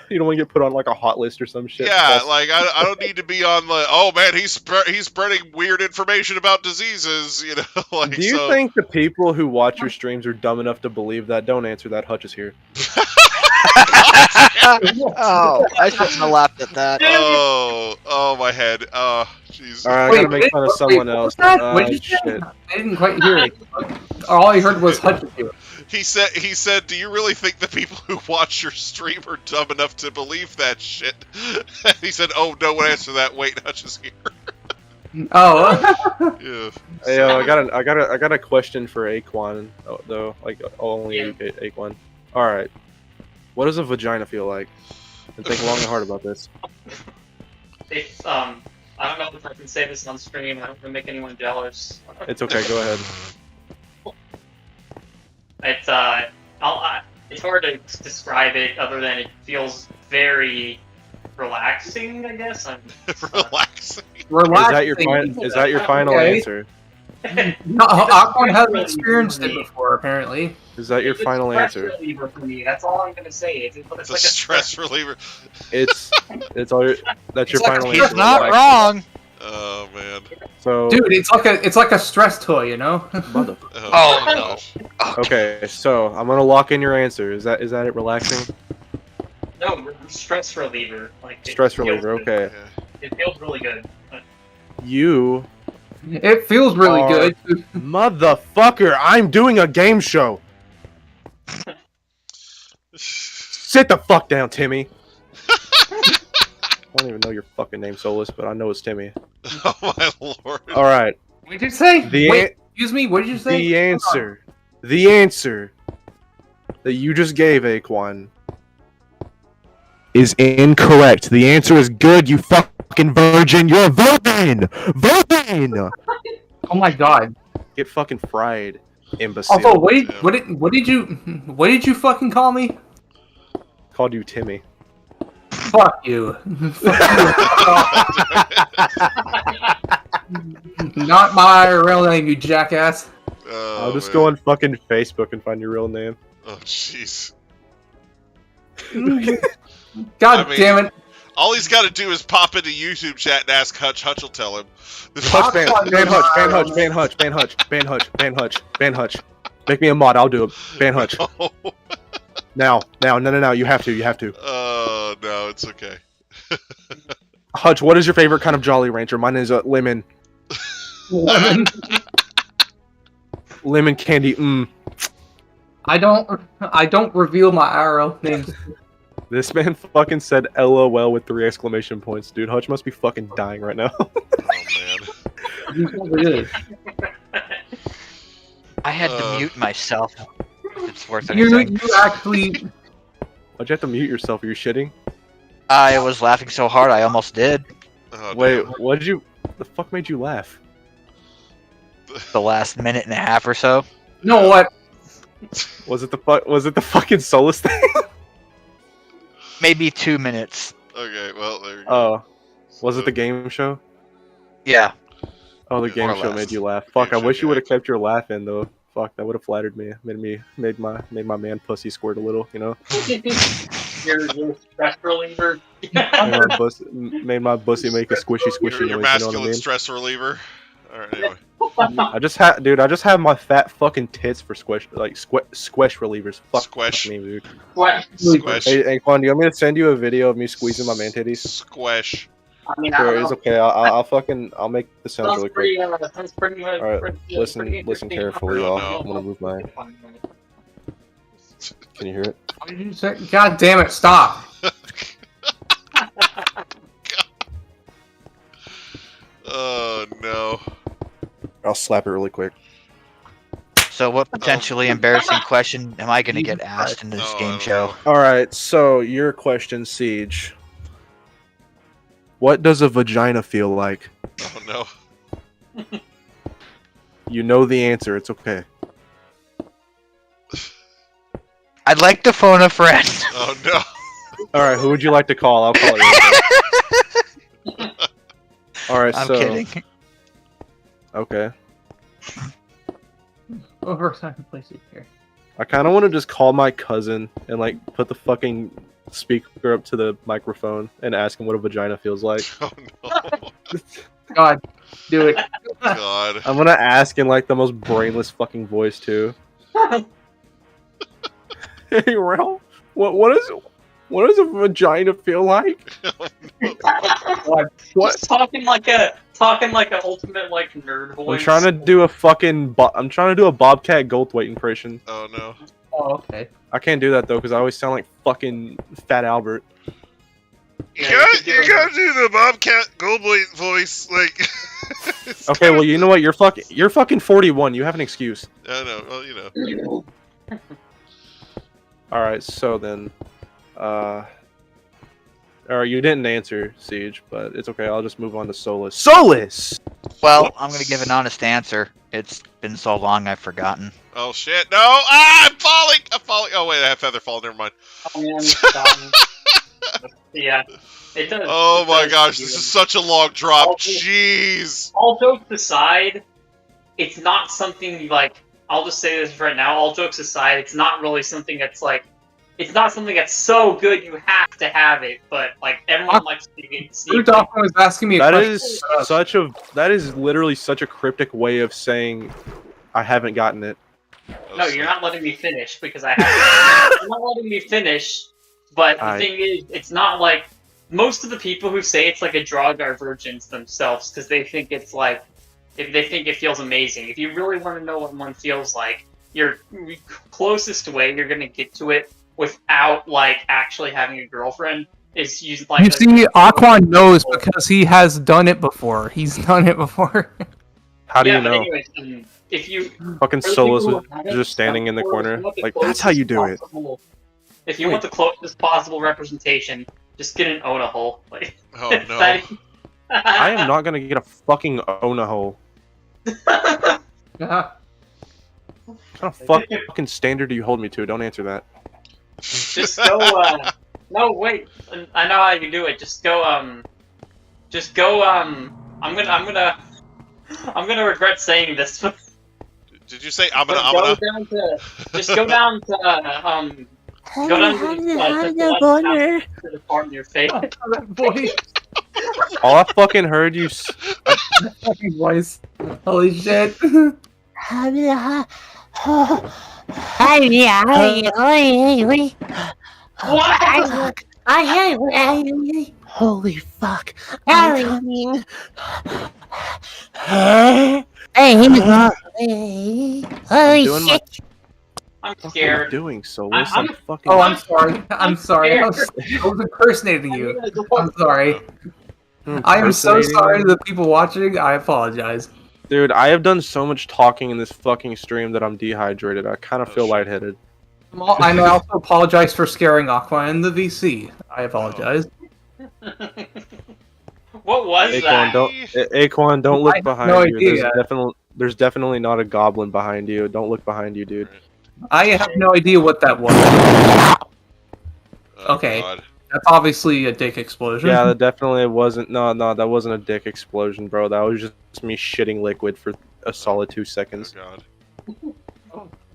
F: You don't want to get put on like a hot list or some shit.
B: Yeah, like I don't need to be on the man, he's spreading weird information about diseases, you know. Like,
F: do you think the people who watch your streams are dumb enough to believe that? Don't answer that. Hutch is here.
H: Oh, I shouldn't have laughed at that.
B: Oh, my head. Oh, jeez.
F: All right, I gotta make fun of someone else.
D: What did you say? I didn't quite hear it. All I heard was Hutch is here.
B: He said, do you really think the people who watch your stream are dumb enough to believe that shit? He said, oh, no one answer that. Wait, Hutch is here.
D: Oh.
B: Yeah.
F: Hey, I got a question for Aquan though. Like only Aquan. All right. What does a vagina feel like? And think long and hard about this.
E: It's I don't know if I can say this on stream. I don't want to make anyone jealous.
F: It's okay. Go ahead.
E: It's it's hard to describe it other than it feels very relaxing. I guess.
B: Relaxing.
F: Is that your final answer?
D: No, Aquan hasn't experienced it before, apparently.
F: Is that your final answer?
E: Stress reliever for me. That's all I'm gonna say. It's like a
B: stress reliever.
F: It's all. That's your final answer.
H: He's not wrong.
B: Oh man.
F: So,
D: dude, it's like a stress toy, you know.
F: Mother.
B: Oh gosh.
F: Okay, so I'm gonna lock in your answer. Is that it? Relaxing?
E: No, stress reliever. Like
F: stress reliever. Okay.
E: It feels really good.
F: You.
D: It feels really good.
F: Motherfucker! I'm doing a game show. Sit the fuck down, Timmy. I don't even know your fucking name, Solus, but I know it's Timmy.
B: Oh my lord!
F: All right.
D: What did you say?
F: Wait,
D: excuse me. What did you say?
F: The answer that you just gave, Aquan, is incorrect. The answer is good. You fucking virgin. You're a virgin. Virgin.
D: Oh my god.
F: Get fucking fried, imbecile.
D: Also, what did you fucking call me?
F: Called you Timmy.
D: Fuck you. Not my real name, you jackass.
F: I'll just go on fucking Facebook and find your real name.
B: Oh jeez.
D: God damn it.
B: All he's got to do is pop into YouTube chat and ask Hutch. Hutch will tell him.
F: Hutch, ban Hutch. Make me a mod, I'll do it. Ban Hutch. No. No, you have to.
B: Oh, no, it's okay.
F: Hutch, what is your favorite kind of Jolly Rancher? Mine is lemon. Lemon candy,
D: I don't reveal my arrow names.
F: This man fucking said LOL with 3 exclamation points. Dude, Hutch must be fucking dying right now.
B: Oh, man.
H: I had to mute myself. If it's worth anything.
D: You actually...
F: Why'd you have to mute yourself? Are you shitting?
H: I was laughing so hard I almost did.
B: Oh,
F: wait, the fuck made you laugh?
H: The last minute and a half or so.
D: You know what?
F: Was it the fucking Solus thing?
H: Maybe 2 minutes.
B: Okay, well, there you go.
F: Oh. Was it the game show?
H: Yeah.
F: Oh, the game show made you laugh. Fuck, I wish you would have kept your laugh in, though. Fuck, that would have flattered me. Made my man pussy squirt a little, you know?
E: Your stress reliever.
F: Made my pussy make a squishy
B: Your
F: noise. You know what I
B: masculine
F: mean?
B: stress reliever. All right, anyway.
F: I just have my fat fucking tits for squish relievers. Fuck
B: Squish.
F: me, dude.
E: What?
B: Squish.
F: Hey, Quan, do you want me to send you a video of me squeezing my man titties?
B: Squish.
E: I mean, I
F: Sure,
E: don't
F: it's
E: know.
F: okay. I'll make the sounds really quick.
E: Sounds pretty.
F: All right, listen carefully,
B: Oh,
F: y'all.
B: no.
F: I'm gonna move my. Can you hear it?
D: What did you say? God damn it! Stop.
B: Oh no.
F: I'll slap it really quick.
H: So, what potentially embarrassing question am I going to get asked in this
B: No, I
H: game
B: don't
H: show?
B: know.
F: All right, so your question, Siege. What does a vagina feel like?
B: Oh no.
F: You know the answer. It's okay.
H: I'd like to phone a friend.
B: Oh no.
F: All right, who would you like to call? I'll call you. All right,
H: I'm
F: so
H: kidding.
F: okay.
D: Over time, place it here.
F: I kind of want to just call my cousin and like put the fucking speaker up to the microphone and ask him what a vagina feels like.
B: Oh no.
D: God, do it.
B: God.
F: I'm gonna ask in like the most brainless fucking voice too. Hey Ralph, what does a vagina feel like? What?
E: Just talking like a ultimate like nerd voice.
F: I'm trying to do a fucking Bobcat Goldthwait impression.
B: Oh no.
D: Oh, okay.
F: I can't do that though because I always sound like fucking Fat Albert.
E: Yeah,
B: You gotta do the Bobcat Goldthwait voice, like. It's
F: Okay,
B: kinda-
F: well you know what? You're fucking 41. You have an excuse.
B: I know. Well, you know.
F: All right, so then, or you didn't answer Siege, but it's okay. I'll just move on to Solus. Solus.
H: Well, I'm going to give an honest answer. It's been so long I've forgotten.
B: Oh shit! No! Ah! I'm falling! I'm falling! Oh wait, I have feather fall. Never mind.
E: Oh, man, yeah, it does.
B: Oh
E: it
B: my
E: does
B: gosh,
E: do
B: this
E: it.
B: is such a long drop.
E: Oh,
B: Jeez.
E: All jokes aside, it's not something like. I'll just say this right now. All jokes aside, it's not really something that's like. It's not something that's so good you have to have it, but like everyone likes to get sneak.
D: Rudolph was asking me a
F: That
D: question.
F: is literally such a cryptic way of saying I haven't gotten it.
E: No, you're not letting me finish because I have. You're not letting me finish. But the thing is, it's not like most of the people who say it's like a drug are virgins themselves because they think it's like if they think it feels amazing. If you really want to know what one feels like, your closest way you're gonna get to it without like actually having a girlfriend is use like.
D: You see, Aquan knows because he has done it before. He's done it before.
F: How do
E: Yeah,
F: you
E: but
F: know?
E: anyways, if you
F: Fucking
E: for the
F: Solus
E: people
F: was
E: who haven't,
F: just standing in the
E: if you
F: corner.
E: want the
F: Like, that's how you do it.
E: closest possible- If you want the closest possible representation, just get an Ona hole. Like,
B: Oh no.
F: I am not gonna get a fucking Ona hole.
D: Uh-huh.
F: What kind of fucking standard do you hold me to? Don't answer that.
E: Just go. No, wait. I know how you do it. Just go. Just go. I'm gonna regret saying this. But
B: Did you say I'm
E: go
B: gonna?
E: down to. Just go down to. Go down to the part in your face.
D: That voice.
F: All I fucking heard you.
D: Fucking voice. Holy shit.
I: Holy fuck. I'm coming. Hey, holy
F: doing
I: shit.
E: I'm
F: What are you
E: scared.
F: doing, Solus?
E: I'm-
F: I'm fucking.
D: Oh, I'm sorry. I'm sorry. I was impersonating you. I'm sorry. I am so
F: impersonating
D: sorry
F: you.
D: to the people watching. I apologize.
F: Dude, I have done so much talking in this fucking stream that I'm dehydrated. I kind of
B: Oh,
F: feel
B: shit.
F: lightheaded.
D: And I also apologize for scaring Aqua in the VC. I apologize.
E: What was
F: Aquan,
E: that?
F: Aquan, don't look
D: I have
F: behind
D: no
F: you.
D: idea.
F: There's definitely not a goblin behind you. Don't look behind you, dude.
D: I have no idea what that was.
B: Oh,
D: Okay.
B: God.
D: That's obviously a dick explosion.
F: Yeah, that definitely wasn't. No, that wasn't a dick explosion, bro. That was just me shitting liquid for a solid 2
B: Oh,
F: seconds.
B: God.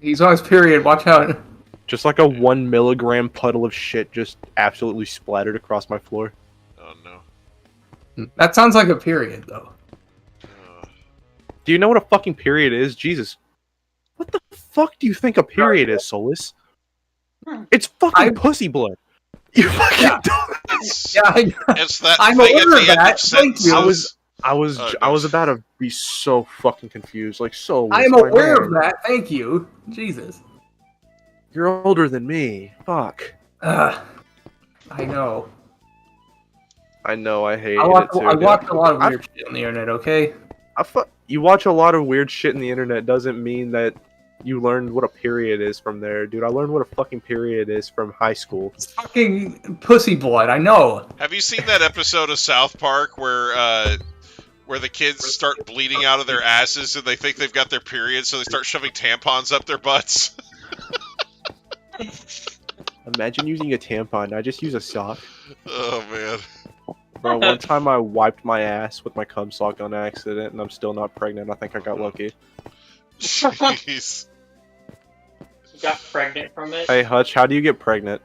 D: He's on his period. Watch out.
F: Just like a 1 milligram puddle of shit just absolutely splattered across my floor.
B: Oh no.
D: That sounds like a period, though.
F: Do you know what a fucking period is? Jesus. What the fuck do you think a period is, Solus? It's fucking pussy blood. You fucking
D: Yeah.
B: It's that
D: I'm
B: thing at
D: aware
B: the
D: of
B: end
D: that.
B: of
D: Thank you.
B: sentences.
F: I was about to be so fucking confused. Like, Solus,
D: I am
F: my
D: aware
F: man,
D: of that. Thank you. Jesus.
F: You're older than me. Fuck.
D: I know.
F: I know, I hate
D: I watch,
F: it too.
D: I
F: dude.
D: watch a lot of weird shit on the internet, okay?
F: You watch a lot of weird shit in the internet doesn't mean that you learned what a period is from there, dude. I learned what a fucking period is from high school.
D: It's fucking pussy blood, I know.
B: Have you seen that episode of South Park where the kids start bleeding out of their asses and they think they've got their period, so they start shoving tampons up their butts?
F: Imagine using a tampon. I just use a sock.
B: Oh man.
F: Bro, one time I wiped my ass with my cum sock on accident, and I'm still not pregnant. I think I got lucky.
B: Jeez.
E: You got pregnant from it?
F: Hey, Hutch, how do you get pregnant?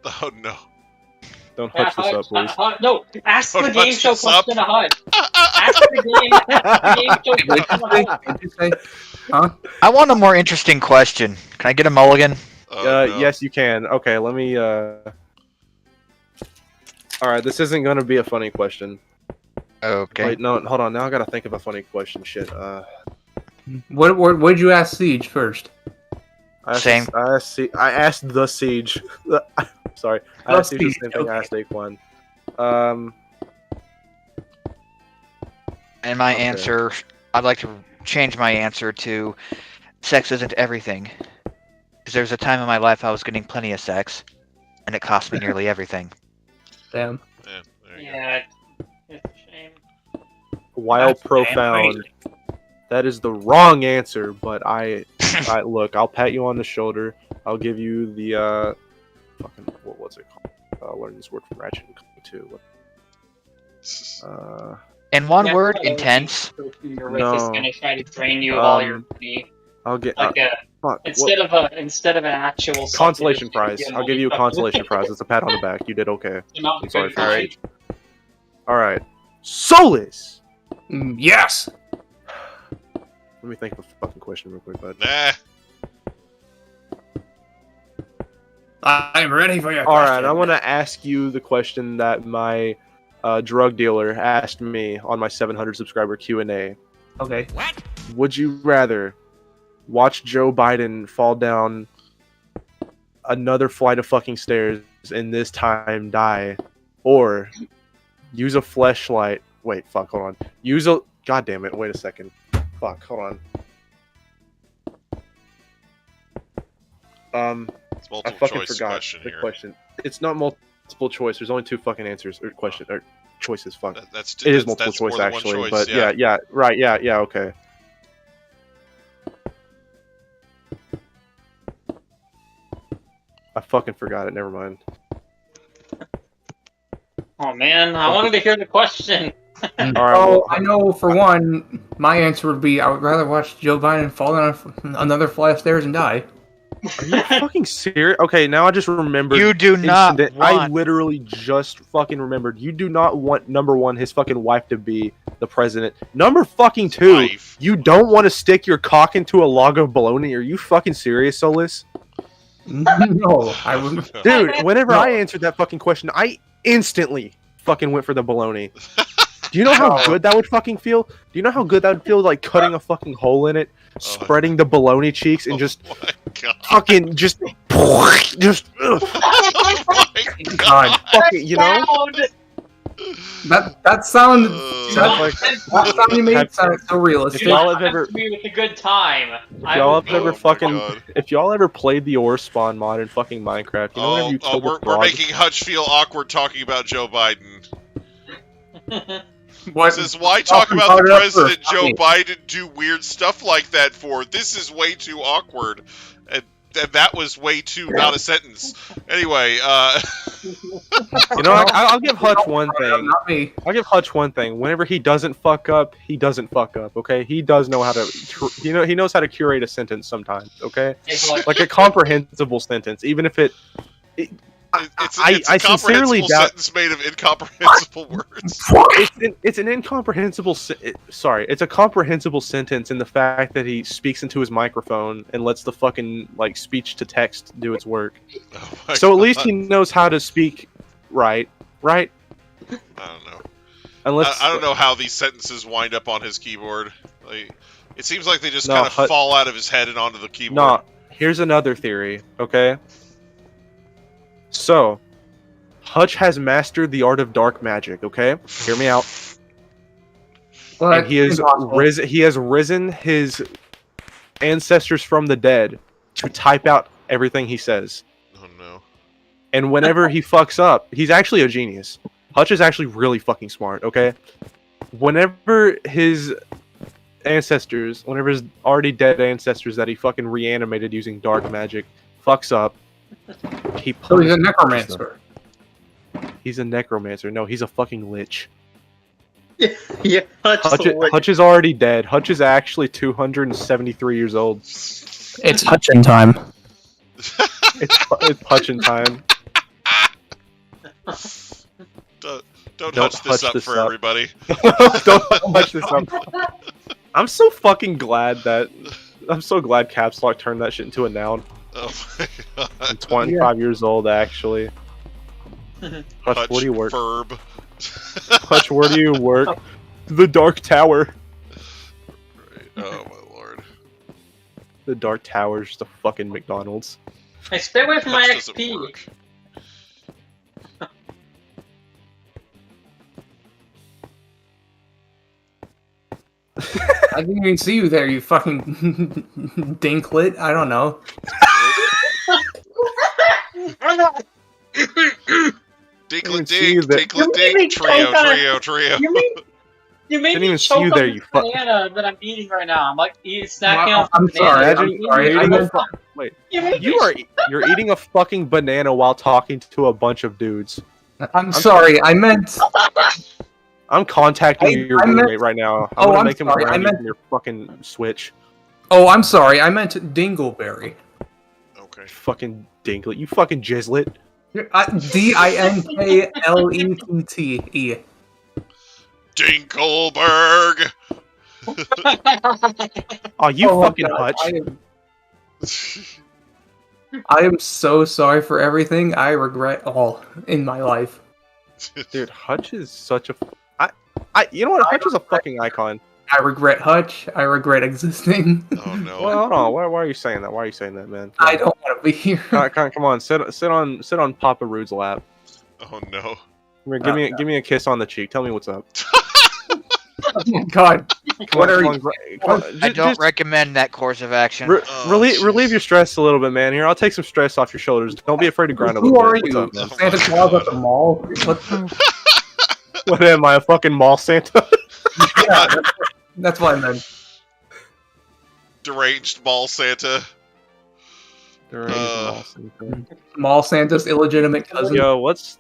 B: Oh no.
F: Don't hutch this up, please.
E: No, ask
B: Don't
E: the game
B: hutch
E: show
B: this up.
E: question to Hutch. Ask the game show question to Hutch.
D: What'd you say? Huh?
H: I want a more interesting question. Can I get a mulligan?
B: Oh, no.
F: Yes, you can. Okay, let me, Alright, this isn't gonna be a funny question.
H: Okay.
F: Wait, no, hold on. Now I gotta think of a funny question. Shit,
D: What'd you ask Siege first?
H: Same.
F: I asked the Siege. Sorry. I asked Siege the same thing I asked Aquan.
H: And my
F: Okay.
H: answer, I'd like to change my answer to sex isn't everything. Because there was a time in my life I was getting plenty of sex, and it cost me nearly everything.
D: Damn.
B: Yeah, there you
E: Yeah, it's a shame.
F: While
D: That's
F: profound. That is the wrong answer, but look, I'll pat you on the shoulder. I'll give you the, fucking, what was it called? Learn this word from Ratchet and Clank 2.
H: In one
E: Yeah,
H: word,
E: I know
H: intense.
E: Your race is
F: No.
E: gonna try to drain you of all your money.
F: I'll get,
E: Like
F: fuck,
E: instead of an actual
F: consolation
E: supplement,
F: prize.
E: you get
F: I'll give you a
E: money.
F: consolation prize. It's a pat on the back. You did okay.
E: Not
F: I'm sorry
E: good
F: for
E: for
F: your
E: you.
F: speech. Alright. Solus!
D: Yes!
F: Let me think of a fucking question real quick, bud.
B: Nah.
D: I'm ready for your
F: Alright,
D: question.
F: I want to ask you the question that my drug dealer asked me on my 700 subscriber Q&A.
D: Okay.
F: Would you rather watch Joe Biden fall down another flight of fucking stairs and this time die, or use a fleshlight? Wait, fuck, hold on. God damn it, wait a second. Fuck, hold on.
B: It's
F: I
B: multiple
F: fucking
B: choice
F: forgot
B: question
F: the
B: here.
F: question. It's not multiple choice. There's only two fucking answers or question or choices. Fuck.
B: That's
F: It is multiple
B: that's
F: choice
B: more than one
F: actually,
B: choice,
F: but yeah, right, yeah, okay. I fucking forgot it. Never mind.
E: Oh man, I wanted to hear the question.
F: All right.
D: Oh,
F: Well,
D: I know for one, my answer would be I would rather watch Joe Biden fall down another flight of stairs and die.
F: are you fucking serious? Okay, now I just remembered.
H: You do not
F: I
H: want-
F: literally just fucking remembered. You do not want number one, his fucking wife to be the president. Number fucking two,
B: Wife.
F: you don't want to stick your cock into a log of bologna. Are you fucking serious, Solus?
D: No, I wouldn't.
F: Dude, whenever
D: No.
F: I answered that fucking question, I instantly fucking went for the bologna. Do you know how good that would fucking feel? Do you know how good that would feel, like cutting a fucking hole in it, spreading the bologna cheeks, and just
B: Oh my god.
F: fucking just
B: Oh my
D: God,
F: fuck it, you know?
D: that sound
B: Uh,
D: that sound you made sounded so
F: If
D: realistic.
F: y'all have ever,
E: Me with a good time.
F: y'all have
B: Oh
F: ever
B: my
F: fucking,
B: God.
F: if y'all ever played the ore spawn mod in fucking Minecraft, you know whenever you kill the
B: we're
F: frog?
B: making Hutch feel awkward talking about Joe Biden.
D: What?
B: This is why talk
D: Fucking
B: about the
D: brought it up for
B: president Joe
D: funny.
B: Biden do weird stuff like that for. This is way too awkward. And that was way too not a sentence. Anyway,
F: You know, I'll give Hutch one thing.
D: Not me.
F: I'll give Hutch one thing. Whenever he doesn't fuck up, he doesn't fuck up. Okay, he does know how to. He knows how to curate a sentence sometimes. Okay, like a comprehensible sentence, even if it's
B: a
F: sincerely
B: comprehensible
F: doubt.
B: sentence made of incomprehensible words.
F: It's an incomprehensible. Sorry, it's a comprehensible sentence in the fact that he speaks into his microphone and lets the fucking like speech to text do its work.
B: Oh
F: So at least
B: God.
F: he knows how to speak right.
B: I don't know.
F: Unless
B: I don't know how these sentences wind up on his keyboard. Like, it seems like they just
F: No,
B: kind of
F: Hut-
B: fall out of his head and onto the keyboard.
F: No, here's another theory, okay? So, Hutch has mastered the art of dark magic, okay? Hear me out.
D: But
F: And he has risen his ancestors from the dead to type out everything he says.
B: Oh no.
F: And whenever he fucks up, he's actually a genius. Hutch is actually really fucking smart, okay? Whenever his already dead ancestors that he fucking reanimated using dark magic fucks up, he
D: So he's a
F: punishes them.
D: necromancer.
F: He's a necromancer. No, he's a fucking lich.
E: Yeah,
F: Hutch is already dead. Hutch is actually 273 years old.
D: It's Hutchin time.
F: It's Hutchin time.
B: Don't
F: Don't
B: hutch this
F: hutch
B: up
F: this
B: for
F: up.
B: everybody.
F: Don't hutch this up. I'm so fucking glad Caps Lock turned that shit into a noun.
B: Oh my God.
F: I'm 25 years old, actually. Hutch, where do you work?
B: Verb.
F: Hutch, where do you work? The Dark Tower.
B: Right. Oh my lord.
F: The Dark Tower is just a fucking McDonald's.
E: Hey, stay away from my
B: Hutch doesn't
E: XP.
B: work.
D: I didn't even see you there, you fucking dinklet. I don't know.
B: Dinkle
F: see you
B: dink,
F: there.
B: tinkle
E: You made me
B: dink, trio,
E: choke on a-
B: trio, trio.
E: You made
F: Didn't
E: me
F: even see
E: choke
F: you
E: on
F: there,
E: this
F: you fuck-
E: banana that I'm eating right now. I'm like snacking
D: Well,
E: on
D: I'm
E: banana.
D: sorry,
F: Imagine
D: I'm sorry.
F: you're
D: I
F: eating a
D: meant-
F: fu- wait.
E: You
F: You're eating a fucking banana while talking to a bunch of dudes.
D: I'm sorry. I meant.
F: I'm contacting your
D: I meant-
F: roommate right now.
D: Oh,
F: gonna
D: I'm
F: make him
D: sorry, I
F: ground you
D: meant-
F: from your fucking Switch.
D: Oh, I'm sorry. I meant dingleberry.
B: Okay.
F: Fucking dinklet. You fucking jizzlet.
D: Dinklette.
B: Dinkleberg!
F: Oh, you
D: Oh my
F: fucking
D: God,
F: Hutch.
D: I am so sorry for everything I regret all in my life.
F: Dude, Hutch is such a. You know what? Hutch is a fucking icon.
D: I regret Hutch. I regret existing.
B: Oh no.
F: Well, hold on. Why are you saying that? Why are you saying that, man?
D: I don't want to be here.
F: Come on. Sit on Papa Rude's lap.
B: Oh no.
F: Come here, give me a kiss on the cheek. Tell me what's up.
D: Oh my God.
F: Come
D: What
F: on,
D: are
F: come
D: you?
F: on, come on,
H: I don't
F: just
H: recommend that course of action.
B: Oh,
F: relieve
B: jeez.
F: your stress a little bit, man. Here, I'll take some stress off your shoulders. Don't be afraid to grind a
D: Who
F: little
D: are
F: bit.
D: you?
F: What's up, man?
D: Santa Claus at the mall? What the?
F: What am I, a fucking mall Santa?
D: Yeah, that's what I meant.
B: Deranged ball Santa.
D: Mall Santa's illegitimate cousin.
F: Yo, what's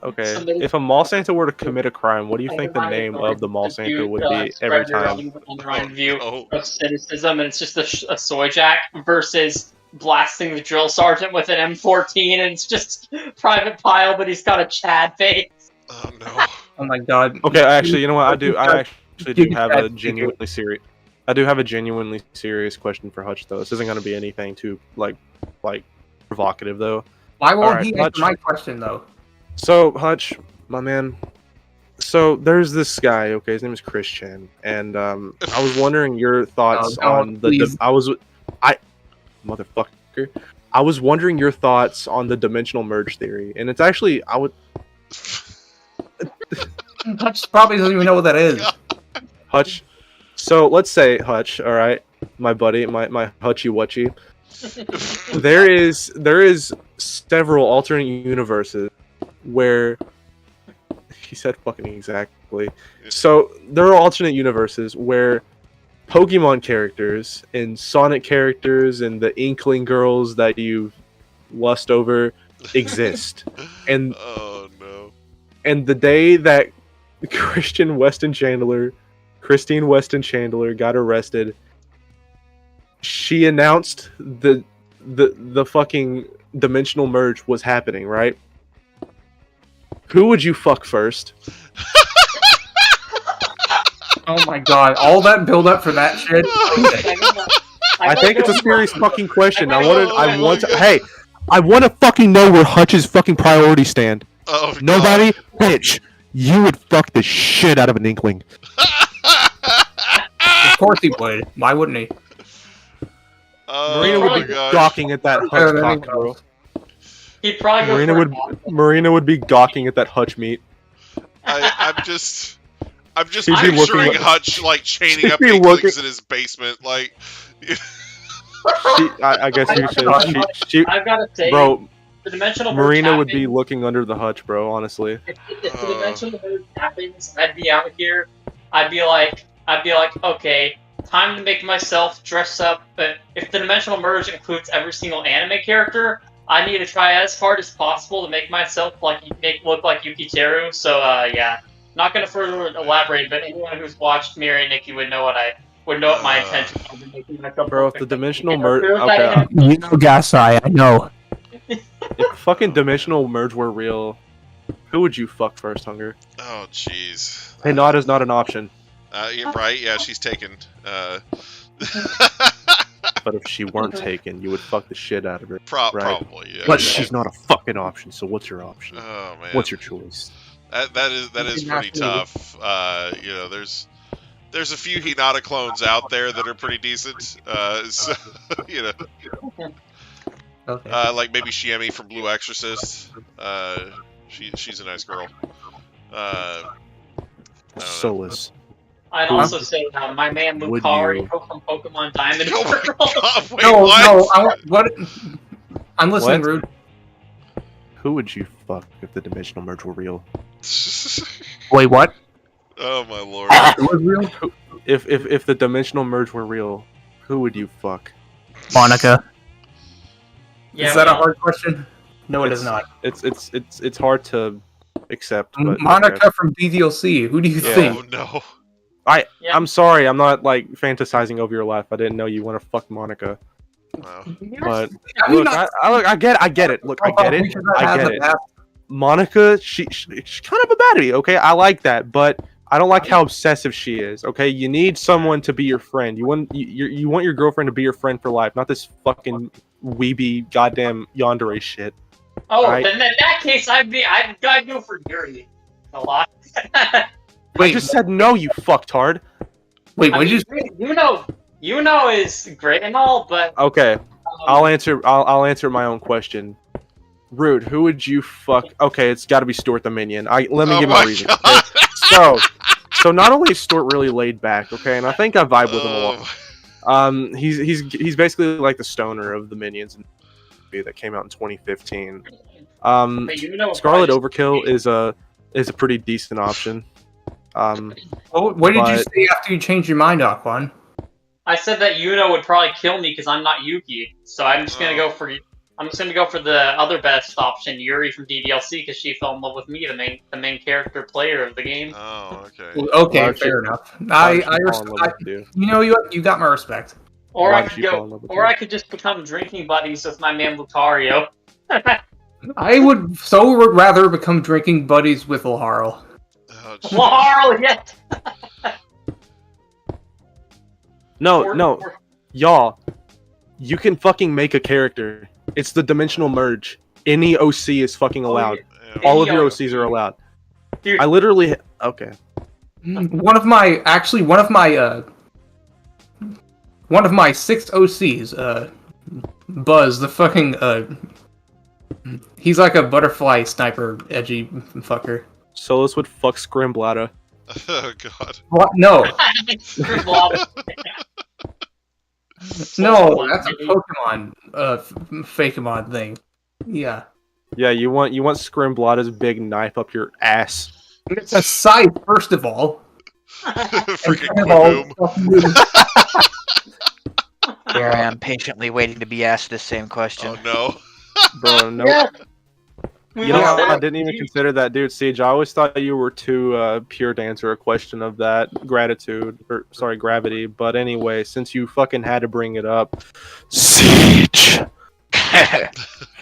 F: okay?
E: Somebody-
F: If a mall Santa were to commit a crime, what do you think the name of the mall Santa would be every time?
E: On their own view
B: Oh.
E: of cynicism, and it's just a soy jack versus blasting the drill sergeant with an M14, and it's just Private Pile, but he's got a Chad face.
B: Oh no.
D: Oh my God.
F: Okay, actually, you know what? I actually do have a
D: Give me
F: genuinely serious. I do have a genuinely serious question for Hutch, though. This isn't going to be anything too like provocative, though.
D: Why won't
F: Alright,
D: he
F: Hutch.
D: answer my question though?
F: So, Hutch, my man. So there's this guy. Okay, his name is Christian, and I was wondering your thoughts
D: Oh,
F: on the.
D: please.
F: Motherfucker. I was wondering your thoughts on the dimensional merge theory, and it's actually
D: Hutch probably doesn't even know what that is.
F: Hutch. So let's say Hutch. All right, my buddy, my Hutchy Wutchy. There is several alternate universes where he said fucking exactly. So there are alternate universes where Pokemon characters and Sonic characters and the Inkling girls that you lust over exist. And
B: Oh no.
F: and the day that Christine Weston Chandler got arrested, she announced the fucking dimensional merge was happening, right? Who would you fuck first?
D: Oh my god, all that build up for that shit.
F: I think it's a serious fucking question. I want to
J: fucking know where Hutch's fucking priorities stand.
B: Oh, God.
J: Nobody, bitch, you would fuck the shit out of an Inkling.
D: Of course he would. Why wouldn't he?
B: Oh,
F: Marina
B: my
F: would be
B: gosh.
F: gawking at that
D: Better
F: Hutch
D: than
F: cock,
D: anyone
F: bro.
D: else.
E: He'd probably go
F: Marina
E: for
F: would Marina would be gawking at that Hutch meat.
B: I'm just
F: She'd be looking
B: picturing
F: like-
B: Hutch like chaining
F: she'd
B: up
F: be
B: Inklings
F: looking-
B: in his basement, like.
F: I guess you should. She,
E: I've got to say,
F: bro,
E: the dimensional merge
F: Marina would be
E: happens-
F: looking under the hutch, bro. Honestly.
E: If the dimensional merge happens, I'd be out here. I'd be like, okay, time to make myself dress up. But if the dimensional merge includes every single anime character, I need to try as hard as possible to make myself look like Yukiteru. So yeah, not gonna further elaborate, but anyone who's watched Miri and Nikki would know what my intention is in making myself.
F: Bro, if
E: look
F: the
E: like
F: dimensional
E: Yukiteru.
F: merge,
E: If I
F: okay,
E: am-
I: You know, Gasai, I know.
F: if fucking dimensional merge were real, who would you fuck first, Hunger?
B: Oh, jeez.
F: Hey, Nada's not an option.
B: Yeah, right? Yeah, she's taken.
F: But if she weren't taken, you would fuck the shit out of her. Right.
B: Probably, yeah.
F: But
B: yeah.
F: she's not a fucking option. So what's your option?
B: Oh man.
F: What's your choice?
B: That is pretty tough. You know, there's a few Hinata clones out there that are pretty decent. So, you know,
D: Okay.
B: like maybe Shiemi from Blue Exorcist. She's a nice girl. I don't know.
F: Soulless.
E: I'd also say my man
F: Would
E: Lucario
F: you-
E: from Pokemon Diamond and
B: Oh my
E: Pearl.
B: God, wait,
D: No,
B: what?
D: what? I'm listening,
F: What?
D: Rude.
F: Who would you fuck if the dimensional merge were real?
I: Wait, what?
B: Oh my lord.
D: Was real?
F: If the dimensional merge were real, who would you fuck?
I: Monica.
E: Yeah,
D: Is that a
E: well,
D: hard question? No, it is not.
F: It's hard to accept. But
D: Monica
F: okay.
D: from DDLC. Who do you
F: Yeah.
D: think?
B: Oh no.
E: Yeah.
F: I'm sorry, I'm not like fantasizing over your life. I didn't know you want to fuck Monica.
B: Wow.
F: But
D: I mean,
F: look, I get it. Look, I get it. I get it.
D: it.
F: Monica, she's kind of a baddie. Okay, I like that, but I don't like how obsessive she is. Okay, you need someone to be your friend. You want your girlfriend to be your friend for life, not this fucking weeby goddamn yandere shit.
E: Oh,
F: Right.
E: then in that case, I'd go for Yuri a lot.
F: I just said no, you fucktard.
D: Wait,
E: I
D: what did you
E: mean,
D: say?
E: you know is great and all, but
F: Okay,
E: um,
F: I'll answer my own question. Rude, who would you fuck? Okay, it's got to be Stuart the Minion. Let me
B: Oh
F: give my
B: my
F: reason.
B: God.
F: Okay? So not only is Stuart really laid back, okay, and I think I vibe with him a lot. He's basically like the stoner of the Minions that came out in 2015.
E: but you know,
F: Scarlet
E: probably-
F: Overkill is a pretty decent option.
D: What did you
F: but-
D: say after you changed your mind, Aquan?
E: I said that Yuno would probably kill me because I'm not Yuki, so I'm just gonna
B: Oh.
E: go for. I'm just gonna go for the other best option, Yuri from DDLC, because she fell in love with me, the main character player of the game.
B: Oh, okay.
D: Okay,
F: Why
D: fair
F: should-
D: enough.
F: Why would she
D: I
F: fall in love
D: respect.
F: with you?
D: You know, you got my respect.
E: Or
F: Why
E: I
F: did
E: could
F: she fall
E: go,
F: in love with
E: or
F: you?
E: I could just become drinking buddies with my man Lucario.
D: I would so rather become drinking buddies with Laharl.
B: Oh, jeez.
E: Laharl, yes.
F: No, y'all, you can fucking make a character. It's the dimensional merge. Any OC is fucking allowed.
B: Yeah.
F: All of your
E: Any
F: OCs are allowed.
E: Dude,
F: I literally okay.
D: One of my 6th OCs, Buzz, the fucking he's like a butterfly sniper, edgy fucker.
F: Solus would fuck Scrimblada.
B: Oh god.
D: What? No,
E: Scribble-
D: no, that's a Pokemon, Fakemon thing. Yeah,
F: Yeah, you want Scrimblada's big knife up your ass.
D: it's a scythe first of all.
B: Freaking
D: Cannonball
B: Quiboom.
H: Here I am patiently waiting to be asked this same question.
B: Oh no.
F: Bro, no.
E: Yeah.
F: You know,
D: Yeah,
F: I didn't even consider that, dude. Siege, I always thought you were too pure to answer a question of that gravity. But anyway, since you fucking had to bring it up, Siege,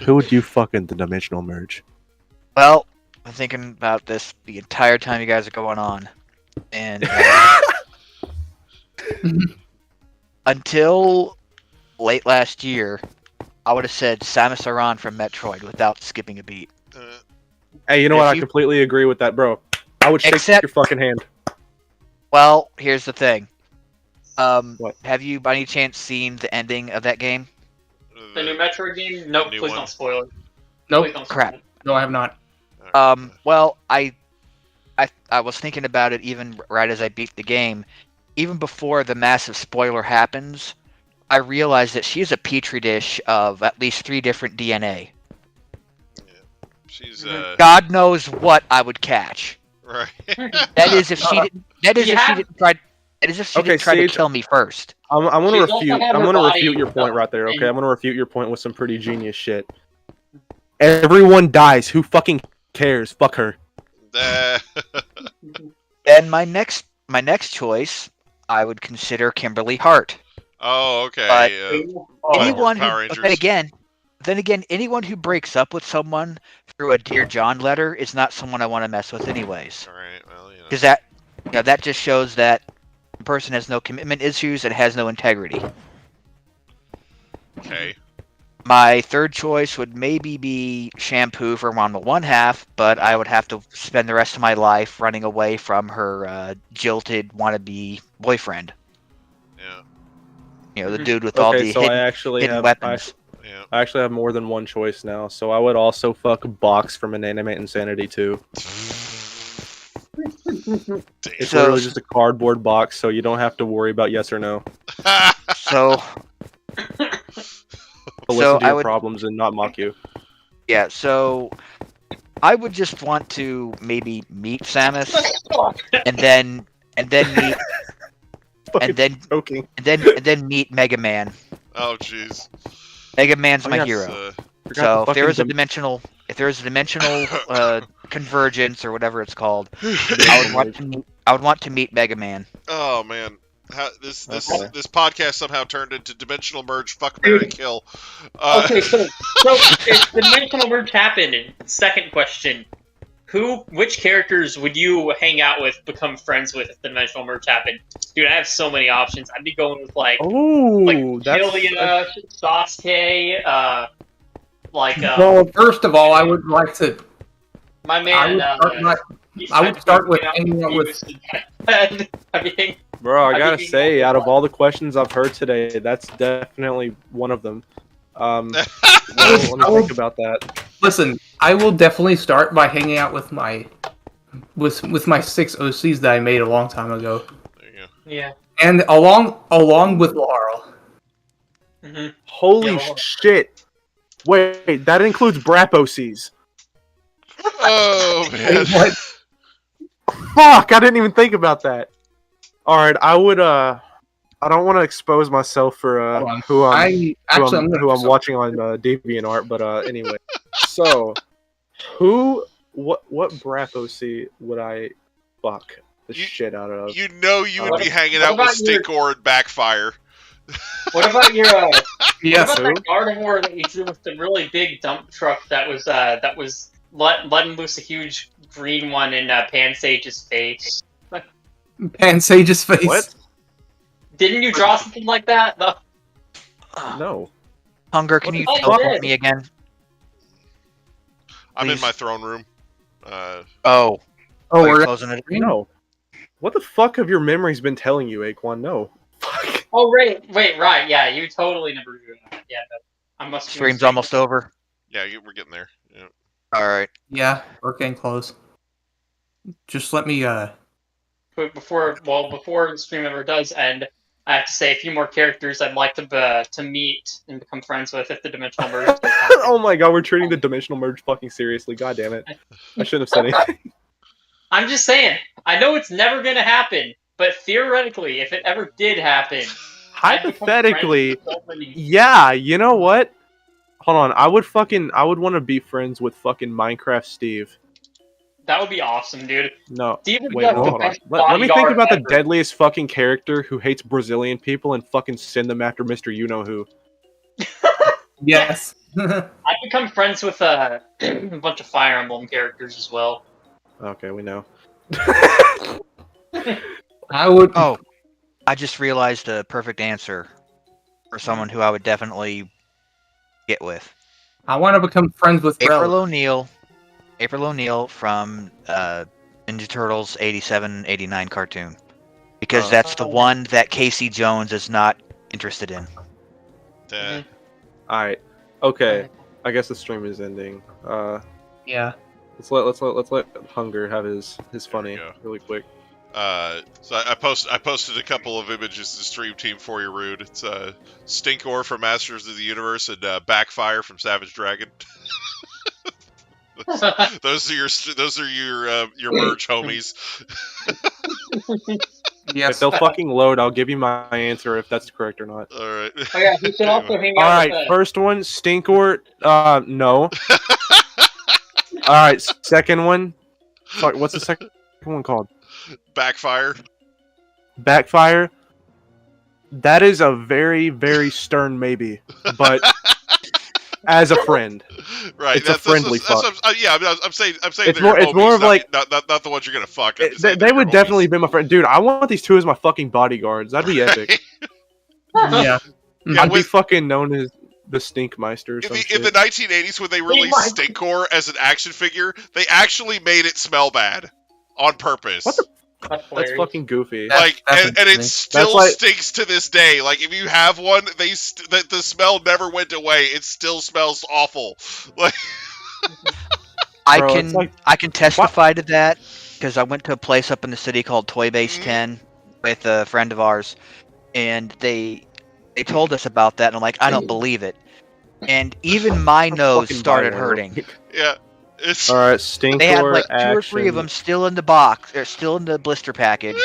F: who would you fuck in the dimensional merge?
H: Well, I'm thinking about this the entire time you guys are going on, and until late last year, I would have said Samus Aran from Metroid without skipping a beat.
F: Hey, you know
H: If
F: what? I
H: you-
F: completely agree with that, bro. I would shake
H: Except-
F: your fucking hand.
H: Well, here's the thing.
F: What?
H: Have you by any chance seen the ending of that game?
E: The new Metroid game? Nope,
B: new
E: please
B: one.
E: don't spoil it.
D: Nope.
E: Please don't spoil
H: Crap.
E: it.
D: No, I have not.
H: Well, I was thinking about it even right as I beat the game. Even before the massive spoiler happens, I realized that she's a petri dish of at least 3 different DNA.
B: She's
H: God knows what I would catch.
B: right.
H: That is if she didn't. That is
E: You
H: if she
E: have-
H: didn't try. That is if she
F: Okay,
H: didn't try to
F: Sage,
H: kill me first.
F: I'm gonna
E: She's also
F: refute.
E: had
F: I'm
E: her
F: gonna
E: body
F: refute your point
E: done,
F: right there. Okay,
E: and-
F: I'm gonna refute your point with some pretty genius shit. Everyone dies. Who fucking cares? Fuck her.
H: Then my next choice, I would consider Kimberly Hart.
B: Oh, okay.
H: But-
B: Power
H: Anyone who,
B: Rangers.
H: then again, anyone who breaks up with someone through a Dear John letter is not someone I want to mess with, anyways.
B: All right. Well,
H: Because that just shows that the person has no commitment issues and has no integrity.
B: Okay.
H: My third choice would maybe be Shampoo from on the one half, but I would have to spend the rest of my life running away from her jilted wannabe boyfriend.
B: Yeah.
H: You know, the dude with all
F: Okay,
H: the
F: so
H: hidden,
F: I actually
H: hidden
F: have
H: weapons.
B: Yeah.
F: I actually have more than one choice now. So I would also fuck Box from Inanimate Insanity too. It's
H: So-
F: literally just a cardboard box, so you don't have to worry about yes or no.
H: So
F: To listen to
H: I
F: your
H: would-
F: problems and not mock you.
H: yeah, so I would just want to maybe meet Samus and then meet
F: Fucking
H: and then
F: joking.
H: and then meet Mega Man.
B: Oh, jeez.
H: Mega Man's
F: Oh,
H: my
F: yes,
H: hero.
F: Forgot
H: So
F: the
H: if there is a
F: fucking
H: dimensional convergence or whatever it's called, I would want to meet Mega Man.
B: Oh man. This
F: Okay.
B: this podcast somehow turned into Dimensional Merge Fuck Marry Kill.
E: Okay, so if the dimensional merge happened, second question. Which characters would you hang out with, become friends with if the dimensional merge happened? Dude, I have so many options. I'd be going with like
F: that's
E: Hylia, Sasuke,
D: Well, first of all, I would like to.
E: my
D: I
E: man.
D: would start, I would start with hanging out with.
E: everything.
F: Bro, I
E: I
F: gotta
E: think-
F: say, out of all the questions I've heard today, that's definitely one of them. Well, let me think about that.
D: Listen, I will definitely start by hanging out with my 6 OCs that I made a long time ago,
B: There you go.
E: Yeah.
D: and along with Laurel.
E: Mm-hmm.
F: Holy
E: Yeah, well-
F: shit! Wait, that includes Brap OCs.
B: Oh man.
D: What?
F: Fuck! I didn't even think about that. All right, I would. I don't want to expose myself for
D: Hold on.
F: who I'm
D: I'm gonna
F: who
D: do
F: I'm watching on DeviantArt, but anyway. So, what Brap OC would I fuck the
B: You-
F: shit out of?
B: You know you would
E: What
B: be
E: ab-
B: hanging
E: what
B: out with
E: about your-
B: Stinkor and Backfire.
E: What about your?
D: Yes,
E: what
D: who?
E: about that Gardevoir that you drew with the really big dump truck that was letting loose a huge green one in Pansage's face?
D: Pansage's face.
F: What?
E: Didn't you draw something like that? No.
F: No.
H: Hunger, can you
E: What the
H: teleport
E: fuck?
H: me again?
B: I'm in
H: Please.
B: my throne room.
H: Oh,
D: Oh,
H: are you
D: we're
H: closing it?
F: No. What the fuck have your memories been telling you, Aquan? No. Fuck.
E: Oh right, yeah, you totally never drew that. Yeah, no, I must. be
H: Stream's
E: mistaken.
H: almost over.
B: Yeah, we're getting there. Yeah.
H: All right.
D: yeah, we're getting close. Just let me.
E: But before the stream ever does end, I have to say a few more characters I'd like to meet and become friends with if the dimensional merge. does happen.
F: Oh my god, we're treating the dimensional merge fucking seriously. God damn it. I shouldn't have said anything.
E: I'm just saying. I know it's never gonna happen, but theoretically, if it ever did happen,
F: Hypothetically, yeah, you know what? Hold on, I would want to be friends with fucking Minecraft Steve.
E: that would be awesome, dude.
F: No,
E: Steve is
F: wait,
E: like the
F: hold on.
E: best
F: Let me think
E: bodyguard
F: about the
E: ever.
F: deadliest fucking character who hates Brazilian people and fucking send them after Mr. You Know Who.
D: Yes.
E: I become friends with a bunch of Fire Emblem characters as well.
F: Okay, we know.
D: I would.
H: Oh, I just realized a perfect answer for someone who I would definitely get with.
D: I want to become friends with
H: April
D: Rel.
H: O'Neil. April O'Neil from Ninja Turtles 87, 89 cartoon. Because that's the one that Casey Jones is not interested in.
F: Alright. Okay. I guess the stream is ending.
D: Yeah.
F: Let's let Hunger have his funny really quick.
B: So I posted a couple of images to Stream Team for you, Rude. It's Stinkor from Masters of the Universe and Backfire from Savage Dragon. those are your merge homies.
D: Yes.
F: If they'll fucking load, I'll give you my answer if that's correct or not.
B: All right.
E: Oh yeah, he should also hang out.
F: Alright, first one, Stinkor. No. Alright, second one. Fuck, what's the second one called?
B: Backfire.
F: Backfire. That is a very, very stern maybe, but as a friend,
B: right?
F: It's a friendly fuck.
B: I'm saying
F: It's
B: they're
F: more- it's
B: homies,
F: more of like-
B: not the ones you're gonna fuck.
F: they would definitely be my friend, dude. I want these two as my fucking bodyguards. That'd be epic.
D: Yeah.
F: I'd be fucking known as the Stinkmeister or some
B: in the 1980s when they released Stinkor as an action figure, they actually made it smell bad on purpose.
F: What the? That's fucking goofy.
B: Like, and it still
F: like-
B: stinks to this day. Like, if you have one, the smell never went away. It still smells awful. Like,
H: I
F: Bro,
H: can
F: it's like-
H: I can testify to that because I went to a place up in the city called Toy Base 10 with a friend of ours, and they told us about that, and I'm like, I don't believe it. And even my nose started hurting.
B: yeah, it's
F: All right, Stinkor.
H: They had like 2 or 3 of them still in the box, or still in the blister package.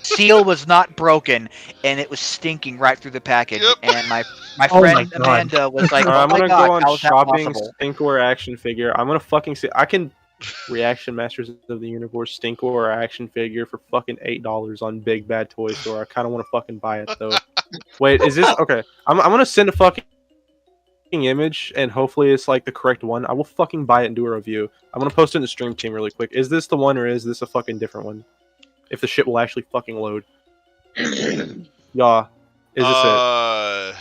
H: Seal was not broken, and it was stinking right through the package. And my
I: Oh my
H: friend
I: God.
H: Amanda was like,
F: I'm
H: "Oh my
F: gonna
H: god,
F: go on
H: how is that
F: shopping
H: possible?"
F: Stinkor action figure. I'm gonna fucking see. I can reaction Masters of the Universe Stinkor action figure for fucking $8 on Big Bad Toy Store. I kind of want to fucking buy it though. Wait, is this okay? I'm gonna send a fucking image and hopefully it's like the correct one. I will fucking buy it and do a review. I'm gonna post it in the stream team really quick. Is this the one or is this a fucking different one? If the shit will actually fucking load. Yeah. Is this it?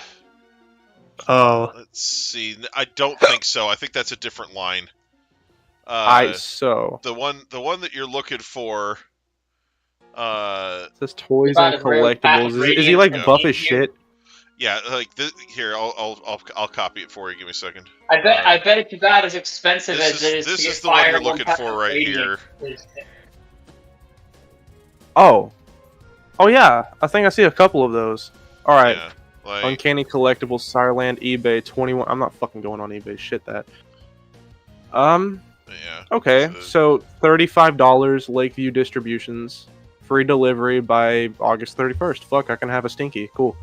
I: Oh.
B: Let's see. I don't think so. I think that's a different line.
F: So
B: the one that you're looking for.
F: it says toys
E: About
F: and
E: a real fat
F: collectibles. Is he like
B: radiant
F: buff
B: game.
F: as shit?
B: Yeah, like this, here. I'll copy it for you. Give me a second.
E: I bet it's about as expensive as it is.
B: This
E: to get
B: is the one
E: Fire
B: you're
E: Emblem
B: looking
E: Path
B: for
E: of
B: right
E: Radiance.
F: Oh yeah. I think I see a couple of those. All right.
B: Yeah, like,
F: Uncanny Collectibles, Sireland, eBay, 21. I'm not fucking going on eBay. Shit that.
B: yeah.
F: Okay, so $35 Lakeview Distributions, free delivery by August 31st. Fuck, I can have a stinky. Cool.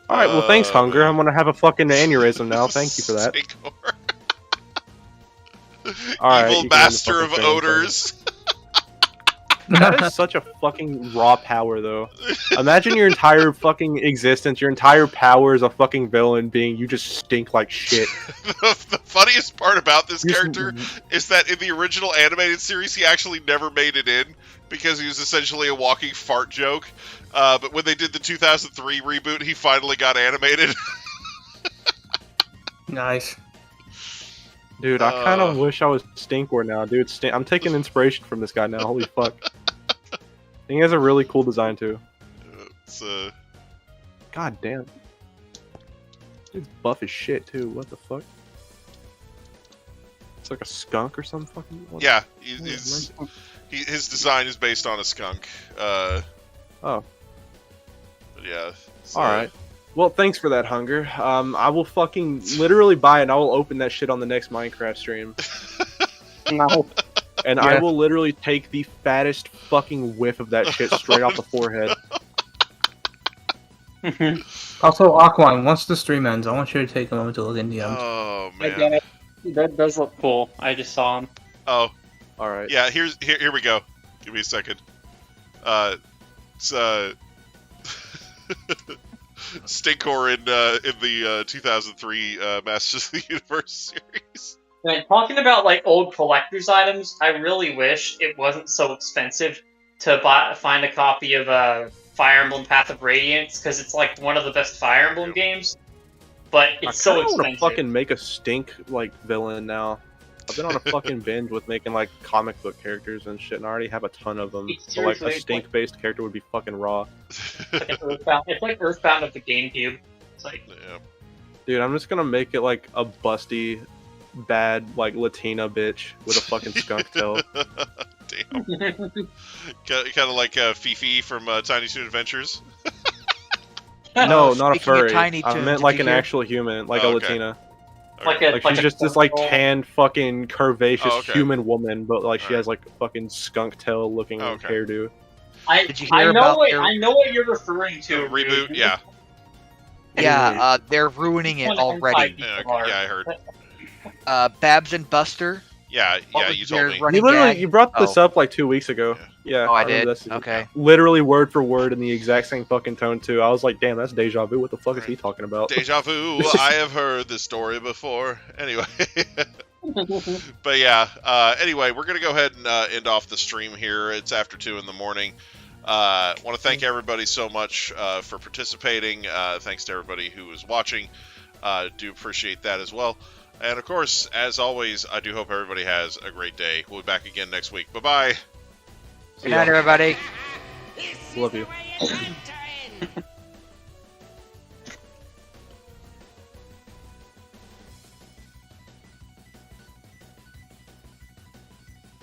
F: All right, well, thanks, Hunger. I'm gonna have a fucking aneurysm now. Thank you for that. All right,
B: Evil
F: you can have the
B: master of
F: fucking thing.
B: odors.
F: That is such a fucking raw power, though. Imagine your entire fucking existence, your entire power as a fucking villain being you just stink like shit.
B: The funniest part about this character is that in the original animated series, he actually never made it in because he was essentially a walking fart joke. But when they did the 2003 reboot, he finally got animated.
D: Nice.
F: Dude, I kind of wish I was Stinkor now, dude. I'm taking inspiration from this guy now. Holy fuck. He has a really cool design, too.
B: It's,
F: God damn. Dude's buff as shit, too. What the fuck? It's like a skunk or something fucking...
B: yeah, his design is based on a skunk.
F: Oh.
B: Yeah. So.
F: Alright. Well, thanks for that, Hunger. I will fucking literally buy it and I will open that shit on the next Minecraft stream.
D: No.
F: and I will literally take the fattest fucking whiff of that shit straight off the forehead.
D: Also, Aquine, once the stream ends, I want you to take a moment to look in the end.
B: Oh
E: Again,
B: man.
E: that does look cool. I just saw him.
B: Oh,
F: All right.
B: yeah. Here we go. Give me a second. It's Stinkor in the 2003 Masters of the Universe series.
E: And talking about like old collector's items, I really wish it wasn't so expensive to find a copy of Fire Emblem Path of Radiance, because it's like one of the best Fire Emblem games. But it's so
F: I want to
E: expensive.
F: fucking make a stink like villain now. I've been on a fucking binge with making like comic book characters and shit, and I already have a ton of them. So like a stink-based character would be fucking raw.
E: It's like Earthbound of the GameCube. It's like,
B: Yeah.
F: Dude, I'm just gonna make it like a busty, bad like Latina bitch with a fucking skunk tail.
B: Damn. Kind of like Fifi from Tiny Toon Adventures.
F: No, not a
H: Speaking of
F: furry.
H: Tiny
F: I
H: Toons,
F: meant
H: did
F: like
H: you
F: an
H: hear-
F: actual human, like a
B: Oh, okay.
F: Latina.
E: like
B: Okay.
E: a
F: Like
E: like
F: she's
E: a
F: just this like
E: cornball.
F: tanned fucking curvaceous
B: Oh, okay.
F: human woman, but like she
B: Alright.
F: has like a fucking skunk tail looking
B: Okay.
F: hairdo.
H: Did you hear about their-
E: I know what you're referring to.
B: Reboot, yeah.
H: Yeah, they're ruining it already.
B: Yeah, okay, yeah, I heard.
H: Babs and Buster.
B: Yeah,
H: What
B: yeah,
H: was
B: you
H: their
B: told me.
H: running
F: You literally
H: gag?
F: you brought this
H: Oh.
F: up like 2 weeks ago. Yeah.
H: Oh, I
F: remember
H: did?
F: this.
H: Okay.
F: Literally word for word in the exact same fucking tone too. I was like, damn, that's deja vu. What the fuck is he talking about?
B: Deja vu. I have heard this story before. Anyway. But yeah, anyway, we're going to go ahead and end off the stream here. It's after 2 in the morning. Want to thank everybody so much for participating. Thanks to everybody who was watching. Do appreciate that as well. And of course, as always, I do hope everybody has a great day. We'll be back again next week. Bye-bye.
H: Good night, everybody.
F: Love you.